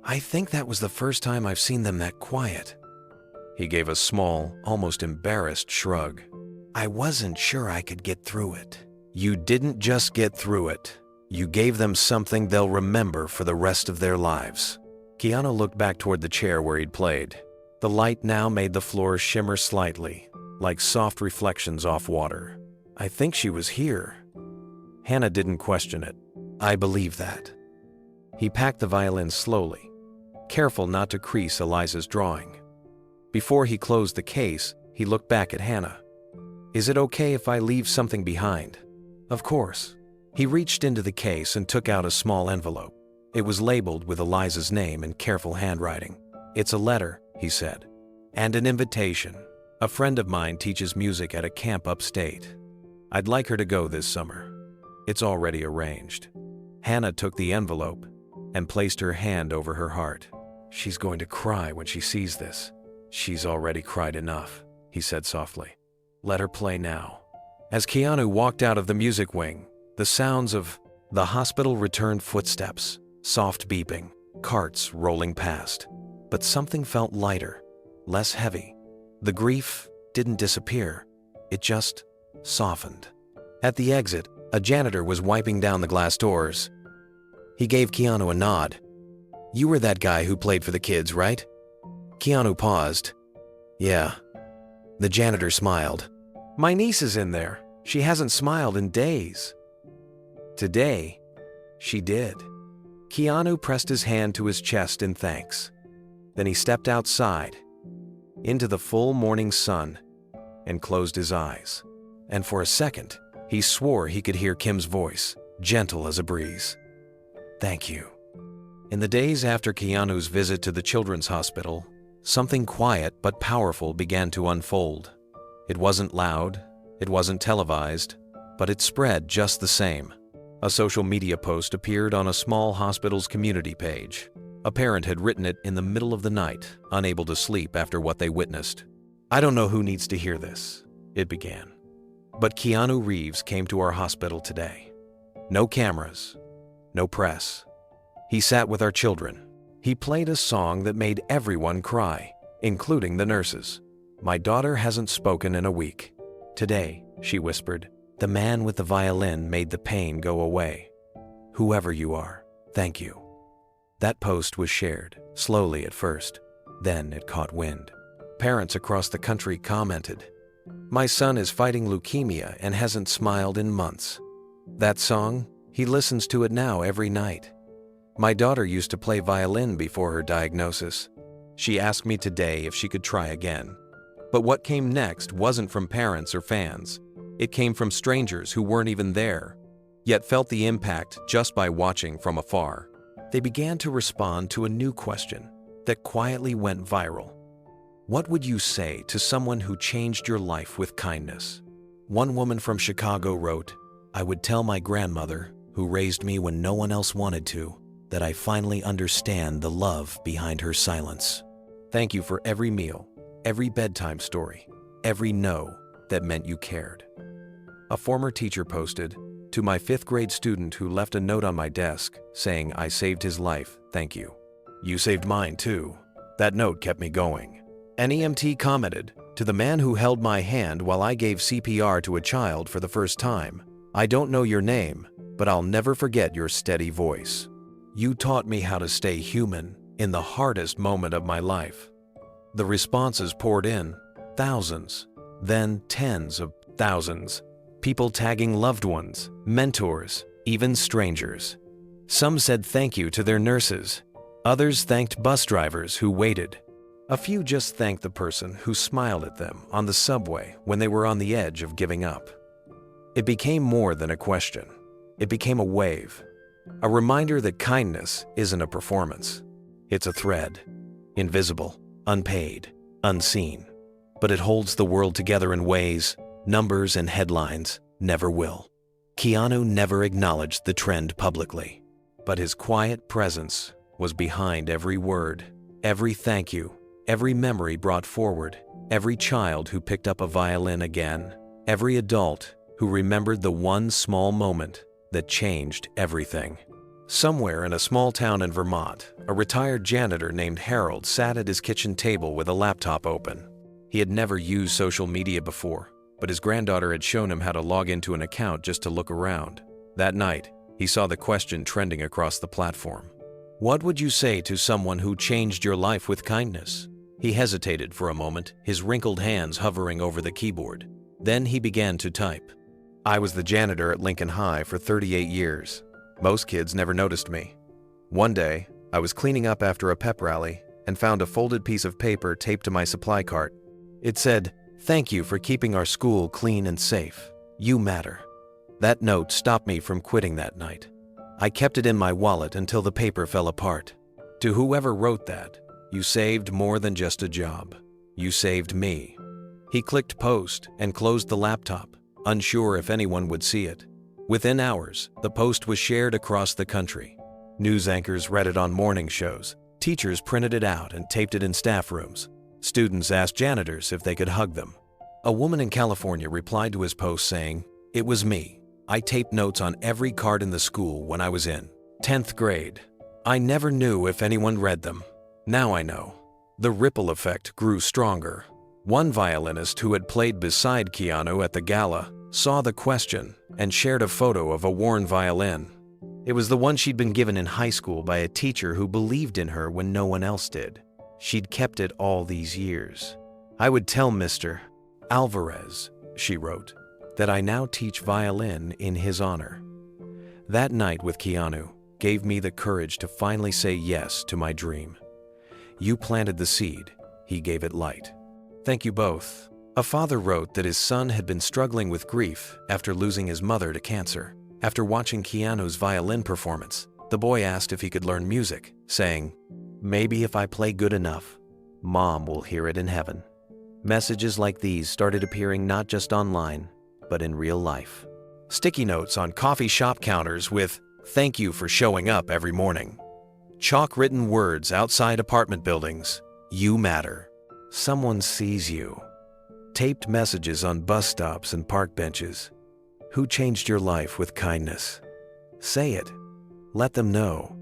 "I think that was the first time I've seen them that quiet." He gave a small, almost embarrassed shrug. "I wasn't sure I could get through it." "You didn't just get through it. You gave them something they'll remember for the rest of their lives." Keanu looked back toward the chair where he'd played. The light now made the floor shimmer slightly, like soft reflections off water. "I think she was here." Hannah didn't question it. "I believe that." He packed the violin slowly, careful not to crease Eliza's drawing. Before he closed the case, he looked back at Hannah. "Is it okay if I leave something behind?" "Of course." He reached into the case and took out a small envelope. It was labeled with Eliza's name in careful handwriting. "It's a letter," he said, "and an invitation. A friend of mine teaches music at a camp upstate. I'd like her to go this summer. It's already arranged." Hannah took the envelope and placed her hand over her heart. "She's going to cry when she sees this." "She's already cried enough," he said softly. "Let her play now." As Keanu walked out of the music wing, the sounds of the hospital returned: footsteps, soft beeping, carts rolling past. But something felt lighter, less heavy. The grief didn't disappear. It just softened. At the exit, a janitor was wiping down the glass doors. He gave Keanu a nod. "You were that guy who played for the kids, right?" Keanu paused. "Yeah." The janitor smiled. "My niece is in there. She hasn't smiled in days." Today, she did. Keanu pressed his hand to his chest in thanks. Then he stepped outside, into the full morning sun, and closed his eyes. And for a second, he swore he could hear Kim's voice, gentle as a breeze. "Thank you." In the days after Keanu's visit to the children's hospital, something quiet but powerful began to unfold. It wasn't loud, it wasn't televised, but it spread just the same. A social media post appeared on a small hospital's community page. A parent had written it in the middle of the night, unable to sleep after what they witnessed. "I don't know who needs to hear this," it began, "but Keanu Reeves came to our hospital today. No cameras, no press. He sat with our children. He played a song that made everyone cry, including the nurses. My daughter hasn't spoken in a week. Today," she whispered, "the man with the violin made the pain go away. Whoever you are, thank you." That post was shared, slowly at first. Then it caught wind. Parents across the country commented, "My son is fighting leukemia and hasn't smiled in months. That song, he listens to it now every night. My daughter used to play violin before her diagnosis. She asked me today if she could try again." But what came next wasn't from parents or fans. It came from strangers who weren't even there, yet felt the impact just by watching from afar. They began to respond to a new question that quietly went viral. What would you say to someone who changed your life with kindness? One woman from Chicago wrote, "I would tell my grandmother, who raised me when no one else wanted to, that I finally understand the love behind her silence. Thank you for every meal, every bedtime story, every no that meant you cared." A former teacher posted, "To my 5th grade student who left a note on my desk saying I saved his life, thank you. You saved mine too. That note kept me going." An EMT commented, "To the man who held my hand while I gave CPR to a child for the first time, I don't know your name, but I'll never forget your steady voice. You taught me how to stay human in the hardest moment of my life." The responses poured in, thousands, then tens of thousands. People tagging loved ones, mentors, even strangers. Some said thank you to their nurses. Others thanked bus drivers who waited. A few just thanked the person who smiled at them on the subway when they were on the edge of giving up. It became more than a question. It became a wave. A reminder that kindness isn't a performance. It's a thread. Invisible, unpaid, unseen. But it holds the world together in ways numbers and headlines never will. Keanu never acknowledged the trend publicly, but his quiet presence was behind every word, every thank you, every memory brought forward, every child who picked up a violin again, every adult who remembered the one small moment that changed everything. Somewhere in a small town in Vermont, a retired janitor named Harold sat at his kitchen table with a laptop open. He had never used social media before, but his granddaughter had shown him how to log into an account just to look around. That night, he saw the question trending across the platform. What would you say to someone who changed your life with kindness? He hesitated for a moment, his wrinkled hands hovering over the keyboard. Then he began to type. "I was the janitor at Lincoln High for 38 years. Most kids never noticed me. One day, I was cleaning up after a pep rally and found a folded piece of paper taped to my supply cart. It said, 'Thank you for keeping our school clean and safe. You matter.' That note stopped me from quitting that night. I kept it in my wallet until the paper fell apart. To whoever wrote that, you saved more than just a job. You saved me." He clicked post and closed the laptop, unsure if anyone would see it. Within hours, the post was shared across the country. News anchors read it on morning shows. Teachers printed it out and taped it in staff rooms. Students asked janitors if they could hug them. A woman in California replied to his post saying, "It was me. I taped notes on every card in the school when I was in 10th grade. I never knew if anyone read them. Now I know." The ripple effect grew stronger. One violinist who had played beside Keanu at the Gala saw the question and shared a photo of a worn violin. It was the one she'd been given in high school by a teacher who believed in her when no one else did. She'd kept it all these years. "I would tell Mr. Alvarez," she wrote, "that I now teach violin in his honor." That night with Keanu gave me the courage to finally say yes to my dream. You planted the seed, he gave it light. Thank you both. A father wrote that his son had been struggling with grief after losing his mother to cancer. After watching Keanu's violin performance, the boy asked if he could learn music, saying, "Maybe if I play good enough, Mom will hear it in heaven." Messages like these started appearing not just online, but in real life. Sticky notes on coffee shop counters with, "Thank you for showing up every morning." Chalk-written words outside apartment buildings, "You matter. Someone sees you." Taped messages on bus stops and park benches. Who changed your life with kindness? Say it. Let them know.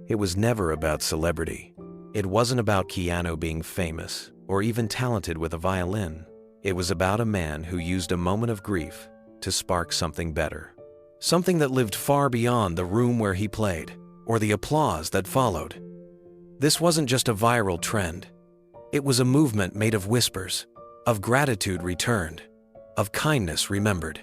It was never about celebrity. It wasn't about Keanu being famous or even talented with a violin. It was about a man who used a moment of grief to spark something better. Something that lived far beyond the room where he played or the applause that followed. This wasn't just a viral trend. It was a movement made of whispers, of gratitude returned, of kindness remembered,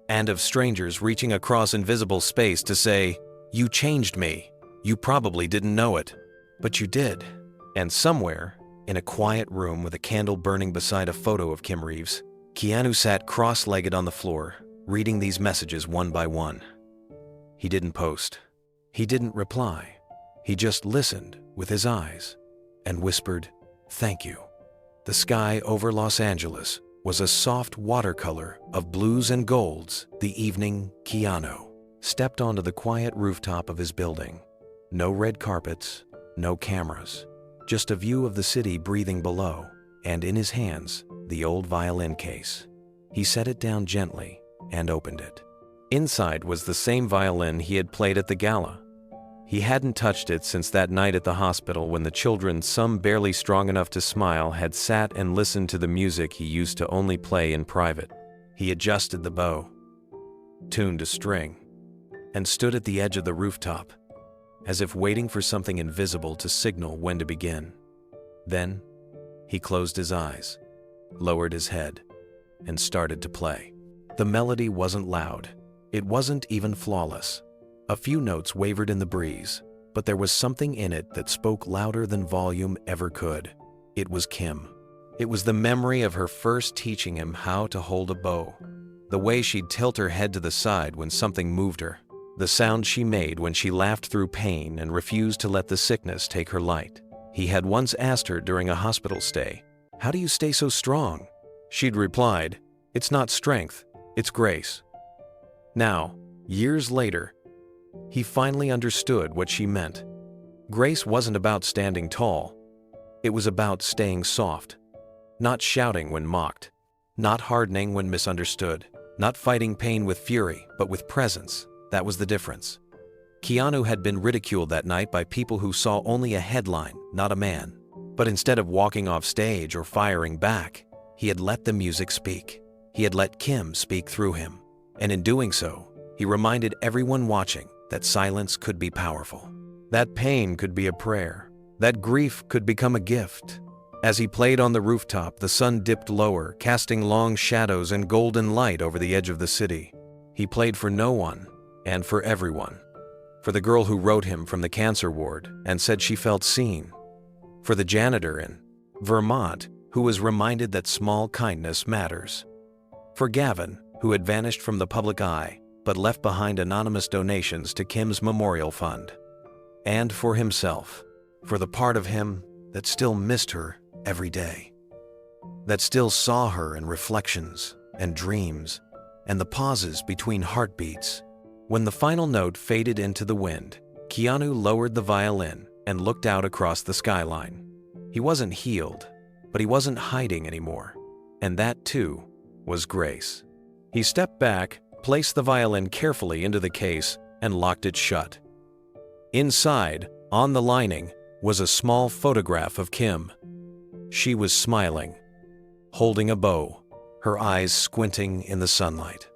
and of strangers reaching across invisible space to say, "You changed me. You probably didn't know it, but you did." And somewhere, in a quiet room with a candle burning beside a photo of Keanu Reeves, Keanu sat cross-legged on the floor, reading these messages one by one. He didn't post. He didn't reply. He just listened with his eyes and whispered, "Thank you." The sky over Los Angeles was a soft watercolor of blues and golds the evening Keanu stepped onto the quiet rooftop of his building. No red carpets, no cameras, just a view of the city breathing below, and in his hands, the old violin case. He set it down gently and opened it. Inside was the same violin he had played at the gala. He hadn't touched it since that night at the hospital when the children, some barely strong enough to smile, had sat and listened to the music he used to only play in private. He adjusted the bow, tuned a string, and stood at the edge of the rooftop, as if waiting for something invisible to signal when to begin. Then, he closed his eyes, lowered his head, and started to play. The melody wasn't loud. It wasn't even flawless. A few notes wavered in the breeze, but there was something in it that spoke louder than volume ever could. It was Kim. It was the memory of her first teaching him how to hold a bow. The way she'd tilt her head to the side when something moved her. The sound she made when she laughed through pain and refused to let the sickness take her light. He had once asked her during a hospital stay, "How do you stay so strong?" She'd replied, "It's not strength, it's grace." Now, years later, he finally understood what she meant. Grace wasn't about standing tall. It was about staying soft. Not shouting when mocked. Not hardening when misunderstood. Not fighting pain with fury, but with presence. That was the difference. Keanu had been ridiculed that night by people who saw only a headline, not a man. But instead of walking off stage or firing back, he had let the music speak. He had let Kim speak through him. And in doing so, he reminded everyone watching that silence could be powerful. That pain could be a prayer. That grief could become a gift. As he played on the rooftop, the sun dipped lower, casting long shadows and golden light over the edge of the city. He played for no one, and for everyone. For the girl who wrote him from the cancer ward and said she felt seen. For the janitor in Vermont who was reminded that small kindness matters. For Gavin, who had vanished from the public eye but left behind anonymous donations to Kim's memorial fund. And for himself, for the part of him that still missed her every day. That still saw her in reflections and dreams and the pauses between heartbeats. When the final note faded into the wind, Keanu lowered the violin and looked out across the skyline. He wasn't healed, but he wasn't hiding anymore. And that, too, was grace. He stepped back, placed the violin carefully into the case, and locked it shut. Inside, on the lining, was a small photograph of Kim. She was smiling, holding a bow, her eyes squinting in the sunlight.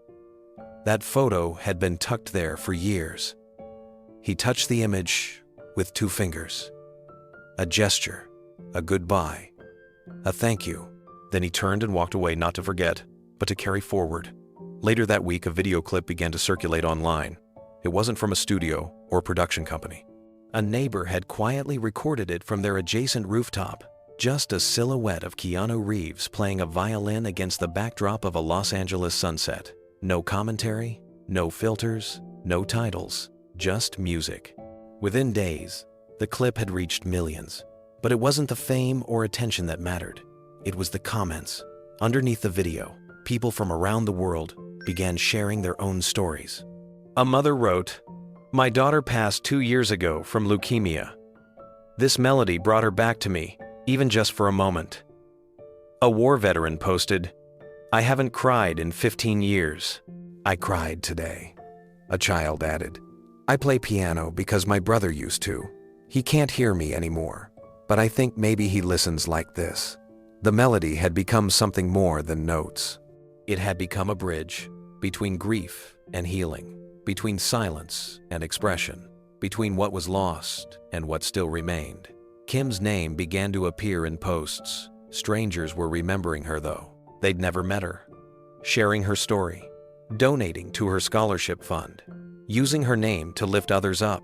That photo had been tucked there for years. He touched the image with 2 fingers. A gesture, a goodbye, a thank you. Then he turned and walked away, not to forget, but to carry forward. Later that week, a video clip began to circulate online. It wasn't from a studio or production company. A neighbor had quietly recorded it from their adjacent rooftop. Just a silhouette of Keanu Reeves playing a violin against the backdrop of a Los Angeles sunset. No commentary, no filters, no titles, just music. Within days, the clip had reached millions. But it wasn't the fame or attention that mattered. It was the comments. Underneath the video, people from around the world began sharing their own stories. A mother wrote, "My daughter passed 2 years ago from leukemia. This melody brought her back to me, even just for a moment." A war veteran posted, "I haven't cried in 15 years. I cried today." A child added, "I play piano because my brother used to. He can't hear me anymore, but I think maybe he listens like this." The melody had become something more than notes. It had become a bridge between grief and healing, between silence and expression, between what was lost and what still remained. Kim's name began to appear in posts. Strangers were remembering her, though. They'd never met her. Sharing her story, donating to her scholarship fund, using her name to lift others up.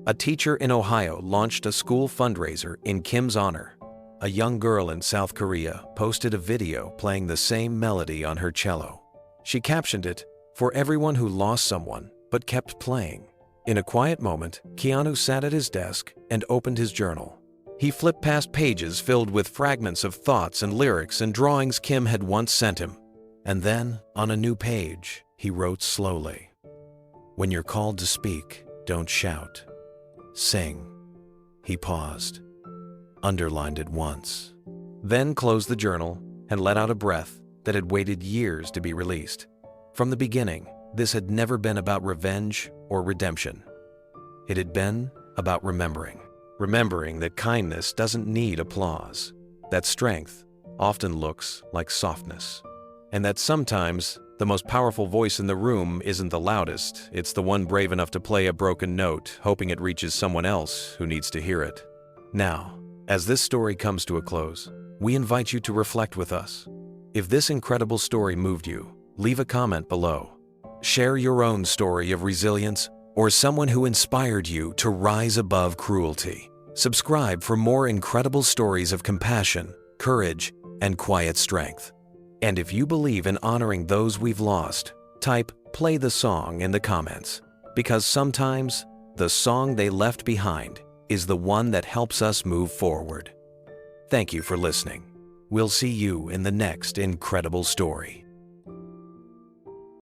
A teacher in Ohio launched a school fundraiser in Kim's honor. A young girl in South Korea posted a video playing the same melody on her cello. She captioned it, "For everyone who lost someone but kept playing." In a quiet moment, Keanu sat at his desk and opened his journal. He flipped past pages filled with fragments of thoughts and lyrics and drawings Kim had once sent him. And then, on a new page, he wrote slowly, "When you're called to speak, don't shout. Sing." He paused, underlined it once, then closed the journal and let out a breath that had waited years to be released. From the beginning, this had never been about revenge or redemption. It had been about remembering. Remembering that kindness doesn't need applause, that strength often looks like softness, and that sometimes the most powerful voice in the room isn't the loudest, it's the one brave enough to play a broken note, hoping it reaches someone else who needs to hear it. Now, as this story comes to a close, we invite you to reflect with us. If this incredible story moved you, leave a comment below. Share your own story of resilience or someone who inspired you to rise above cruelty. Subscribe for more incredible stories of compassion, courage, and quiet strength. And if you believe in honoring those we've lost, type "play the song" in the comments, because sometimes the song they left behind is the one that helps us move forward. Thank you for listening. We'll see you in the next incredible story.